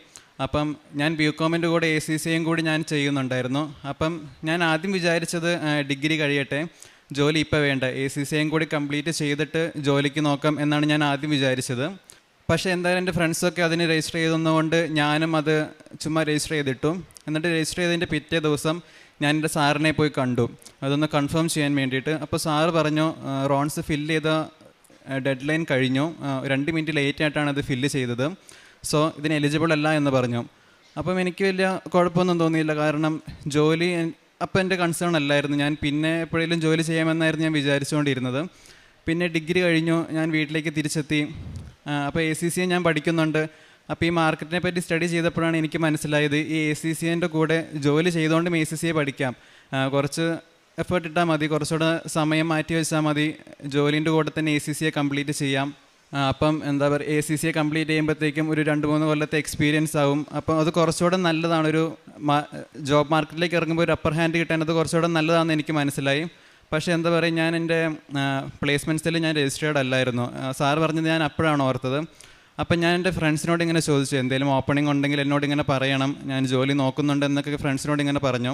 അപ്പം ഞാൻ BComൻ്റെ കൂടെ ACCയും കൂടി ഞാൻ ചെയ്യുന്നുണ്ടായിരുന്നു. അപ്പം ഞാൻ ആദ്യം വിചാരിച്ചത് ഡിഗ്രി കഴിയട്ടെ, ജോലി ഇപ്പോൾ വേണ്ട, ACCയും കൂടി കംപ്ലീറ്റ് ചെയ്തിട്ട് ജോലിക്ക് നോക്കാം എന്നാണ് ഞാൻ ആദ്യം വിചാരിച്ചത്. പക്ഷേ എന്തായാലും എൻ്റെ ഫ്രണ്ട്സൊക്കെ അതിന് രജിസ്റ്റർ ചെയ്തതുകൊണ്ട് ഞാനും അത് ചുമ്മാ രജിസ്റ്റർ ചെയ്തിട്ടു. എന്നിട്ട് രജിസ്റ്റർ ചെയ്തതിൻ്റെ പിറ്റേ ദിവസം ഞാൻ എൻ്റെ സാറിനെ പോയി കണ്ടു, അതൊന്ന് കൺഫേം ചെയ്യാൻ വേണ്ടിയിട്ട്. അപ്പോൾ സാറ് പറഞ്ഞു, റോൺസ് ഫില്ല് ചെയ്ത ഡെഡ് ലൈൻ കഴിഞ്ഞു, 2 മിനിറ്റ് ലേറ്റ് ആയിട്ടാണ് അത് ഫില്ല് ചെയ്തത്, സോ ഇതിന് എലിജിബിൾ അല്ല എന്ന് പറഞ്ഞു. അപ്പം എനിക്ക് വലിയ കുഴപ്പമൊന്നും തോന്നിയില്ല. കാരണം ജോലി അപ്പം എൻ്റെ കൺസേൺ അല്ലായിരുന്നു. ഞാൻ പിന്നെ എപ്പോഴെങ്കിലും ജോലി ചെയ്യാമെന്നായിരുന്നു ഞാൻ വിചാരിച്ചുകൊണ്ടിരുന്നത്. പിന്നെ ഡിഗ്രി കഴിഞ്ഞു, ഞാൻ വീട്ടിലേക്ക് തിരിച്ചെത്തി. അപ്പോൾ ACCA ഞാൻ പഠിക്കുന്നുണ്ട്. അപ്പോൾ ഈ മാർക്കറ്റിനെ പറ്റി സ്റ്റഡി ചെയ്തപ്പോഴാണ് എനിക്ക് മനസ്സിലായത് ഈ ACCAൻ്റെ കൂടെ ജോലി ചെയ്തുകൊണ്ടും ACCA പഠിക്കാം. കുറച്ച് എഫേർട്ട് ഇട്ടാൽ മതി, കുറച്ചുകൂടെ സമയം മാറ്റി വെച്ചാൽ മതി, ജോലിൻ്റെ കൂടെ തന്നെ ACCA കംപ്ലീറ്റ് ചെയ്യാം. അപ്പം എന്താ പറയുക, ACCA കംപ്ലീറ്റ് ചെയ്യുമ്പോഴത്തേക്കും ഒരു 2-3 കൊല്ലത്തെ എക്സ്പീരിയൻസ് ആവും. അപ്പം അത് കുറച്ചുകൂടെ നല്ലതാണ്. ഒരു ജോബ് മാർക്കറ്റിലേക്ക് ഇറങ്ങുമ്പോൾ ഒരു അപ്പർ ഹാൻഡ് കിട്ടാൻ അത് കുറച്ചുകൂടെ നല്ലതാണെന്ന് എനിക്ക് മനസ്സിലായി. പക്ഷേ എന്താ പറയുക, ഞാൻ എൻ്റെ പ്ലേസ്മെൻറ്റ്സിൽ ഞാൻ രജിസ്റ്റേർഡ് അല്ലായിരുന്നു. സാറ് പറഞ്ഞത് ഞാൻ അപ്പോഴാണ് ഓർത്തത്. അപ്പം ഞാൻ എൻ്റെ ഫ്രണ്ട്സിനോട് ഇങ്ങനെ ചോദിച്ചു, എന്തെങ്കിലും ഓപ്പണിംഗ് ഉണ്ടെങ്കിൽ എന്നോട് ഇങ്ങനെ പറയണം, ഞാൻ ജോലി നോക്കുന്നുണ്ട് എന്നൊക്കെ ഫ്രണ്ട്സിനോട് ഇങ്ങനെ പറഞ്ഞു.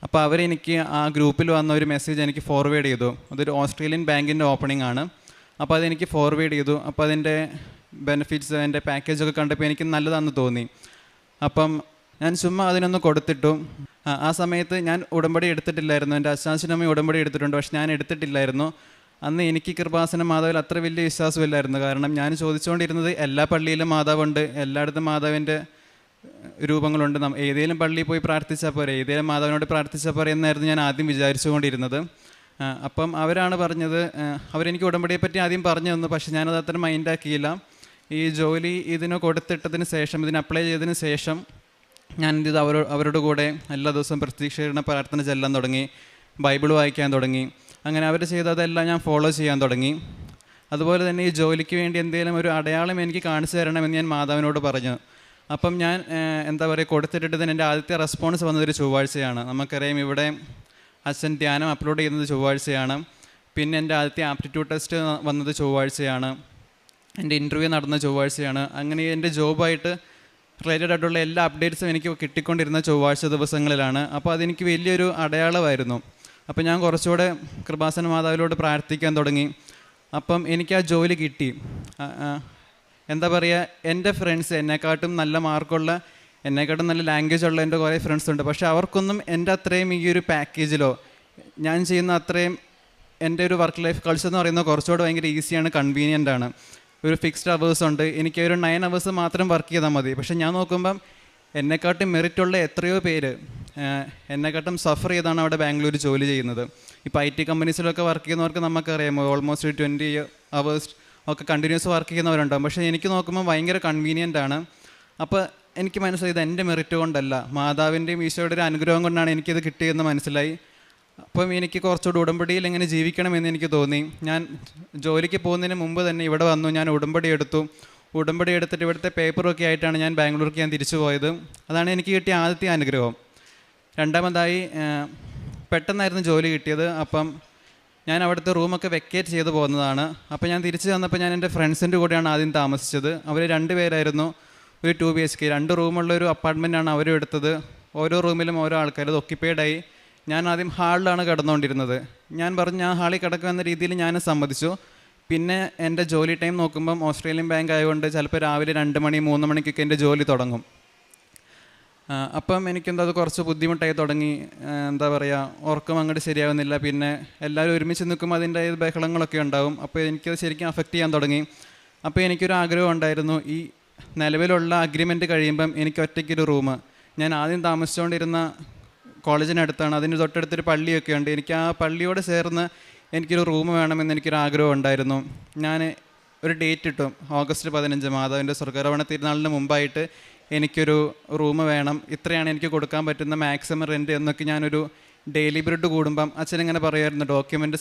അപ്പോൾ അവരെനിക്ക് ആ ഗ്രൂപ്പിൽ വന്ന ഒരു മെസ്സേജ് എനിക്ക് ഫോർവേഡ് ചെയ്തു. അതൊരു ഓസ്ട്രേലിയൻ ബാങ്കിൻ്റെ ഓപ്പണിംഗ് ആണ്. അപ്പോൾ അതെനിക്ക് ഫോർവേഡ് ചെയ്തു. അപ്പോൾ അതിൻ്റെ ബെനിഫിറ്റ്സ്, എൻ്റെ പാക്കേജൊക്കെ കണ്ടപ്പോൾ എനിക്ക് നല്ലതാണെന്ന് തോന്നി. അപ്പം ഞാൻ ചുമ്മാ അതിനൊന്ന് കൊടുത്തിട്ടു. ആ സമയത്ത് ഞാൻ ഉടമ്പടി എടുത്തിട്ടില്ലായിരുന്നു. എൻ്റെ അച്ചാച്ചനമ്മ ഉടമ്പടി എടുത്തിട്ടുണ്ട്, പക്ഷെ ഞാൻ എടുത്തിട്ടില്ലായിരുന്നു. അന്ന് എനിക്ക് കൃപാസന മാതാവിൽ അത്ര വലിയ വിശ്വാസമില്ലായിരുന്നു. കാരണം ഞാൻ ചോദിച്ചുകൊണ്ടിരുന്നത് എല്ലാ പള്ളിയിലും മാതാവുണ്ട്, എല്ലായിടത്തും മാതാവിൻ്റെ രൂപങ്ങളുണ്ട്, ഏതെങ്കിലും പള്ളിയിൽ പോയി പ്രാർത്ഥിച്ചാൽ പോരെ, ഏതെങ്കിലും മാതാവിനോട് പ്രാർത്ഥിച്ചാൽ പോരെ എന്നായിരുന്നു ഞാൻ ആദ്യം വിചാരിച്ചുകൊണ്ടിരുന്നത്. അപ്പം അവരാണ് പറഞ്ഞത്, അവരെനിക്ക് ഉടമ്പടിയെപ്പറ്റി ആദ്യം പറഞ്ഞു തന്നു. പക്ഷെ ഞാനത് അത്ര മൈൻഡാക്കിയില്ല. ഈ ജോലി ഇതിന് കൊടുത്തിട്ടതിന് ശേഷം, ഇതിന് അപ്ലൈ ചെയ്തതിന് ശേഷം ഞാൻ ഇത് അവരുടെ കൂടെ എല്ലാ ദിവസവും പ്രത്യക്ഷീകരണ പ്രാർത്ഥന ചെല്ലാൻ തുടങ്ങി, ബൈബിൾ വായിക്കാൻ തുടങ്ങി. അങ്ങനെ അവർ ചെയ്തതെല്ലാം ഞാൻ ഫോളോ ചെയ്യാൻ തുടങ്ങി. അതുപോലെ തന്നെ ഈ ജോലിക്ക് വേണ്ടി എന്തെങ്കിലും ഒരു അടയാളം എനിക്ക് കാണിച്ചു തരണമെന്ന് ഞാൻ മാതാവിനോട് പറഞ്ഞു. അപ്പം ഞാൻ എന്താ പറയുക, കൊടുത്തിട്ടിട്ട് എൻ്റെ ആദ്യത്തെ റെസ്പോൺസ് വന്നതൊരു ചൊവ്വാഴ്ചയാണ്. നമുക്കറിയാം, ഇവിടെ അച്ഛൻ ധ്യാനം അപ്ലോഡ് ചെയ്യുന്നത് ചൊവ്വാഴ്ചയാണ്. പിന്നെ എൻ്റെ ആദ്യത്തെ ആപ്റ്റിറ്റ്യൂഡ് ടെസ്റ്റ് വന്നത് ചൊവ്വാഴ്ചയാണ്. എൻ്റെ ഇൻ്റർവ്യൂ നടന്ന ചൊവ്വാഴ്ചയാണ്. അങ്ങനെ എൻ്റെ ജോബായിട്ട് റിലേറ്റഡ് ആയിട്ടുള്ള എല്ലാ അപ്ഡേറ്റ്സും എനിക്ക് കിട്ടിക്കൊണ്ടിരുന്ന ചൊവ്വാഴ്ച ദിവസങ്ങളിലാണ്. അപ്പോൾ അതെനിക്ക് വലിയൊരു അടയാളമായിരുന്നു. അപ്പം ഞാൻ കുറച്ചുകൂടെ കൃപാസന മാതാവിനോട് പ്രാർത്ഥിക്കാൻ തുടങ്ങി. അപ്പം എനിക്ക് ആ ജോലി കിട്ടി. എന്താ പറയുക, എൻ്റെ ഫ്രണ്ട്സ്, എന്നെക്കാട്ടും നല്ല മാർക്കുള്ള, എന്നെക്കാട്ടും നല്ല ലാംഗ്വേജ് ഉള്ള എൻ്റെ കുറേ ഫ്രണ്ട്സ് ഉണ്ട്. പക്ഷേ അവർക്കൊന്നും എൻ്റെ അത്രയും ഈ ഒരു പാക്കേജിലോ ഞാൻ ചെയ്യുന്ന അത്രയും എൻ്റെ ഒരു വർക്ക് ലൈഫ് കൾച്ചർ എന്ന് പറയുന്നത് കുറച്ചുകൂടെ ഭയങ്കര ഈസിയാണ്, കൺവീനിയൻ്റ് ആണ്. ഒരു ഫിക്സ്ഡ് അവേഴ്സ് ഉണ്ട്. എനിക്ക് ഒരു 9 hours മാത്രം വർക്ക് ചെയ്താൽ മതി. പക്ഷേ ഞാൻ നോക്കുമ്പം എന്നെക്കാട്ടും മെറിറ്റുള്ള എത്രയോ പേര് എന്നെക്കാട്ടും സഫർ ചെയ്താണ് അവിടെ ബാംഗ്ലൂർ ജോലി ചെയ്യുന്നത്. ഇപ്പോൾ IT കമ്പനീസിലൊക്കെ വർക്ക് ചെയ്യുന്നവർക്ക് നമുക്കറിയാമോ, ഓൾമോസ്റ്റ് 20 hours ഒക്കെ കണ്ടിന്യൂസ് വർക്ക് ചെയ്യുന്നവരുണ്ടാകും. പക്ഷേ എനിക്ക് നോക്കുമ്പോൾ ഭയങ്കര കൺവീനിയൻ്റ് ആണ്. അപ്പോൾ എനിക്ക് മനസ്സിലായി, ഇത് എൻ്റെ മെറിറ്റ് കൊണ്ടല്ല, മാതാവിൻ്റെയും ഈശോയുടെ ഒരു അനുഗ്രഹം കൊണ്ടാണ് എനിക്കിത് കിട്ടിയതെന്ന് മനസ്സിലായി. അപ്പം എനിക്ക് കുറച്ചുകൂടി ഉടമ്പടിയിൽ എങ്ങനെ ജീവിക്കണമെന്ന് എനിക്ക് തോന്നി. ഞാൻ ജോലിക്ക് പോകുന്നതിന് മുമ്പ് തന്നെ ഇവിടെ വന്നു, ഞാൻ ഉടമ്പടി എടുത്തു. ഉടമ്പടി എടുത്തിട്ട് ഇവിടുത്തെ പേപ്പറൊക്കെ ആയിട്ടാണ് ഞാൻ ബാംഗ്ലൂർക്ക് ഞാൻ തിരിച്ചു പോയത്. അതാണ് എനിക്ക് കിട്ടിയ ആദ്യത്തെ അനുഗ്രഹം. രണ്ടാമതായി പെട്ടെന്നായിരുന്നു ജോലി കിട്ടിയത്. അപ്പം ഞാൻ അവിടുത്തെ റൂമൊക്കെ വെക്കേറ്റ് ചെയ്ത് പോകുന്നതാണ്. അപ്പോൾ ഞാൻ തിരിച്ച് വന്നപ്പോൾ ഞാൻ എൻ്റെ ഫ്രണ്ട്സിൻ്റെ കൂടെയാണ് ആദ്യം താമസിച്ചത്. അവർ 2 പേരായിരുന്നു. ഒരു 2 BHK 2 റൂമുള്ളൊരു അപ്പാർട്ട്മെൻറ്റാണ് അവരും എടുത്തത്. ഓരോ റൂമിലും ഓരോ ആൾക്കാർ, അത് ഒക്യുപ്പൈഡായി. ഞാൻ ആദ്യം ഹാളിലാണ് കിടന്നുകൊണ്ടിരുന്നത്. ഞാൻ പറഞ്ഞു ഞാൻ ഹാളിൽ കിടക്കുമെന്ന രീതിയിൽ ഞാൻ സമ്മതിച്ചു. പിന്നെ എൻ്റെ ജോലി ടൈം നോക്കുമ്പം ഓസ്ട്രേലിയൻ ബാങ്ക് ആയതുകൊണ്ട് ചിലപ്പോൾ രാവിലെ 2 മണി 3 മണിക്കൊക്കെ എൻ്റെ ജോലി തുടങ്ങും. അപ്പം എനിക്കെന്താ അത് കുറച്ച് ബുദ്ധിമുട്ടായി തുടങ്ങി. എന്താ പറയുക, ഉറക്കം അങ്ങോട്ട് ശരിയാവുന്നില്ല. പിന്നെ എല്ലാവരും ഒരുമിച്ച് നിൽക്കുമ്പോൾ അതിൻ്റെ ബഹളങ്ങളൊക്കെ ഉണ്ടാവും. അപ്പോൾ എനിക്കത് ശരിക്കും അഫക്റ്റ് ചെയ്യാൻ തുടങ്ങി. അപ്പോൾ എനിക്കൊരു ആഗ്രഹം ഉണ്ടായിരുന്നു, ഈ നിലവിലുള്ള അഗ്രിമെൻറ്റ് കഴിയുമ്പം എനിക്ക് ഒറ്റയ്ക്കൊരു റൂം, ഞാൻ ആദ്യം താമസിച്ചുകൊണ്ടിരുന്ന കോളേജിനടുത്താണ്, അതിന് തൊട്ടടുത്തൊരു പള്ളിയൊക്കെ ഉണ്ട്, എനിക്ക് ആ പള്ളിയോട് ചേർന്ന് എനിക്കൊരു റൂം വേണമെന്ന് എനിക്കൊരു ആഗ്രഹം ഉണ്ടായിരുന്നു. ഞാൻ ഒരു ഡേറ്റ് ഇട്ടു, August 15 മാതാവിൻ്റെ സ്വർഗ്ഗാരോഹണ തിരുനാളിന് മുമ്പായിട്ട് എനിക്കൊരു റൂം വേണം, ഇത്രയാണ് എനിക്ക് കൊടുക്കാൻ പറ്റുന്ന മാക്സിമം റെൻറ്റ് എന്നൊക്കെ ഞാനൊരു ഡെയിലി ബ്രെഡ് കൂടുമ്പം അച്ഛനിങ്ങനെ പറയുമായിരുന്നു, ഡോക്യുമെൻ്റ്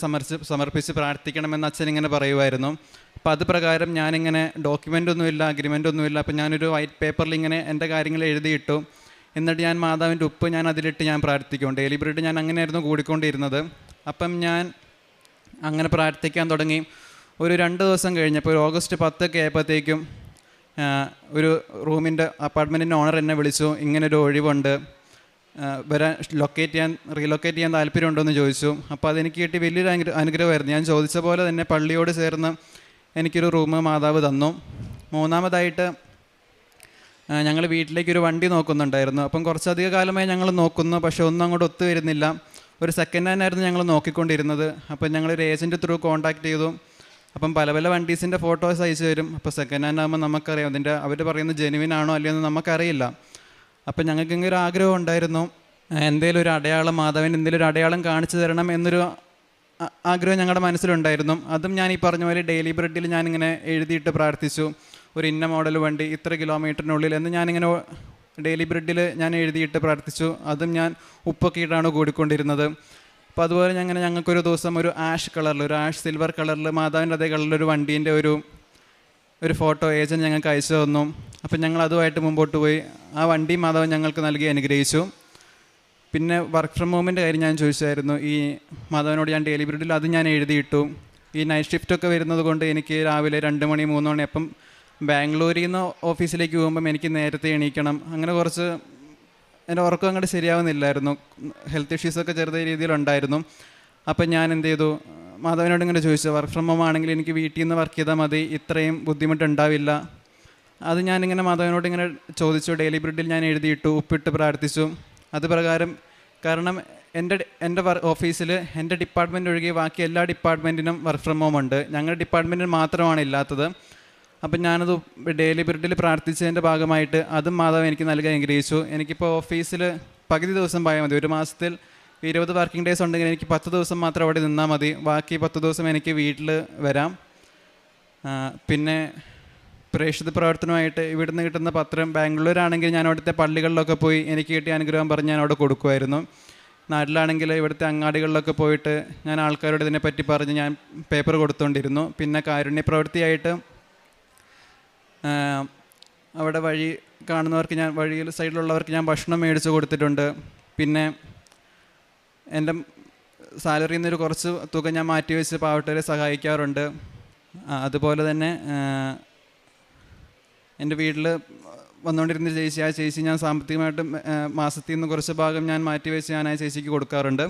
സമർപ്പിച്ച് പ്രാർത്ഥിക്കണമെന്ന് അച്ഛനിങ്ങനെ പറയുമായിരുന്നു. അപ്പോൾ അത് പ്രകാരം ഞാനിങ്ങനെ ഡോക്യുമെൻ്റൊന്നുമില്ല, അഗ്രിമെൻ്റൊന്നുമില്ല. അപ്പോൾ ഞാനൊരു വൈറ്റ് പേപ്പറിൽ ഇങ്ങനെ എൻ്റെ കാര്യങ്ങൾ എഴുതിയിട്ടു. എന്നിട്ട് ഞാൻ മാതാവിൻ്റെ ഉപ്പ് ഞാൻ അതിലിട്ട് ഞാൻ പ്രാർത്ഥിക്കും. ഡെയിലി ബ്രെഡ് ഞാൻ അങ്ങനെയായിരുന്നു കൂടിക്കൊണ്ടിരുന്നത്. അപ്പം ഞാൻ അങ്ങനെ പ്രാർത്ഥിക്കാൻ തുടങ്ങി. ഒരു 2 ദിവസം കഴിഞ്ഞപ്പോൾ, ഒരു August 10 ഒക്കെ ആയപ്പോഴത്തേക്കും ഒരു റൂമിൻ്റെ അപ്പാർട്ട്മെൻറ്റിൻ്റെ ഓണർ എന്നെ വിളിച്ചു, ഇങ്ങനൊരു ഒഴിവുണ്ട്, വരാൻ റീലൊക്കേറ്റ് ചെയ്യാൻ താല്പര്യമുണ്ടോ എന്ന് ചോദിച്ചു. അപ്പോൾ അതെനിക്ക് കിട്ടി വലിയൊരു അനുഗ്രഹമായിരുന്നു. ഞാൻ ചോദിച്ച പോലെ തന്നെ പള്ളിയോട് ചേർന്ന് എനിക്കൊരു റൂം മാതാവ് തന്നു. മൂന്നാമതായിട്ട് ഞങ്ങൾ വീട്ടിലേക്കൊരു വണ്ടി നോക്കുന്നുണ്ടായിരുന്നു. അപ്പം കുറച്ചധിക കാലമായി ഞങ്ങൾ നോക്കുന്നു, പക്ഷേ ഒന്നും അങ്ങോട്ട് ഒത്തു വരുന്നില്ല. ഒരു സെക്കൻഡ് ഹാൻഡ് ആയിരുന്നു ഞങ്ങൾ നോക്കിക്കൊണ്ടിരുന്നത്. അപ്പം ഞങ്ങളൊരു ഏജൻറ്റ് ത്രൂ കോൺടാക്ട് ചെയ്തു. അപ്പം പല പല വണ്ടീസിൻ്റെ ഫോട്ടോസ് അയച്ചു തരും. അപ്പോൾ സെക്കൻഡ് ഹാൻഡ് ആകുമ്പോൾ നമുക്കറിയാം അതിൻ്റെ അവർ പറയുന്നത് ജെനുവിൻ ആണോ അല്ലയോ എന്ന് നമുക്കറിയില്ല. അപ്പം ഞങ്ങൾക്ക് ഇങ്ങനെ ഒരു ആഗ്രഹം ഉണ്ടായിരുന്നു, എന്തെങ്കിലും ഒരു അടയാളം, മാതാവിന് എന്തെങ്കിലും ഒരു അടയാളം കാണിച്ചു തരണം എന്നൊരു ആഗ്രഹം ഞങ്ങളുടെ മനസ്സിലുണ്ടായിരുന്നു. അതും ഞാൻ ഈ പറഞ്ഞ പോലെ ഡെയിലി ബ്രെഡിൽ ഞാനിങ്ങനെ എഴുതിയിട്ട് പ്രാർത്ഥിച്ചു. ഒരു ഇന്ന മോഡൽ വണ്ടി ഇത്ര കിലോമീറ്ററിനുള്ളിൽ എന്ന് ഞാനിങ്ങനെ ഡെയിലി ബ്രെഡിൽ ഞാൻ എഴുതിയിട്ട് പ്രാർത്ഥിച്ചു. അതും ഞാൻ ഉപ്പൊക്കെ ഇട്ടാണ് കൂടിക്കൊണ്ടിരുന്നത്. അപ്പോൾ അതുപോലെ ഞങ്ങൾക്കൊരു ദിവസം ഒരു ആഷ് സിൽവർ കളറിൽ മാതാവിൻ്റെ അതേ കളറിലൊരു വണ്ടീൻ്റെ ഒരു ഫോട്ടോ ഏജൻറ്റ് ഞങ്ങൾക്ക് അയച്ചു തന്നു. അപ്പം ഞങ്ങൾ അതുമായിട്ട് മുമ്പോട്ട് പോയി. ആ വണ്ടി മാതാവ് ഞങ്ങൾക്ക് നൽകി അനുഗ്രഹിച്ചു. പിന്നെ വർക്ക് ഫ്രം ഹോമിൻ്റെ കാര്യം ഞാൻ ചോദിച്ചായിരുന്നു. ഈ മാതാവിനോട് ഞാൻ ഡെയിലി ബ്രെഡിൽ അത് ഞാൻ എഴുതിയിട്ടു. ഈ നൈറ്റ് ഷിഫ്റ്റൊക്കെ വരുന്നത് കൊണ്ട് എനിക്ക് രാവിലെ 2 മണി 3 മണി അപ്പം ബാംഗ്ലൂരിൽ നിന്ന് ഓഫീസിലേക്ക് പോകുമ്പം എനിക്ക് നേരത്തെ എണീക്കണം. അങ്ങനെ കുറച്ച് എൻ്റെ ഉറക്കം അങ്ങോട്ട് ശരിയാവുന്നില്ലായിരുന്നു. ഹെൽത്ത് ഇഷ്യൂസൊക്കെ ചെറിയ രീതിയിലുണ്ടായിരുന്നു. അപ്പം ഞാൻ എന്ത് ചെയ്തു, മാധവനോട് ഇങ്ങനെ ചോദിച്ചു, വർക്ക് ഫ്രം ഹോം ആണെങ്കിൽ എനിക്ക് വീട്ടിൽ നിന്ന് വർക്ക് ചെയ്താൽ മതി, ഇത്രയും ബുദ്ധിമുട്ടുണ്ടാവില്ല. അത് ഞാനിങ്ങനെ മാധവനോട് ഇങ്ങനെ ചോദിച്ചു. ഡെയിലി ബ്രെഡിൽ ഞാൻ എഴുതിയിട്ടു, ഉപ്പിട്ട് പ്രാർത്ഥിച്ചു. അത് പ്രകാരം, കാരണം എൻ്റെ ഓഫീസിൽ എൻ്റെ ഡിപ്പാർട്ട്മെൻറ്റ് ഒഴികെ ബാക്കി എല്ലാ ഡിപ്പാർട്ട്മെൻറ്റിനും വർക്ക് ഫ്രം ഹോം ഉണ്ട്. ഞങ്ങളുടെ ഡിപ്പാർട്ട്മെൻറ്റിന് മാത്രമാണ് ഇല്ലാത്തത്. അപ്പം ഞാനത് ഡെയിലി ബ്രെഡിൽ പ്രാർത്ഥിച്ചതിൻ്റെ ഭാഗമായിട്ട് അതും മാതാവ് എനിക്ക് നൽകി അനുഗ്രഹിച്ചു. എനിക്കിപ്പോൾ ഓഫീസിൽ പകുതി ദിവസം പോയാൽ മതി. ഒരു മാസത്തിൽ 20 വർക്കിംഗ് ഡേയ്സ് ഉണ്ടെങ്കിൽ എനിക്ക് 10 ദിവസം മാത്രം അവിടെ നിന്നാൽ മതി. ബാക്കി 10 ദിവസം എനിക്ക് വീട്ടിൽ വരാം. പിന്നെ പ്രേക്ഷിത പ്രവർത്തനമായിട്ട് ഇവിടുന്ന് കിട്ടുന്ന പത്രം, ബാംഗ്ലൂരാണെങ്കിൽ ഞാൻ അവിടുത്തെ പള്ളികളിലൊക്കെ പോയി എനിക്ക് കിട്ടിയ അനുഗ്രഹം പറഞ്ഞ് ഞാൻ അവിടെ കൊടുക്കുമായിരുന്നു. നാട്ടിലാണെങ്കിൽ ഇവിടുത്തെ അങ്ങാടികളിലൊക്കെ പോയിട്ട് ഞാൻ ആൾക്കാരോട് ഇതിനെപ്പറ്റി പറഞ്ഞ് ഞാൻ പേപ്പർ കൊടുത്തുകൊണ്ടിരുന്നു. പിന്നെ കാരുണ്യ പ്രവൃത്തിയായിട്ട് അവിടെ വഴി കാണുന്നവർക്ക് ഞാൻ, വഴിയിൽ സൈഡിലുള്ളവർക്ക് ഞാൻ ഭക്ഷണം മേടിച്ച് കൊടുത്തിട്ടുണ്ട്. പിന്നെ എൻ്റെ സാലറിയിൽ നിന്നൊരു കുറച്ച് തുക ഞാൻ മാറ്റി വെച്ച് പാവപ്പെട്ടവരെ സഹായിക്കാറുണ്ട്. അതുപോലെ തന്നെ എൻ്റെ വീട്ടിൽ വന്നുകൊണ്ടിരുന്ന ചേച്ചി, ആ ചേച്ചി ഞാൻ സാമ്പത്തികമായിട്ട് മാസത്തിൽ നിന്ന് കുറച്ച് ഭാഗം ഞാൻ മാറ്റി വെച്ച് ഞാൻ ആ ചേച്ചിക്ക് കൊടുക്കാറുണ്ട്.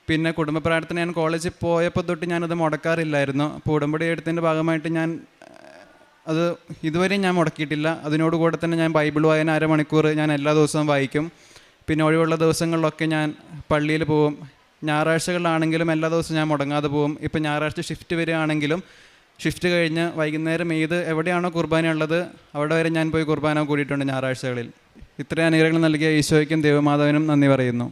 പിന്നെ കുടുംബ പ്രാർത്ഥന ഞാൻ കോളേജിൽ പോയപ്പോൾ തൊട്ട് ഞാനത് മുടക്കാറില്ലായിരുന്നു. അപ്പോൾ ഉടമ്പടി എടുത്തതിൻ്റെ ഭാഗമായിട്ട് ഞാൻ അത് ഇതുവരെയും ഞാൻ മുടക്കിയിട്ടില്ല. അതിനോടുകൂടെ തന്നെ ഞാൻ ബൈബിൾ വായന 1/2 മണിക്കൂർ ഞാൻ എല്ലാ ദിവസവും വായിക്കും. പിന്നെ ഒഴിവുള്ള ദിവസങ്ങളിലൊക്കെ ഞാൻ പള്ളിയിൽ പോവും. ഞായറാഴ്ചകളിലാണെങ്കിലും എല്ലാ ദിവസവും ഞാൻ മുടങ്ങാതെ പോവും. ഇപ്പം ഞായറാഴ്ച ഷിഫ്റ്റ് വരികയാണെങ്കിലും ഷിഫ്റ്റ് കഴിഞ്ഞ് വൈകുന്നേരം എവിടെയാണോ കുർബാന ഉള്ളത് അവിടെ വരെ ഞാൻ പോയി കുർബാന കൂടിയിട്ടുണ്ട് ഞായറാഴ്ചകളിൽ. ഇത്രയും അനുഗ്രഹങ്ങൾ നൽകിയ ഈശോയ്ക്കും ദൈവമാതാവിനും നന്ദി പറയുന്നു.